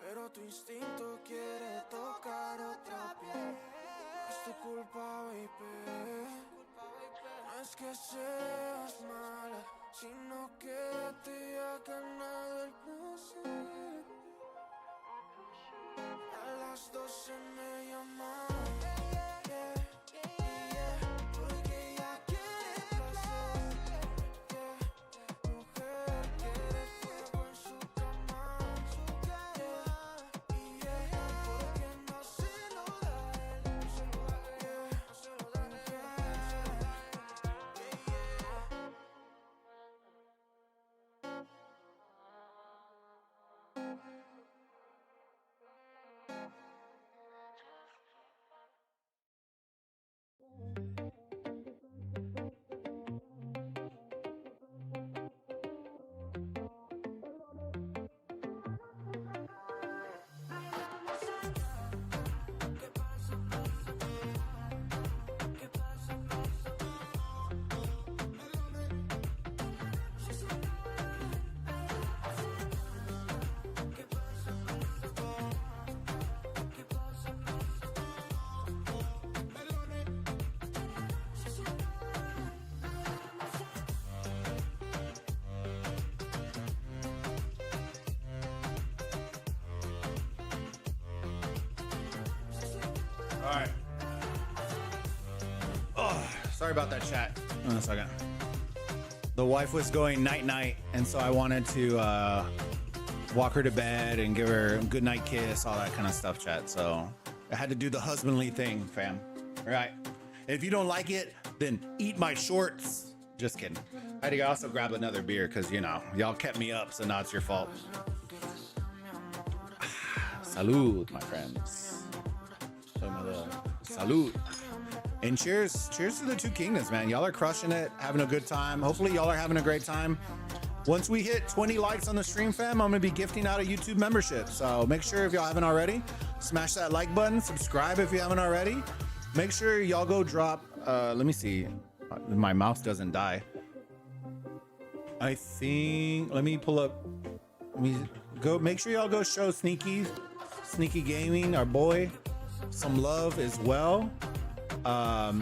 Pero tu instinto quiere tocar otra piel. Es tu culpa, baby. No es que seas mala, sino que te ha ganado el placer. A las 12 me llaman. All right. Oh, sorry about that, chat. Hold on a second. The wife was going night-night, and so I wanted to walk her to bed and give her a good night kiss, all that kind of stuff, chat. So I had to do the husbandly thing, fam. All right. If you don't like it, then eat my shorts. Just kidding. I had to also grab another beer because, you know, y'all kept me up, so now it's your fault. Salud, my friends. Salud. And cheers to the two kingdoms, man. Y'all are crushing it, having a good time. Hopefully y'all are having a great time. Once we hit 20 likes on the stream, fam, I'm gonna be gifting out a YouTube membership. So make sure, if y'all haven't already, smash that like button, subscribe if you haven't already. Make sure y'all go drop, let me see, my mouse doesn't die. I think, let me pull up, make sure y'all go show Sneaky Gaming, our boy, some love as well.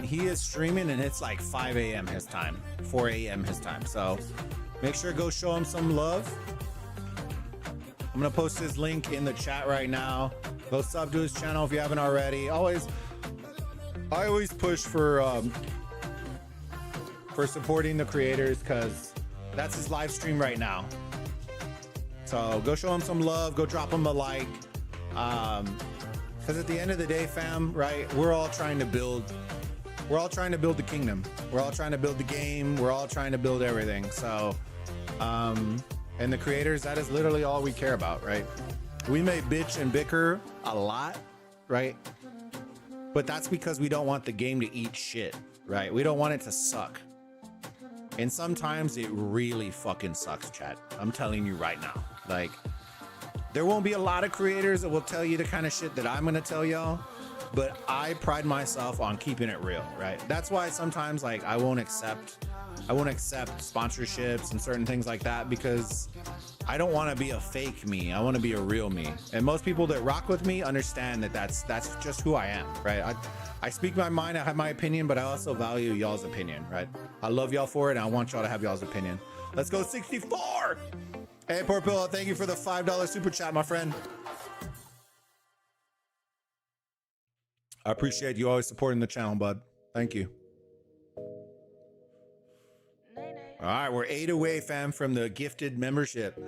He is streaming and it's like 5 a.m. his time, 4 a.m. his time. So make sure to go show him some love. I'm gonna post his link in the chat right now. Go sub to his channel if you haven't already. I always push for supporting the creators because that's his live stream right now. So go show him some love. Go drop him a like. Because at the end of the day, fam, right? We're all trying to build the kingdom. We're all trying to build the game. We're all trying to build everything. So, and the creators, that is literally all we care about, right? We may bitch and bicker a lot, right? But that's because we don't want the game to eat shit, right? We don't want it to suck. And sometimes it really fucking sucks, chat. I'm telling you right now. Like, There won't be a lot of creators that will tell you the kind of shit that I'm gonna tell y'all, but I pride myself on keeping it real, right? That's why sometimes like I won't accept sponsorships and certain things like that, because I don't want to be a fake me. I want to be a real me. And most people that rock with me understand that that's just who I am, right? I speak my mind, I have my opinion, but I also value y'all's opinion, right? I love y'all for it, and I want y'all to have y'all's opinion. Let's go 64! Hey, Porpillo, thank you for the $5 super chat, my friend. I appreciate you always supporting the channel, bud. Thank you. All right, we're 8 away, fam, from the gifted membership.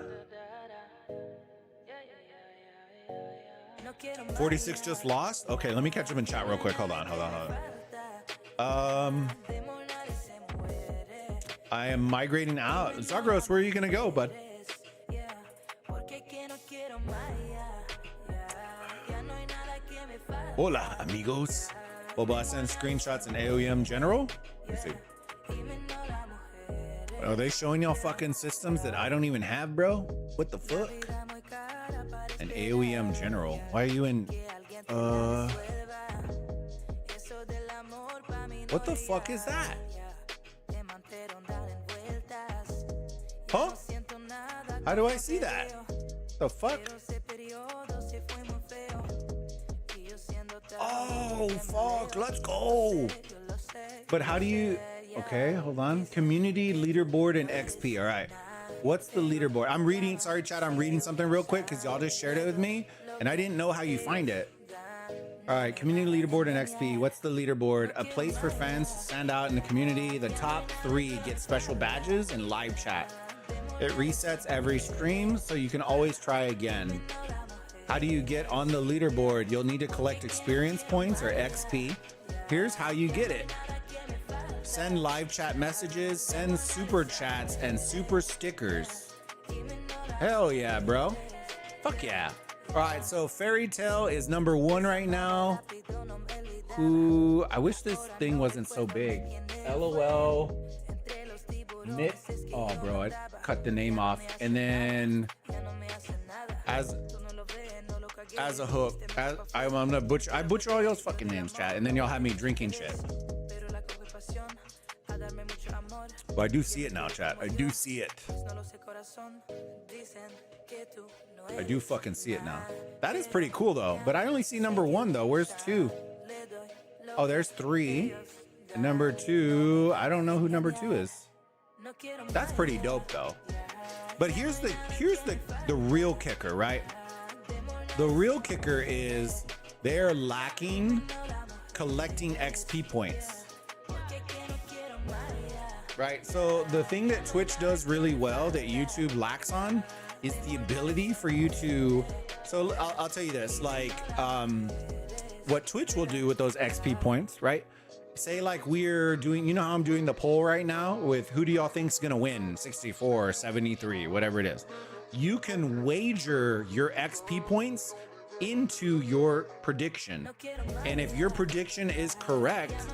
46 just lost? Okay, let me catch up in chat real quick. Hold on. I am migrating out. Zagros, where are you gonna go, bud? Hola, amigos. Well, I send screenshots in AOEM general. Let's see. Are they showing y'all fucking systems that I don't even have, bro? What the fuck? An AOEM general. Why are you in? What the fuck is that? Huh? How do I see that? The fuck? Oh, fuck. Let's go. But how do you... Okay, hold on. Community, leaderboard, and XP. All right. What's the leaderboard? I'm reading... Sorry, chat. I'm reading something real quick because y'all just shared it with me, and I didn't know how you find it. All right. Community, leaderboard, and XP. What's the leaderboard? A place for fans to stand out in the community. The top 3 get special badges and live chat. It resets every stream, so you can always try again. How do you get on the leaderboard? You'll need to collect experience points or XP. Here's how you get it. Send live chat messages, send super chats, and super stickers. Hell yeah, bro. Fuck yeah. All right, so Fairy Tale is number 1 right now. Who, I wish this thing wasn't so big. LOL. Knit. Oh, bro, I cut the name off. And then as a hook, I'm gonna butcher. I butcher all y'all's fucking names, chat, and then y'all have me drinking shit. Well, I do see it now, chat. I do see it. I do fucking see it now. That is pretty cool though. But I only see number 1 though. Where's 2? Oh, there's 3. And number 2, I don't know who number 2 is. That's pretty dope though. But here's the real kicker, right? The real kicker is they're lacking collecting XP points. Right? So the thing that Twitch does really well that YouTube lacks on is the ability for you to, so I'll tell you this, like what Twitch will do with those XP points, right? Say like we're doing, you know how I'm doing the poll right now with who do y'all think's gonna win, 64 or 73, whatever it is. You can wager your XP points into your prediction. And if your prediction is correct,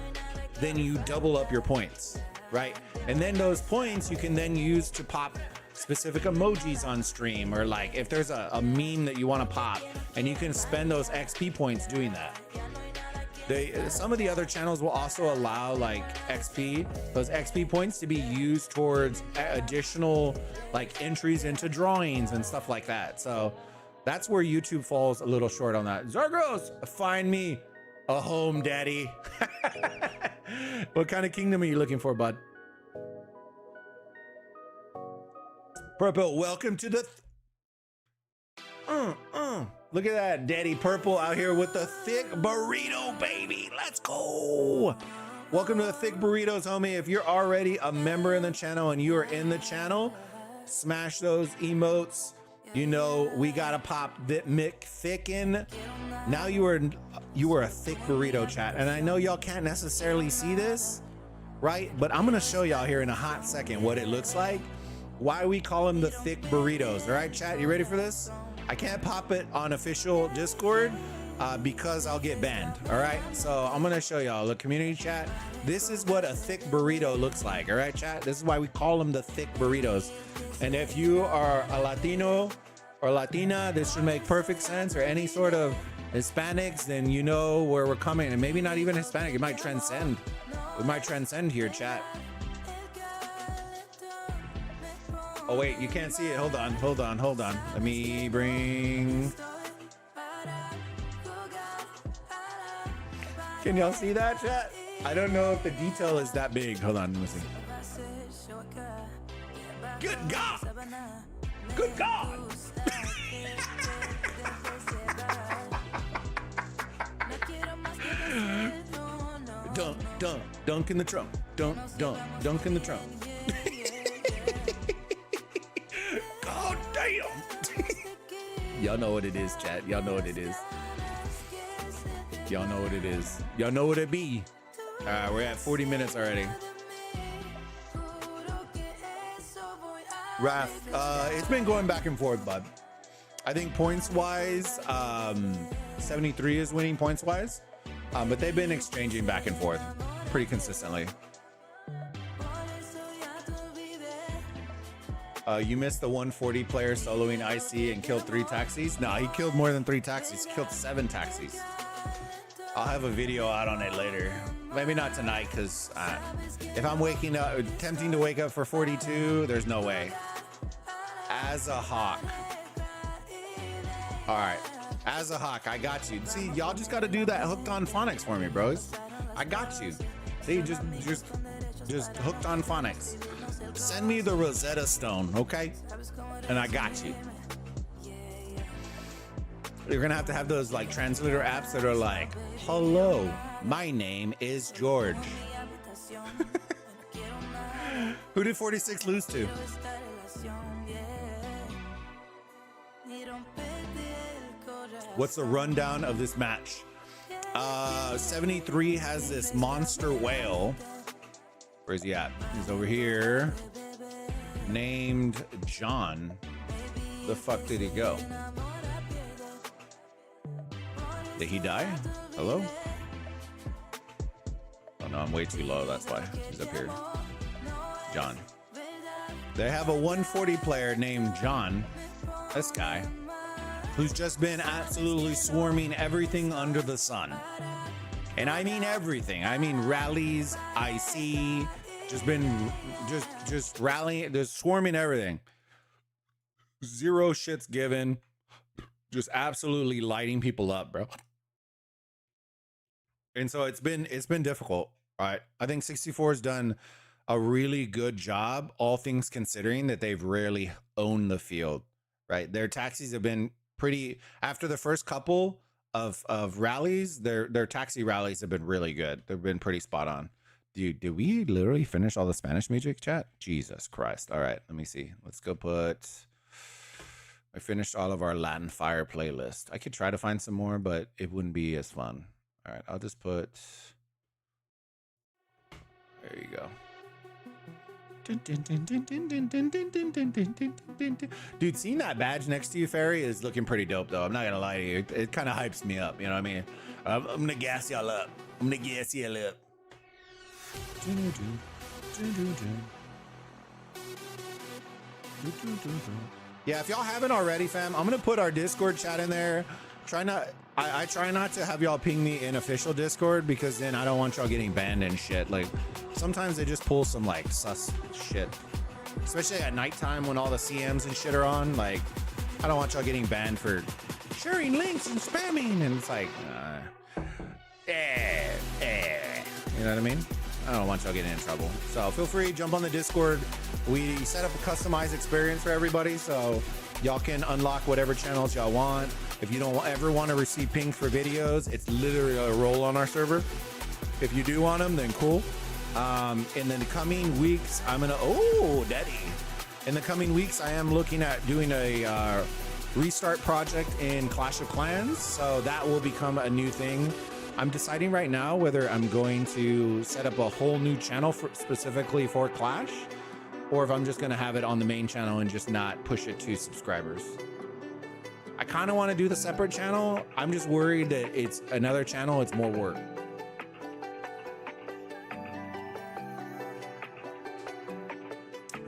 then you double up your points, right? And then those points you can then use to pop specific emojis on stream, or like if there's a meme that you want to pop, and you can spend those XP points doing that. Some of the other channels will also allow like those XP points to be used towards additional like entries into drawings and stuff like that. So that's where YouTube falls a little short on that. Zargos, find me a home, daddy. What kind of kingdom are you looking for, bud? Purple, welcome to the look at that, Daddy Purple out here with the thick burrito, baby. Let's go. Welcome to the thick burritos, homie. If you're already a member in the channel and you are in the channel, smash those emotes. You know we gotta pop that McThicken. Now you are a thick burrito, chat, and I know y'all can't necessarily see this, right? But I'm gonna show y'all here in a hot second what it looks like. Why we call them the thick burritos. All right, chat, you ready for this? I can't pop it on official Discord because I'll get banned. All right, so I'm gonna show y'all the community chat. This is what a thick burrito looks like. All right, chat, this is why we call them the thick burritos. And if you are a Latino or Latina, this should make perfect sense, or any sort of Hispanics, then you know where we're coming. And maybe not even Hispanic, it might transcend. We might transcend here, chat. Oh wait, you can't see it. Hold on. Let me bring... Can y'all see that, chat? I don't know if the detail is that big. Hold on, let me see. Good God! Good God! Dunk in the trunk. Dunk in the trunk. God damn! Y'all know what it is, chat. Y'all know what it is. Y'all know what it is. Y'all know what it be. We're at 40 minutes already. Raph, it's been going back and forth, bud. I think points-wise, 73 is winning points-wise, but they've been exchanging back and forth pretty consistently. You missed the 140 player soloing IC and killed 3 taxis? No, he killed more than 3 taxis. He killed 7 taxis. I'll have a video out on it later. Maybe not tonight, because if I'm waking up, attempting to wake up for 42, there's no way. As a hawk. All right. As a hawk, I got you. See, y'all just got to do that hooked on phonics for me, bros. I got you. See, just hooked on phonics. Send me the Rosetta Stone, okay? And I got you. You're gonna have to have those like translator apps that are like, hello, my name is George. Who did 46 lose to? What's the rundown of this match? 73 has this monster whale. Where's he at? He's over here. Named John. The fuck did he go? Did he die? Hello? Oh no, I'm way too low. That's why he's up here. John. They have a 140 player named John. This guy. Who's just been absolutely swarming everything under the sun. And I mean everything. I mean rallies, IC, just rallying, just swarming everything. Zero shits given. Just absolutely lighting people up, bro. And so it's been difficult, right? I think 64 has done a really good job, all things considering, that they've rarely owned the field, right? Their taxis have been pretty, after the first couple of rallies, their taxi rallies have been really good. They've been pretty spot on. Dude, did we literally finish all the Spanish music, chat? Jesus Christ. All right, let me see. Let's go put... I finished all of our Latin Fire playlist. I could try to find some more, but it wouldn't be as fun. All right, I'll just put... There you go. Dude, seeing that badge next to you, Ferry, is looking pretty dope, though. I'm not going to lie to you. It kind of hypes me up, you know what I mean? I'm going to gas y'all up. Yeah, if y'all haven't already, fam, I'm gonna put our Discord chat in there. I try not to have y'all ping me in official Discord, because then I don't want y'all getting banned and shit. Like, sometimes they just pull some like sus shit, especially at nighttime when all the CMs and shit are on. Like, I don't want y'all getting banned for sharing links and spamming, and it's like, you know what I mean? I don't want y'all getting in trouble. So feel free, jump on the Discord. We set up a customized experience for everybody, so y'all can unlock whatever channels y'all want. If you don't ever want to receive pings for videos, it's literally a role on our server. If you do want them, then cool. In the coming weeks, I'm gonna, daddy. In the coming weeks, I am looking at doing a restart project in Clash of Clans, so that will become a new thing. I'm deciding right now whether I'm going to set up a whole new channel specifically for Clash, or if I'm just gonna have it on the main channel and just not push it to subscribers. I kind of want to do the separate channel. I'm just worried that it's another channel, it's more work.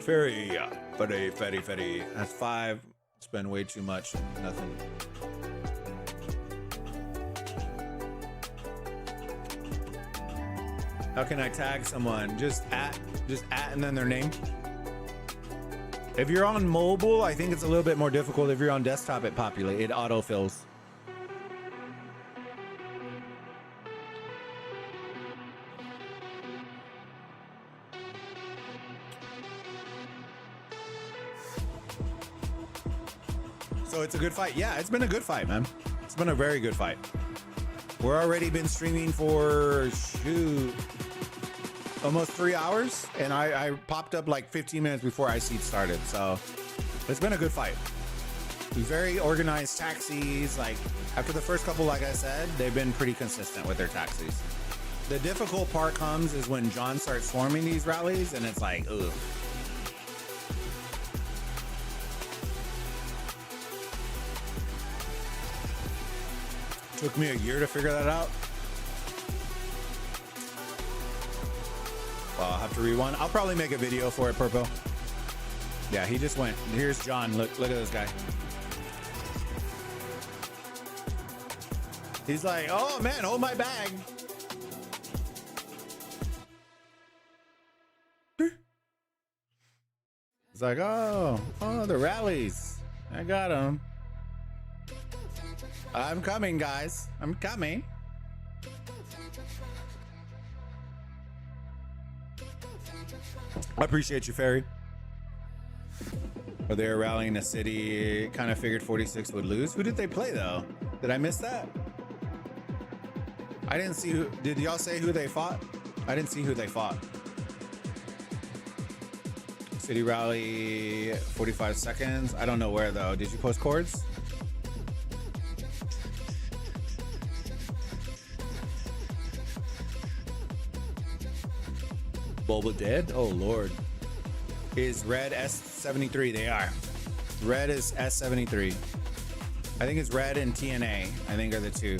Ferry. That's 5. Spend way too much. Nothing. How can I tag someone? Just at and then their name. If you're on mobile, I think it's a little bit more difficult. If you're on desktop, it autofills. So it's a good fight. Yeah, it's been a good fight, man. It's been a very good fight. We're already been streaming for almost 3 hours, and I popped up like 15 minutes before IC started. So it's been a good fight. Very organized taxis. Like after the first couple, like I said, they've been pretty consistent with their taxis. The difficult part comes is when John starts swarming these rallies, and it's like, ugh. Took me a year to figure that out. Well, I'll have to rewind. I'll probably make a video for it, Purpo. Yeah, he just went. Here's John. Look at this guy. He's like, oh man, hold my bag. He's like, oh, the rallies. I got him. I'm coming, guys. I'm coming. I appreciate you, Ferry. Are they rallying a city? Kind of figured 46 would lose. Who did they play, though? Did I miss that? I didn't see who. Did y'all say who they fought? I didn't see who they fought. City rally, 45 seconds. I don't know where, though. Did you post chords? Bulba dead? Oh lord. Is red S73? They are. Red is S73. I think it's red and TNA. I think are the two.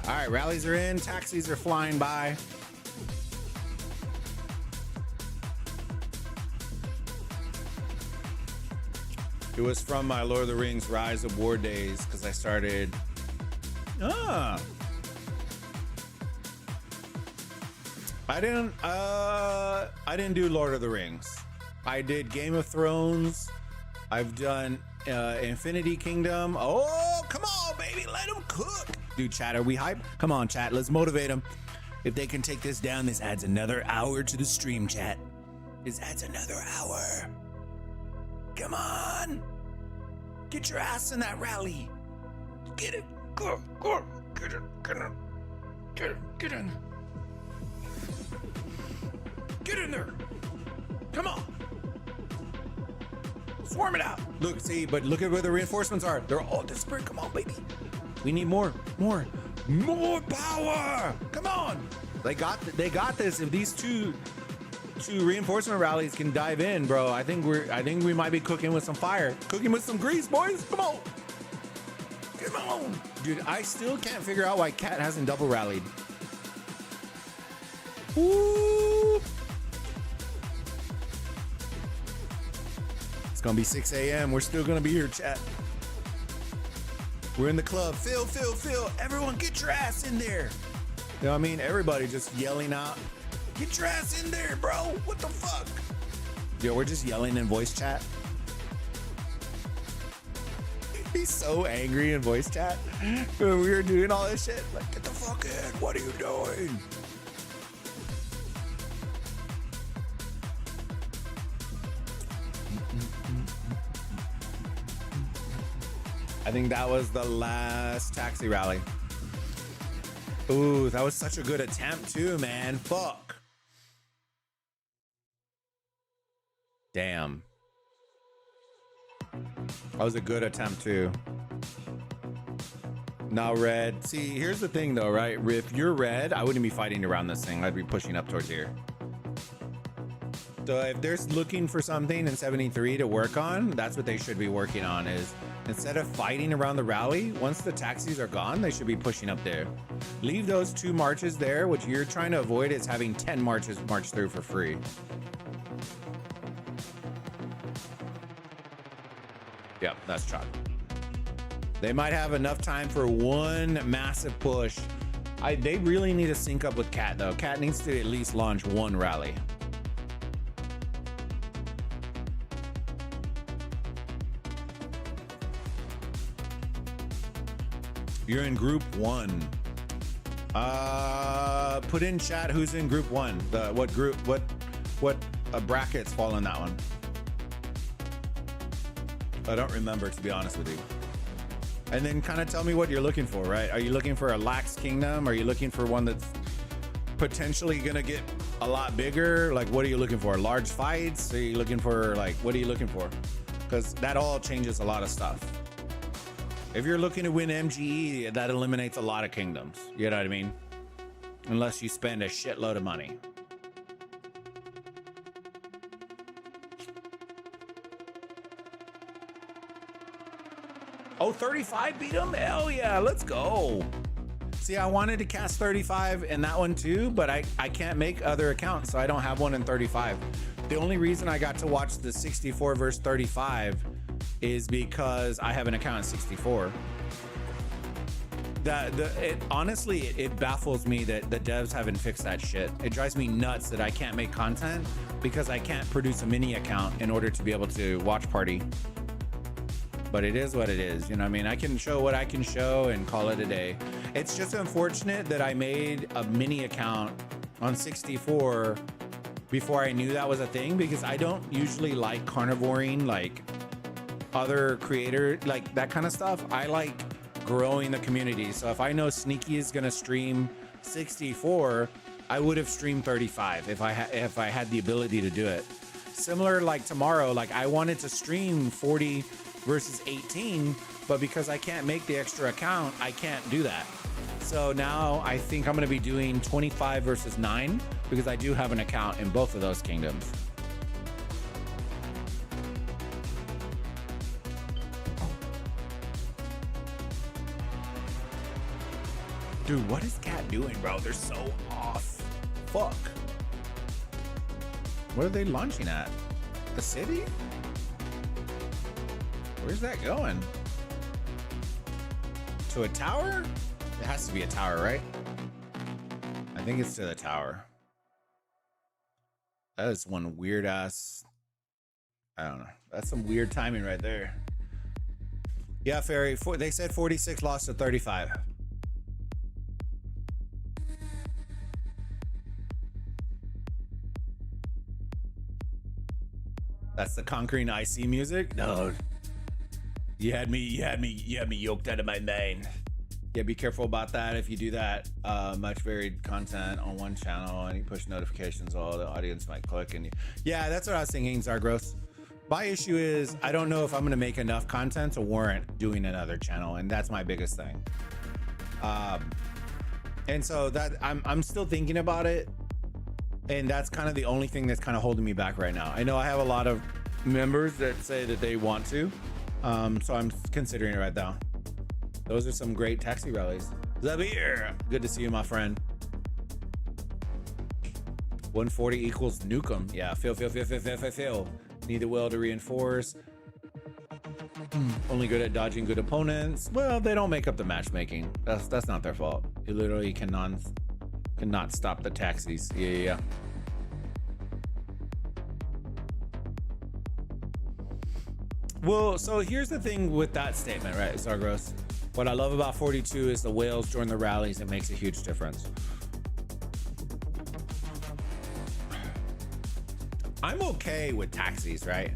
All right, rallies are in. Taxis are flying by. It was from my Lord of the Rings Rise of War days because I started. I didn't do Lord of the Rings. I did Game of Thrones. I've done Infinity Kingdom. Oh, come on, baby, let them cook. Dude, chat, are we hype? Come on, chat, let's motivate them. If they can take this down, this adds another hour to the stream, chat. This adds another hour. Come on. Get your ass in that rally. Get it. Go. Get in. Get in. Get in there. Come on. Swarm it out. Look, see, but look at where the reinforcements are. They're all disparate. Come on, baby. We need more power. Come on. They got this. If these two reinforcement rallies can dive in, bro, I think we might be cooking with some fire. Cooking with some grease, boys. Come on. Come on. Dude, I still can't figure out why Cat hasn't double rallied. Woo. It's gonna be 6 a.m. We're still gonna be here, chat. We're in the club. Phil. Everyone get your ass in there. You know what I mean? Everybody just yelling out. Get your ass in there, bro. What the fuck? Yo, we're just yelling in voice chat. He's so angry in voice chat when we were doing all this shit. Like, get the fuck in. What are you doing? I think that was the last taxi rally. Ooh, that was such a good attempt too, man. Fuck. Damn. That was a good attempt too. Now red. See, here's the thing though, right? If you're red, I wouldn't be fighting around this thing. I'd be pushing up towards here. So if they're looking for something in 73 to work on, that's what they should be working on, is instead of fighting around the rally, once the taxis are gone, they should be pushing up there. Leave those 2 marches there. What you're trying to avoid is having 10 marches march through for free. Yep, that's chalk. They might have enough time for one massive push. They really need to sync up with Cat though. Cat needs to at least launch 1 rally. You're in group 1. Put in chat who's in group 1. What group, what brackets fall in that one? I don't remember, to be honest with you. And then kind of tell me what you're looking for, right? Are you looking for a lax kingdom? Are you looking for one that's potentially gonna get a lot bigger? Like, what are you looking for? Large fights? Are you looking for, like, what are you looking for? Because that all changes a lot of stuff. If you're looking to win MGE, that eliminates a lot of kingdoms. You know what I mean? Unless you spend a shitload of money. Oh, 35 beat him? Hell yeah, let's go. See, I wanted to cast 35 in that one too, but I can't make other accounts, so I don't have one in 35. The only reason I got to watch the 64 versus 35 is because I have an account in 64. Honestly, it baffles me that the devs haven't fixed that shit. It drives me nuts that I can't make content because I can't produce a mini account in order to be able to watch party. But it is what it is, you know what I mean? I can show what I can show and call it a day. It's just unfortunate that I made a mini account on 64 before I knew that was a thing, because I don't usually like carnivoring like other creator, like that kind of stuff. I like growing the community. So if I know Sneaky is gonna stream 64, I would have streamed 35 if I had the ability to do it. Similar like tomorrow, like I wanted to stream 40 versus 18, but because I can't make the extra account, I can't do that. So now I think I'm going to be doing 25 versus 9 because I do have an account in both of those kingdoms. Dude, what is Cat doing, bro? They're so off. Fuck. What are they launching at? The city? Where's that going? To a tower? It has to be a tower, right? I think it's to the tower. That is one weird ass. I don't know. That's some weird timing right there. Yeah, Ferry. They said 46 lost to 35. That's the Conquering IC music? No. You had me yoked out of my mind. Yeah, be careful about that. If you do that, much varied content on one channel and you push notifications, all the audience might click and yeah, that's what I was thinking, Zargross. My issue is I don't know if I'm gonna make enough content to warrant doing another channel, and that's my biggest thing. And so that I'm still thinking about it, and that's kind of the only thing that's kind of holding me back right now. I know I have a lot of members that say that they want to. So I'm considering it right now. Those are some great taxi rallies. Zabir, good to see you, my friend. 140 equals nukem. Yeah, feel. Need the will to reinforce. Only good at dodging good opponents. Well, they don't make up the matchmaking. That's not their fault. You literally cannot stop the taxis. Yeah. Well, so here's the thing with that statement, right, Zargross? What I love about 42 is the whales during the rallies. It makes a huge difference. I'm okay with taxis, right?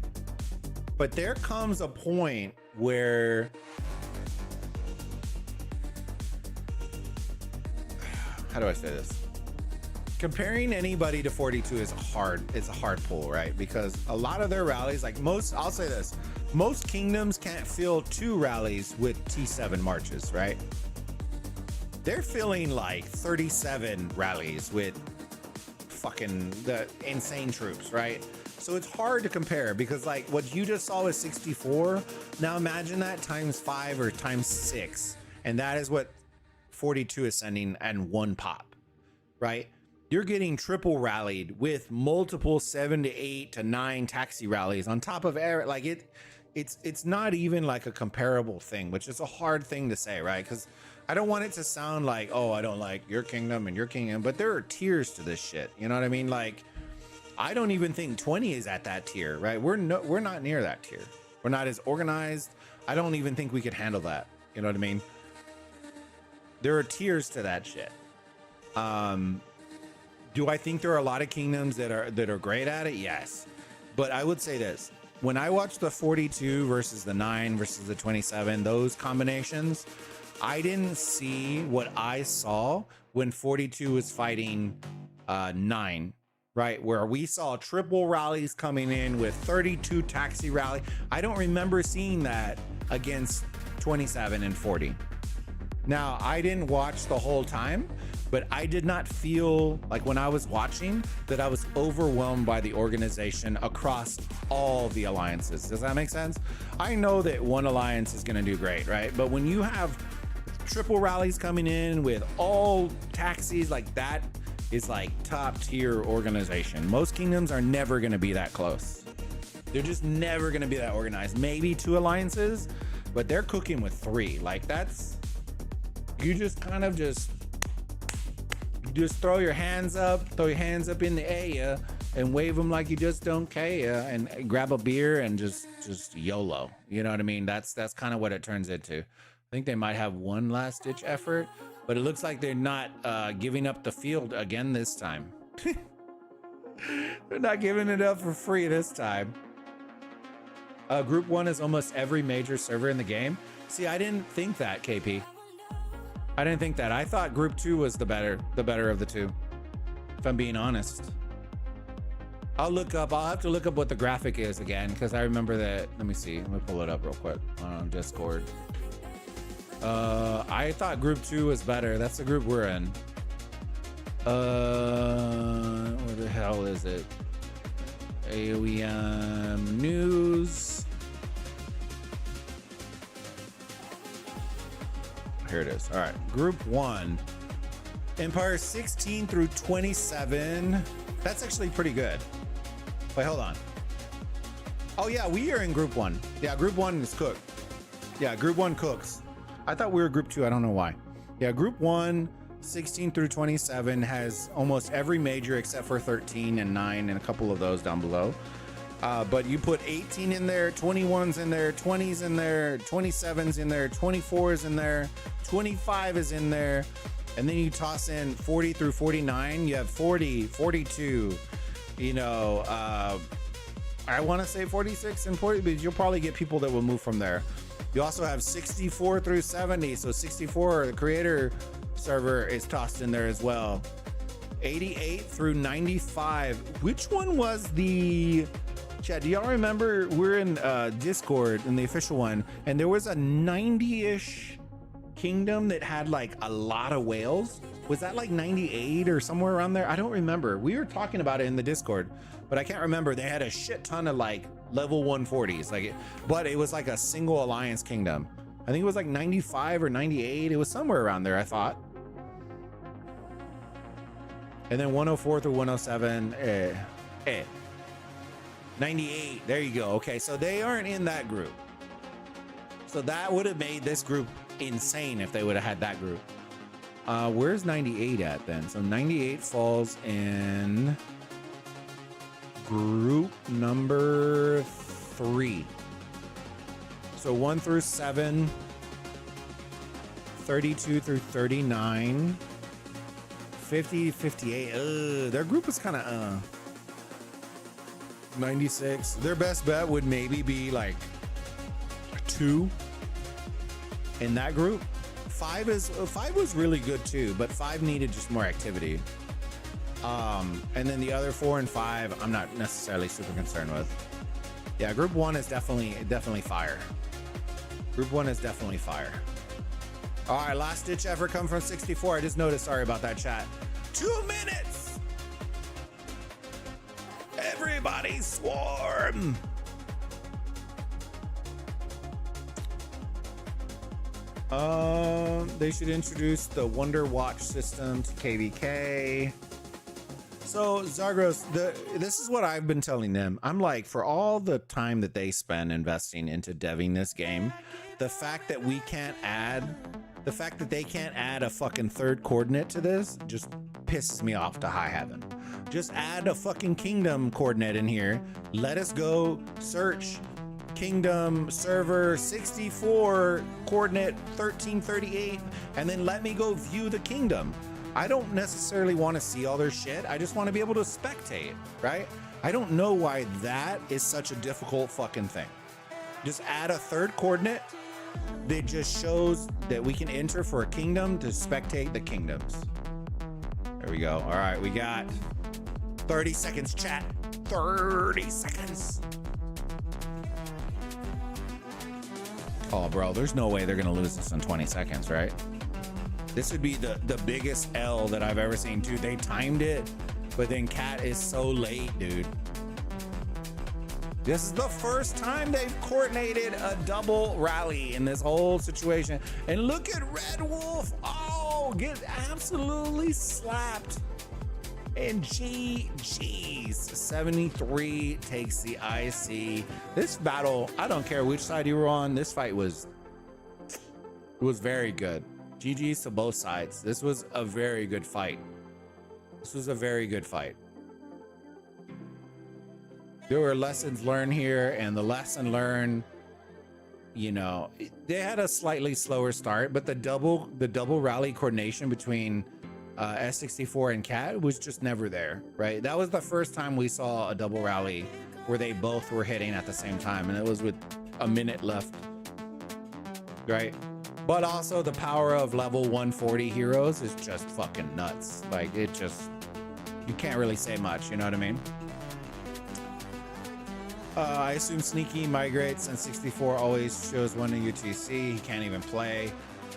But there comes a point where how do I say this? Comparing anybody to 42 is a hard pull, right? Because a lot of their rallies, like I'll say this, most kingdoms can't fill 2 rallies with T7 marches, right? They're filling like 37 rallies with fucking the insane troops, right? So it's hard to compare because like what you just saw was 64. Now imagine that times 5 or times 6. And that is what 42 is sending and one pop, right? You're getting triple rallied with multiple 7 to 8 to 9 taxi rallies on top of air. Like it's not even like a comparable thing, which is a hard thing to say, right? Because I don't want it to sound like, oh, I don't like your kingdom and your kingdom, but there are tiers to this shit. You know what I mean? Like, I don't even think 20 is at that tier, right? We're not near that tier. We're not as organized. I don't even think we could handle that. You know what I mean? There are tiers to that shit. Do I think there are a lot of kingdoms that are great at it? Yes. But I would say this. When I watched the 42 versus the 9 versus the 27, those combinations, I didn't see what I saw when 42 was fighting 9, right? Where we saw triple rallies coming in with 32 taxi rally. I don't remember seeing that against 27 and 40. Now, I didn't watch the whole time, but I did not feel like when I was watching that I was overwhelmed by the organization across all the alliances. Does that make sense? I know that one alliance is going to do great, right? But when you have triple rallies coming in with all taxis, like that is like top tier organization. Most kingdoms are never going to be that close. They're just never going to be that organized. Maybe 2 alliances, but they're cooking with 3. Like that's, you just kind of just throw your hands up in the air and wave them like you just don't care, and grab a beer and just YOLO. You know what I mean? That's kind of what it turns into. I think they might have one last ditch effort, but it looks like they're not giving up the field again this time. They're not giving it up for free this time. Group 1 is almost every major server in the game. See, I didn't think that, KP. I didn't think that. I thought group 2 was the better of the 2, if I'm being honest. I'll have to look up what the graphic is again, because I remember that. Let me see. Let me pull it up real quick on Discord. I thought group 2 was better. That's the group we're in. Where the hell is it? AOEM news. Here it is. All right, group 1, Empire 16 through 27. That's actually pretty good. Wait, hold on. Oh yeah, we are in group 1. Yeah, group 1 is cooked. Yeah, group 1 cooks. I thought we were group 2. I don't know why. Yeah, group 1, 16 through 27 has almost every major except for 13 and 9 and a couple of those down below. But you put 18 in there, 21's in there, 20's in there, 27's in there, 24's in there, 25 is in there, and then you toss in 40 through 49. You have 40, 42, you know, I want to say 46 and 40, but you'll probably get people that will move from there. You also have 64 through 70, so 64, the creator server, is tossed in there as well. 88 through 95. Which one was the... Chat, do y'all remember we're in Discord in the official one, and there was a 90-ish kingdom that had like a lot of whales? Was that like 98 or somewhere around there? I don't remember. We were talking about it in the Discord, but I can't remember. They had a shit ton of like level 140s, but it was like a single alliance kingdom. I think it was like 95 or 98. It was somewhere around there, I thought. And then 104 through 107. 98, there you go. Okay, so they aren't in that group. So that would have made this group insane if they would have had that group. Where's 98 at then? So 98 falls in group number 3. So 1 through 7, 32 through 39, 50, 58. Their group is kind of 96. Their best bet would maybe be like 2 in that group. 5 was really good too, but 5 needed just more activity. And then the other 4 and 5, I'm not necessarily super concerned with. Yeah, group 1 is definitely fire. Group 1 is definitely fire. All right, last ditch effort come from 64. I just noticed. Sorry about that, chat. 2 minutes. Everybody. Everybody swarm. They should introduce the Wonder Watch system to KVK. So Zargros, this is what I've been telling them. I'm like, for all the time that they spend investing into deving this game, the fact that they can't add a fucking third coordinate to this just pisses me off to high heaven. Just add a fucking kingdom coordinate in here. Let us go search kingdom server 64 coordinate 1338, and then let me go view the kingdom. I don't necessarily want to see all their shit. I just want to be able to spectate, right? I don't know why that is such a difficult fucking thing. Just add a third coordinate that just shows that we can enter for a kingdom to spectate the kingdoms. There we go. All right, we got 30 seconds, chat. 30 seconds. Oh, bro, there's no way they're going to lose this in 20 seconds, right? This would be the biggest L that I've ever seen, dude. They timed it, but then Cat is so late, dude. This is the first time they've coordinated a double rally in this whole situation. And look at Red Wolf. Oh, get absolutely slapped. And GG's. 73 takes the IC. This battle, I don't care which side you were on. This fight was very good. GG's to both sides. This was a very good fight. There were lessons learned here, and the lesson learned, you know, they had a slightly slower start, but the double rally coordination between S64 and Cat was just never there, right? That was the first time we saw a double rally where they both were hitting at the same time, and it was with a minute left, right? But also the power of level 140 heroes is just fucking nuts. Like, it just, you can't really say much, you know what I mean? I assume Sneaky migrates and 64 always shows one in UTC. He can't even play.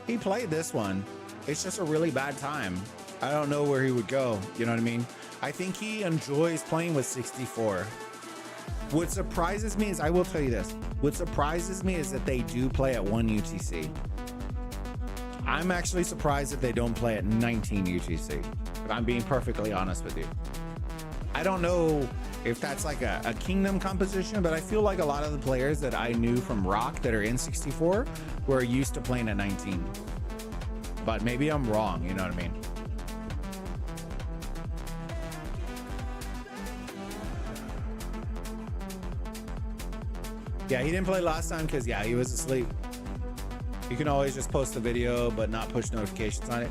He played this one. It's just a really bad time. I don't know where he would go, you know what I mean? I think he enjoys playing with 64. What surprises me is, I will tell you this, what surprises me is that they do play at 1 UTC. I'm actually surprised that they don't play at 19 UTC, if I'm being perfectly honest with you. I don't know if that's like a kingdom composition, but I feel like a lot of the players that I knew from Rock that are in 64 were used to playing at 19. But maybe I'm wrong, you know what I mean? Yeah, he didn't play last time because, yeah, he was asleep. You can always just post the video but not push notifications on it.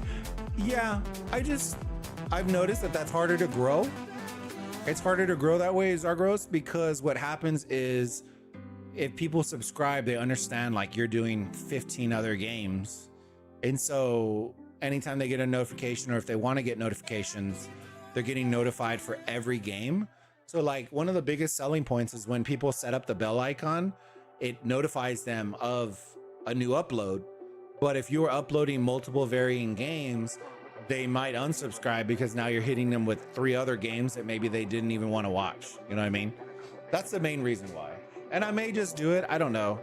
Yeah, I've noticed that that's harder to grow. It's harder to grow that way, Zargros, because what happens is if people subscribe, they understand like you're doing 15 other games. And so anytime they get a notification, or if they want to get notifications, they're getting notified for every game. So like one of the biggest selling points is when people set up the bell icon, it notifies them of a new upload. But if you're uploading multiple varying games, they might unsubscribe because now you're hitting them with 3 other games that maybe they didn't even want to watch. You know what I mean? That's the main reason why. And I may just do it. I don't know.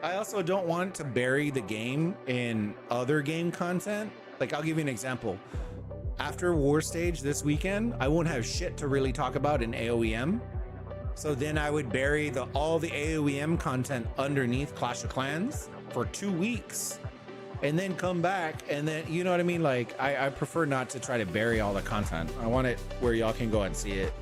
I also don't want to bury the game in other game content. Like, I'll give you an example. After War Stage this weekend, I won't have shit to really talk about in AOEM. So then I would bury all the AOEM content underneath Clash of Clans for 2 weeks and then come back. And then, you know what I mean? Like, I prefer not to try to bury all the content. I want it where y'all can go and see it.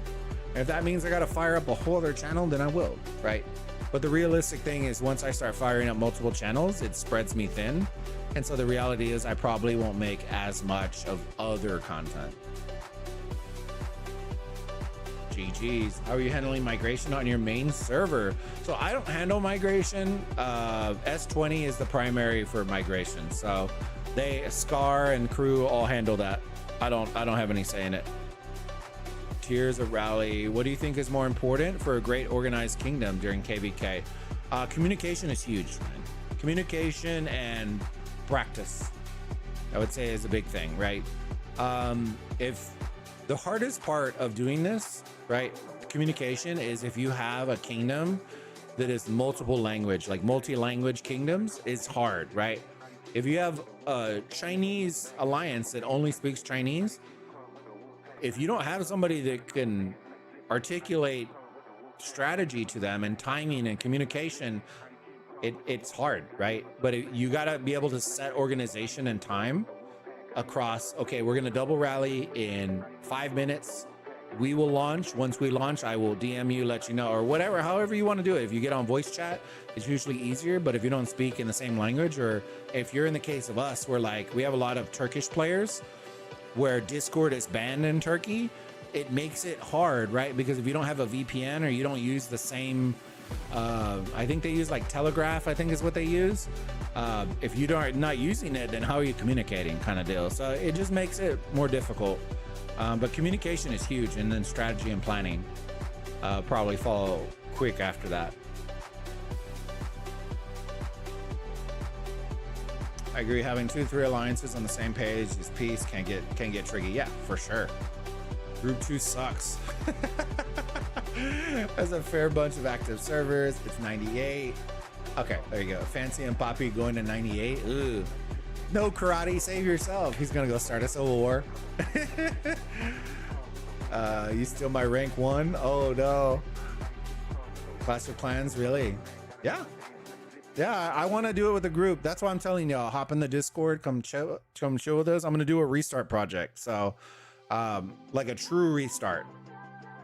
And if that means I got to fire up a whole other channel, then I will, right? But the realistic thing is once I start firing up multiple channels, it spreads me thin. And so the reality is I probably won't make as much of other content. GG's. How are you handling migration on your main server? So I don't handle migration. S20 is the primary for migration. So Scar and crew all handle that. I don't have any say in it. Tiers of rally. What do you think is more important for a great organized kingdom during KVK? Communication is huge, man. Communication and practice, I would say, is a big thing, right? If the hardest part of doing this, right, with communication is if you have a kingdom that is multiple language, like multi-language kingdoms, is hard, right? If you have a Chinese alliance that only speaks Chinese, if you don't have somebody that can articulate strategy to them and timing and communication, it's hard, right? But you got to be able to set organization and time across. Okay, we're going to double rally in 5 minutes. We will launch. Once we launch, I will DM you, let you know, or whatever, however you want to do it. If you get on voice chat, it's usually easier. But if you don't speak in the same language, or if you're in the case of us, we're like, we have a lot of Turkish players where Discord is banned in Turkey. It makes it hard, right? Because if you don't have a VPN or you don't use the same, I think they use like Telegraph, I think is what they use. If you don't not using it, then how are you communicating, kind of deal. So it just makes it more difficult. But communication is huge, and then strategy and planning probably follow quick after that. I agree. Having 2-3 alliances on the same page is peace. Can get tricky. Yeah, for sure. Group 2 sucks. There's a fair bunch of active servers. It's 98. Okay, there you go. Fancy and Poppy going to 98. Ooh. No, Karate, save yourself. He's gonna go start a civil war. You steal my rank 1? Oh no. Clash of Clans, really? Yeah. Yeah, I want to do it with a group. That's why I'm telling y'all, hop in the Discord, come chill with us. I'm gonna do a restart project. So like a true restart.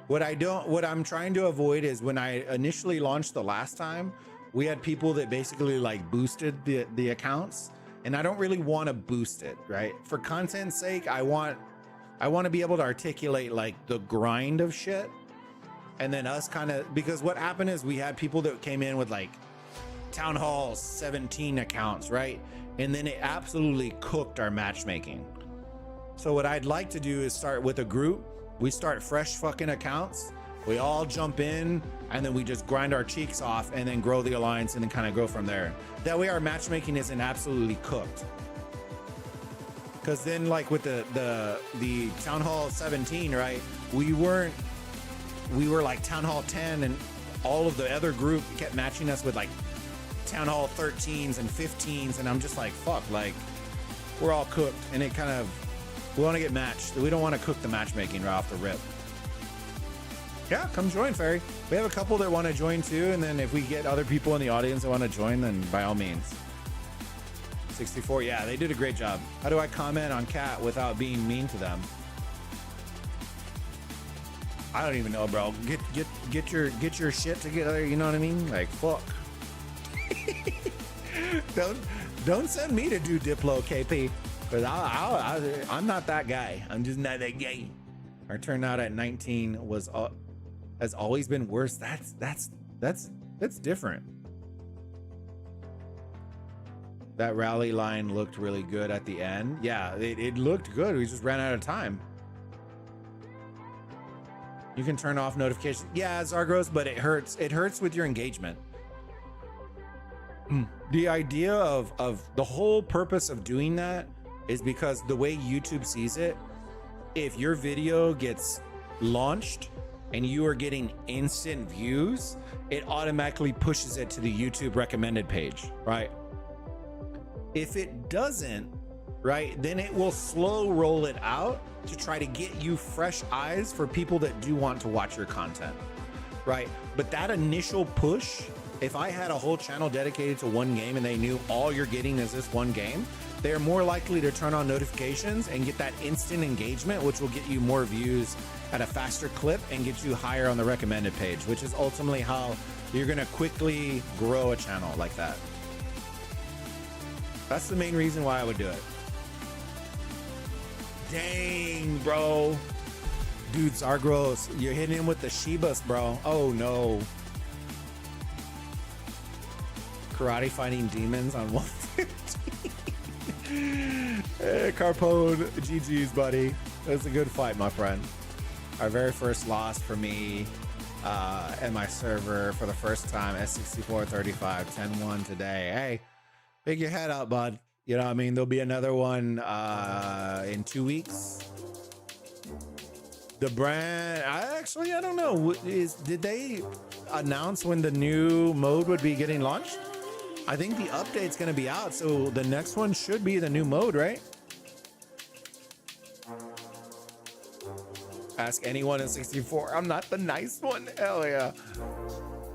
What I'm trying to avoid is when I initially launched the last time, we had people that basically like boosted the accounts, and I don't really want to boost it, right? For content's sake, I want to be able to articulate like the grind of shit, and then us kind of, because what happened is we had people that came in with like Town Hall 17 accounts, right? And then it absolutely cooked our matchmaking. So what I'd like to do is start with a group. We start fresh fucking accounts. We all jump in, and then we just grind our cheeks off and then grow the alliance and then kind of go from there. That way our matchmaking isn't absolutely cooked. Because then like with the Town Hall 17, right? We were like Town Hall 10, and all of the other group kept matching us with like Town Hall 13s and 15s, and I'm just like, fuck, like we're all cooked, and it kind of, we want to get matched. We don't want to cook the matchmaking right off the rip. Yeah, come join, Ferry. We have a couple that want to join too, and then if we get other people in the audience that want to join, then by all means. 64, yeah, they did a great job. How do I comment on Cat without being mean to them? I don't even know, bro. Get your shit together. You know what I mean? Like, fuck. Don't send me to do Diplo, KP, because I'm not that guy. I'm just not that guy. Our turnout at 19 has always been worse. That's different. That rally line looked really good at the end. Yeah, it looked good. We just ran out of time. You can turn off notifications. Yeah, Zargros, but it hurts. It hurts with your engagement. The idea of the whole purpose of doing that is because the way YouTube sees it, if your video gets launched and you are getting instant views, it automatically pushes it to the YouTube recommended page, right? If it doesn't, right, then it will slow roll it out to try to get you fresh eyes for people that do want to watch your content, right? But that initial push, if I had a whole channel dedicated to one game and they knew all you're getting is this one game, they're more likely to turn on notifications and get that instant engagement, which will get you more views at a faster clip and get you higher on the recommended page, which is ultimately how you're gonna quickly grow a channel like that. That's the main reason why I would do it. Dang, bro. Dude, Zargros, you're hitting him with the Shibas, bro. Oh no. Karate fighting demons on 115. Hey, Carpone, GG's, buddy. That's a good fight, my friend. Our very first loss for me and my server for the first time, S64 35, 10-1 today. Hey, pick your head up, bud. You know what I mean? There'll be another one in 2 weeks. The brand, I don't know. Did they announce when the new mode would be getting launched? I think the update's going to be out, so the next one should be the new mode, right? Ask anyone in 64. I'm not the nice one. Hell yeah.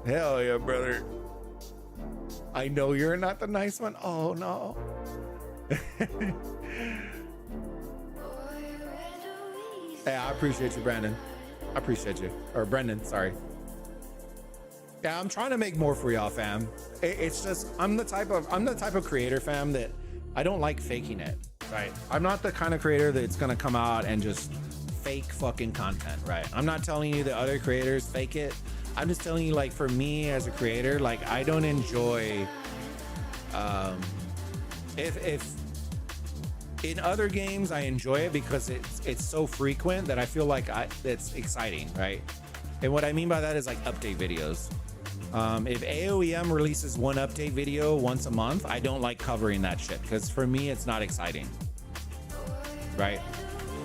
Hell yeah, brother. I know you're not the nice one. Oh, no. Hey, I appreciate you, Brandon. I appreciate you. Or Brendan, sorry. Yeah, I'm trying to make more for y'all, fam. It's just I'm the type of creator, fam, that I don't like faking it. Right? I'm not the kind of creator that's gonna come out and just fake fucking content, right? I'm not telling you that other creators fake it. I'm just telling you, like, for me as a creator, like, I don't enjoy if in other games I enjoy it because it's so frequent that I feel like it's exciting, right? And what I mean by that is like update videos. If AOEM releases one update video once a month, I don't like covering that shit because for me it's not exciting, right?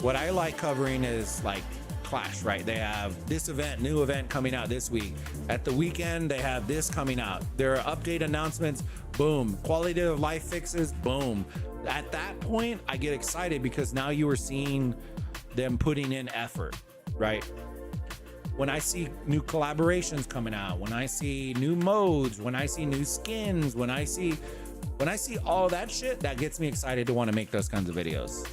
What I like covering is like Clash, right? They have this event, new event coming out this week. At the weekend, they have this coming out. There are update announcements, boom. Quality of life fixes, boom. At that point, I get excited because now you are seeing them putting in effort, right? When I see new collaborations coming out, when I see new modes, when I see new skins, when I see all that shit, that gets me excited to want to make those kinds of videos.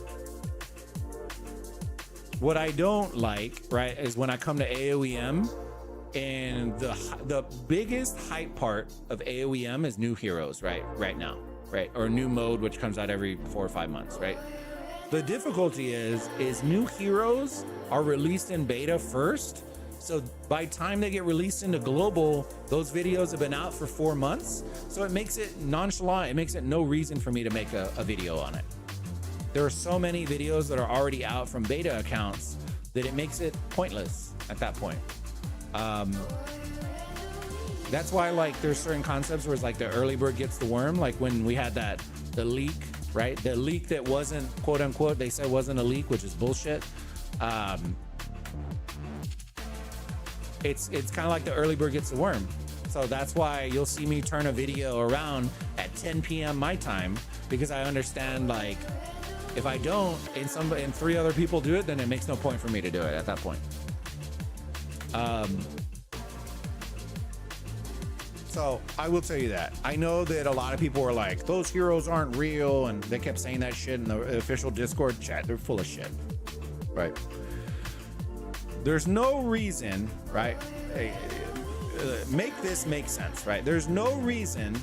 What I don't like, right, is when I come to AOEM and the biggest hype part of AOEM is new heroes, right now, right? Or new mode, which comes out every 4 or 5 months, right? The difficulty is new heroes are released in beta first. So by the time they get released into global, those videos have been out for 4 months. So it makes it nonchalant. It makes it no reason for me to make a video on it. There are so many videos that are already out from beta accounts that it makes it pointless at that point. That's why, like, there's certain concepts where it's like the early bird gets the worm. Like when we had the leak, right? The leak that wasn't, quote unquote, they said wasn't a leak, which is bullshit. It's kind of like the early bird gets the worm. So that's why you'll see me turn a video around at 10 p.m. my time, because I understand, like, if I don't and 3 other people do it, then it makes no point for me to do it at that point. So I will tell you that. I know that a lot of people were like, those heroes aren't real, and they kept saying that shit in the official Discord chat. They're full of shit, right? There's no reason, right? Make this make sense, right? There's no reason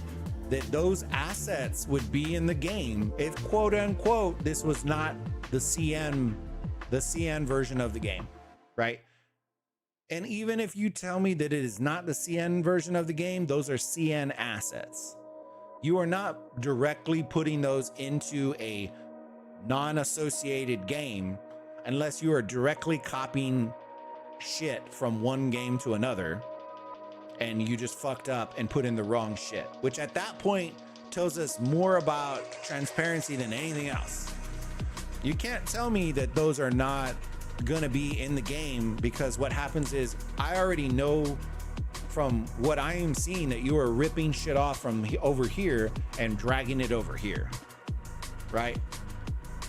that those assets would be in the game if, quote unquote, this was not the CN version of the game, right? And even if you tell me that it is not the CN version of the game, those are CN assets. You are not directly putting those into a non-associated game unless you are directly copying shit from one game to another, and you just fucked up and put in the wrong shit, which at that point tells us more about transparency than anything else. You can't tell me that those are not gonna be in the game, because what happens is I already know from what I am seeing that you are ripping shit off from over here and dragging it over here, right?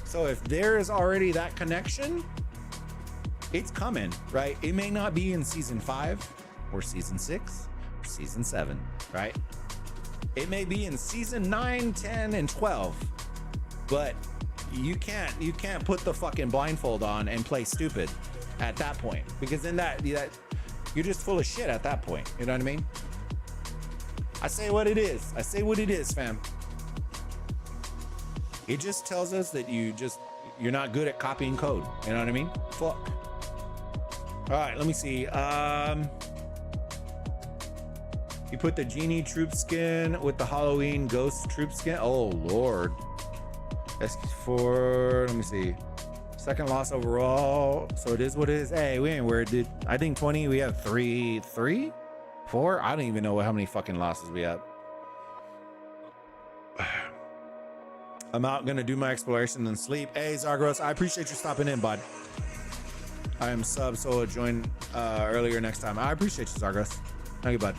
So if there is already that connection, it's coming, right? It may not be in season 5 or season 6 or season 7, right? It may be in season 9, 10, and 12, but you can't put the fucking blindfold on and play stupid at that point, because then that you're just full of shit at that point. You know what I mean? I say what it is. I say what it is, fam. It just tells us that you're not good at copying code. You know what I mean? Fuck. All right, let me see. You put the genie troop skin with the Halloween ghost troop skin. Oh Lord. S64. Let me see. Second loss overall. So it is what it is. Hey, we ain't worried, dude. I think 20. We have 3, 4. I don't even know how many fucking losses we have. I'm out, gonna do my exploration and sleep. Hey, Zargros, I appreciate you stopping in, bud. I am sub, so join earlier next time. I appreciate you, Zargos. Thank you, bud.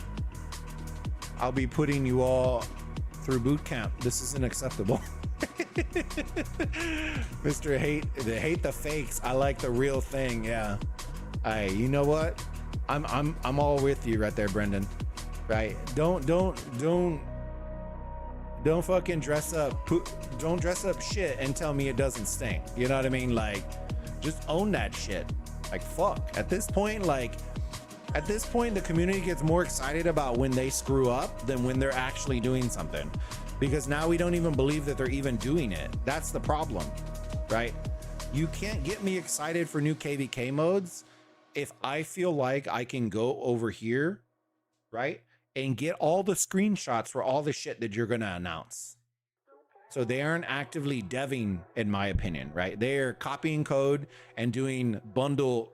I'll be putting you all through boot camp. This isn't acceptable. Mr. Hate the fakes. I like the real thing. Yeah. Hey, you know what? I'm all with you right there, Brendan. Right? Don't fucking dress up. Don't dress up shit and tell me it doesn't stink. You know what I mean? Like, just own that shit. Like, fuck. At this point, the community gets more excited about when they screw up than when they're actually doing something, because now we don't even believe that they're even doing it. That's the problem, right? You can't get me excited for new KVK modes if I feel like I can go over here, right, and get all the screenshots for all the shit that you're going to announce. So they aren't actively deving, in my opinion, right? They're copying code and doing bundle,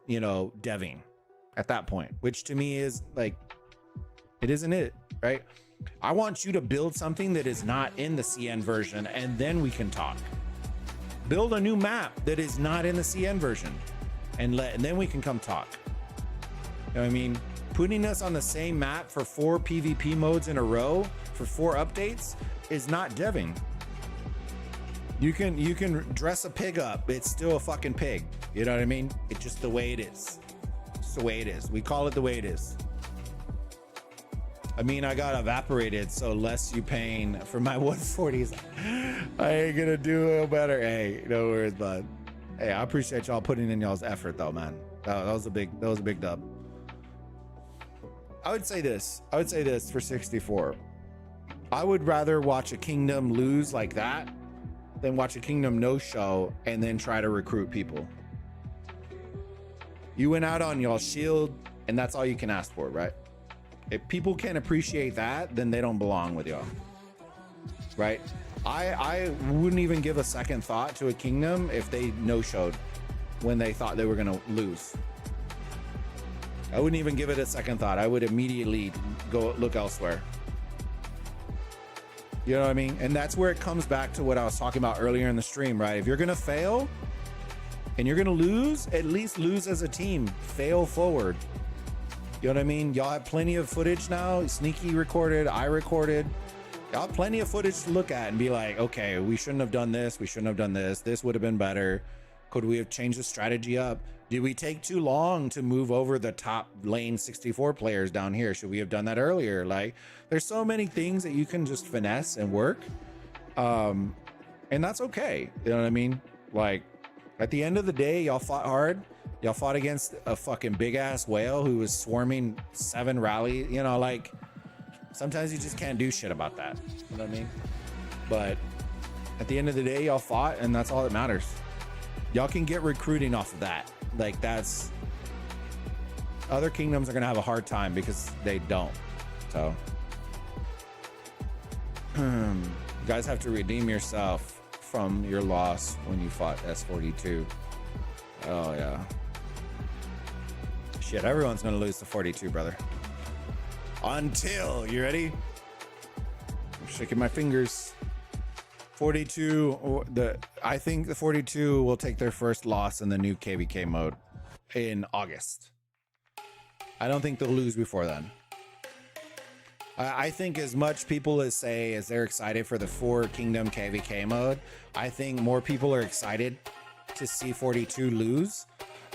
you know, deving at that point, which to me is like, it isn't it, right? I want you to build something that is not in the CN version, and then we can talk. Build a new map that is not in the CN version, and then we can come talk. You know what I mean? Putting us on the same map for 4 PvP modes in a row for 4 updates is not deving. You can dress a pig up. It's still a fucking pig. You know what I mean? It's just the way it is. It's the way it is. We call it the way it is. I mean, I got evaporated, so less you paying for my 140s. I ain't gonna do it better. Hey, no worries, bud. Hey, I appreciate y'all putting in y'all's effort, though, man. That was a big dub. I would say this for 64. I would rather watch a kingdom lose like that than watch a kingdom no show and then try to recruit people. You went out on y'all shield, and that's all you can ask for, right? If people can't appreciate that, then they don't belong with y'all, right? I wouldn't even give a second thought to a kingdom if they no-showed when they thought they were gonna lose. I wouldn't even give it a second thought. I would immediately go look elsewhere. You know what I mean? And that's where it comes back to what I was talking about earlier in the stream, right? If you're gonna fail and you're gonna lose, at least lose as a team. Fail forward. You know what I mean? Y'all have plenty of footage now. Sneaky recorded, I recorded. Y'all have plenty of footage to look at and be like, okay, we shouldn't have done this. We shouldn't have done this. This would have been better. Could we have changed the strategy up? Did we take too long to move over the top lane 64 players down here? Should we have done that earlier? Like, there's so many things that you can just finesse and work. And that's okay. You know what I mean? Like, at the end of the day, y'all fought hard. Y'all fought against a fucking big ass whale who was swarming 7 rally. You know, like, sometimes you just can't do shit about that. You know what I mean? But at the end of the day, y'all fought, and that's all that matters. Y'all can get recruiting off of that. Like, that's, other kingdoms are gonna have a hard time because they don't. So you guys have to redeem yourself from your loss when you fought S42. Oh yeah. Shit, everyone's gonna lose to 42, brother. Until, you ready? I'm shaking my fingers. 42, I think the 42 will take their first loss in the new KVK mode in August. I don't think they'll lose before then. I think as much people as say as they're excited for the 4 Kingdom KVK mode, I think more people are excited to see 42 lose.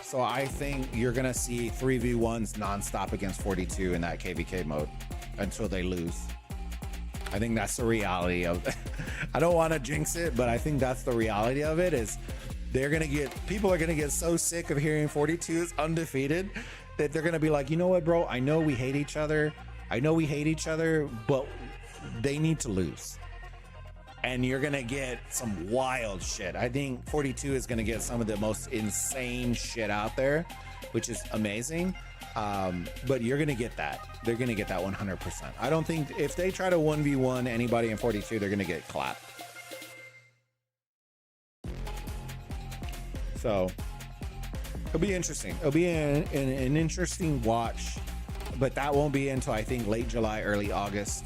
So I think you're gonna see 3v1s nonstop against 42 in that KVK mode until they lose. I think that's the reality of it. I don't want to jinx it, but I think that's the reality of it. Is people are gonna get so sick of hearing 42 is undefeated that they're gonna be like, you know what, bro? I know we hate each other, but they need to lose. And you're gonna get some wild shit. I think 42 is gonna get some of the most insane shit out there, which is amazing. But you're gonna get that. They're gonna get that 100%. I don't think if they try to 1v1 anybody in 42, they're gonna get clapped. So it'll be interesting. It'll be an interesting watch, but that won't be until I think late July, early August.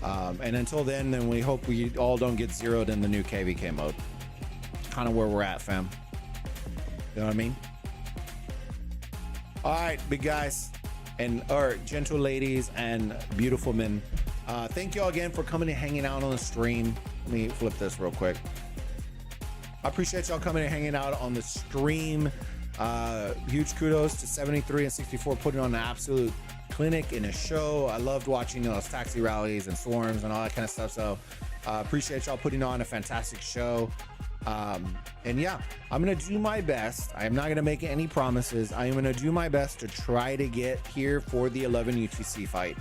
And until then we hope we all don't get zeroed in the new KVK mode. Kind of where we're at, fam. You know what I mean? All right, big guys or gentle ladies and beautiful men. Thank you all again for coming and hanging out on the stream. Let me flip this real quick. I appreciate y'all coming and hanging out on the stream. Huge kudos to 73 and 64 putting on an absolute clinic in a show. I loved watching those taxi rallies and swarms and all that kind of stuff. So appreciate y'all putting on a fantastic show. And yeah, I'm gonna do my best. I'm not gonna make any promises. I am gonna do my best to try to get here for the 11 UTC fight.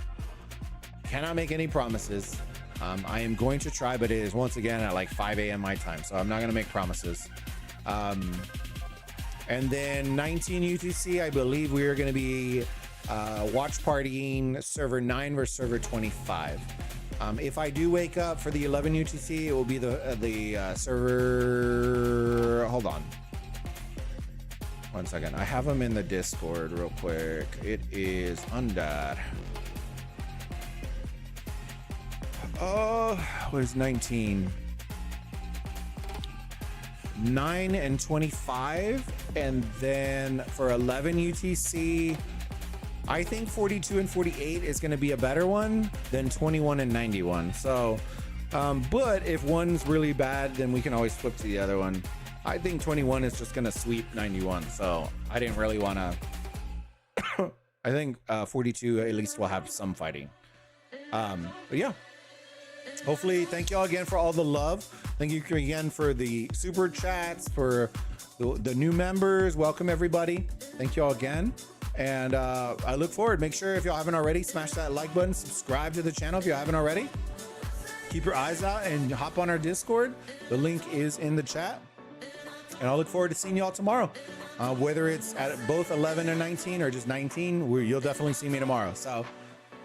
Cannot make any promises. I am going to try, but it is once again at like 5 a.m. my time, so I'm not gonna make promises. And then 19 UTC, I believe we are gonna be watch partying server 9 versus server 25. If I do wake up for the 11 UTC, it will be the server. Hold on. 1 second. I have them in the Discord real quick. It is under. Oh, what is 19? 9 and 25. And then for 11 UTC, I think 42 and 48 is going to be a better one than 21 and 91. So, but if one's really bad, then we can always flip to the other one. I think 21 is just going to sweep 91. So I didn't really want to. I think 42 at least will have some fighting. But yeah. Hopefully, thank you all again for all the love. Thank you again for the super chats, for the new members. Welcome everybody. Thank you all again. And I look forward. Make sure if y'all haven't already, smash that like button, subscribe to the channel if you haven't already. Keep your eyes out and hop on our Discord. The link is in the chat. And I'll look forward to seeing y'all tomorrow. Whether it's at both 11 and 19 or just 19, you'll definitely see me tomorrow. So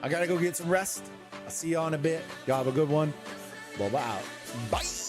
I got to go get some rest. I'll see y'all in a bit. Y'all have a good one. Bulba out. Bye.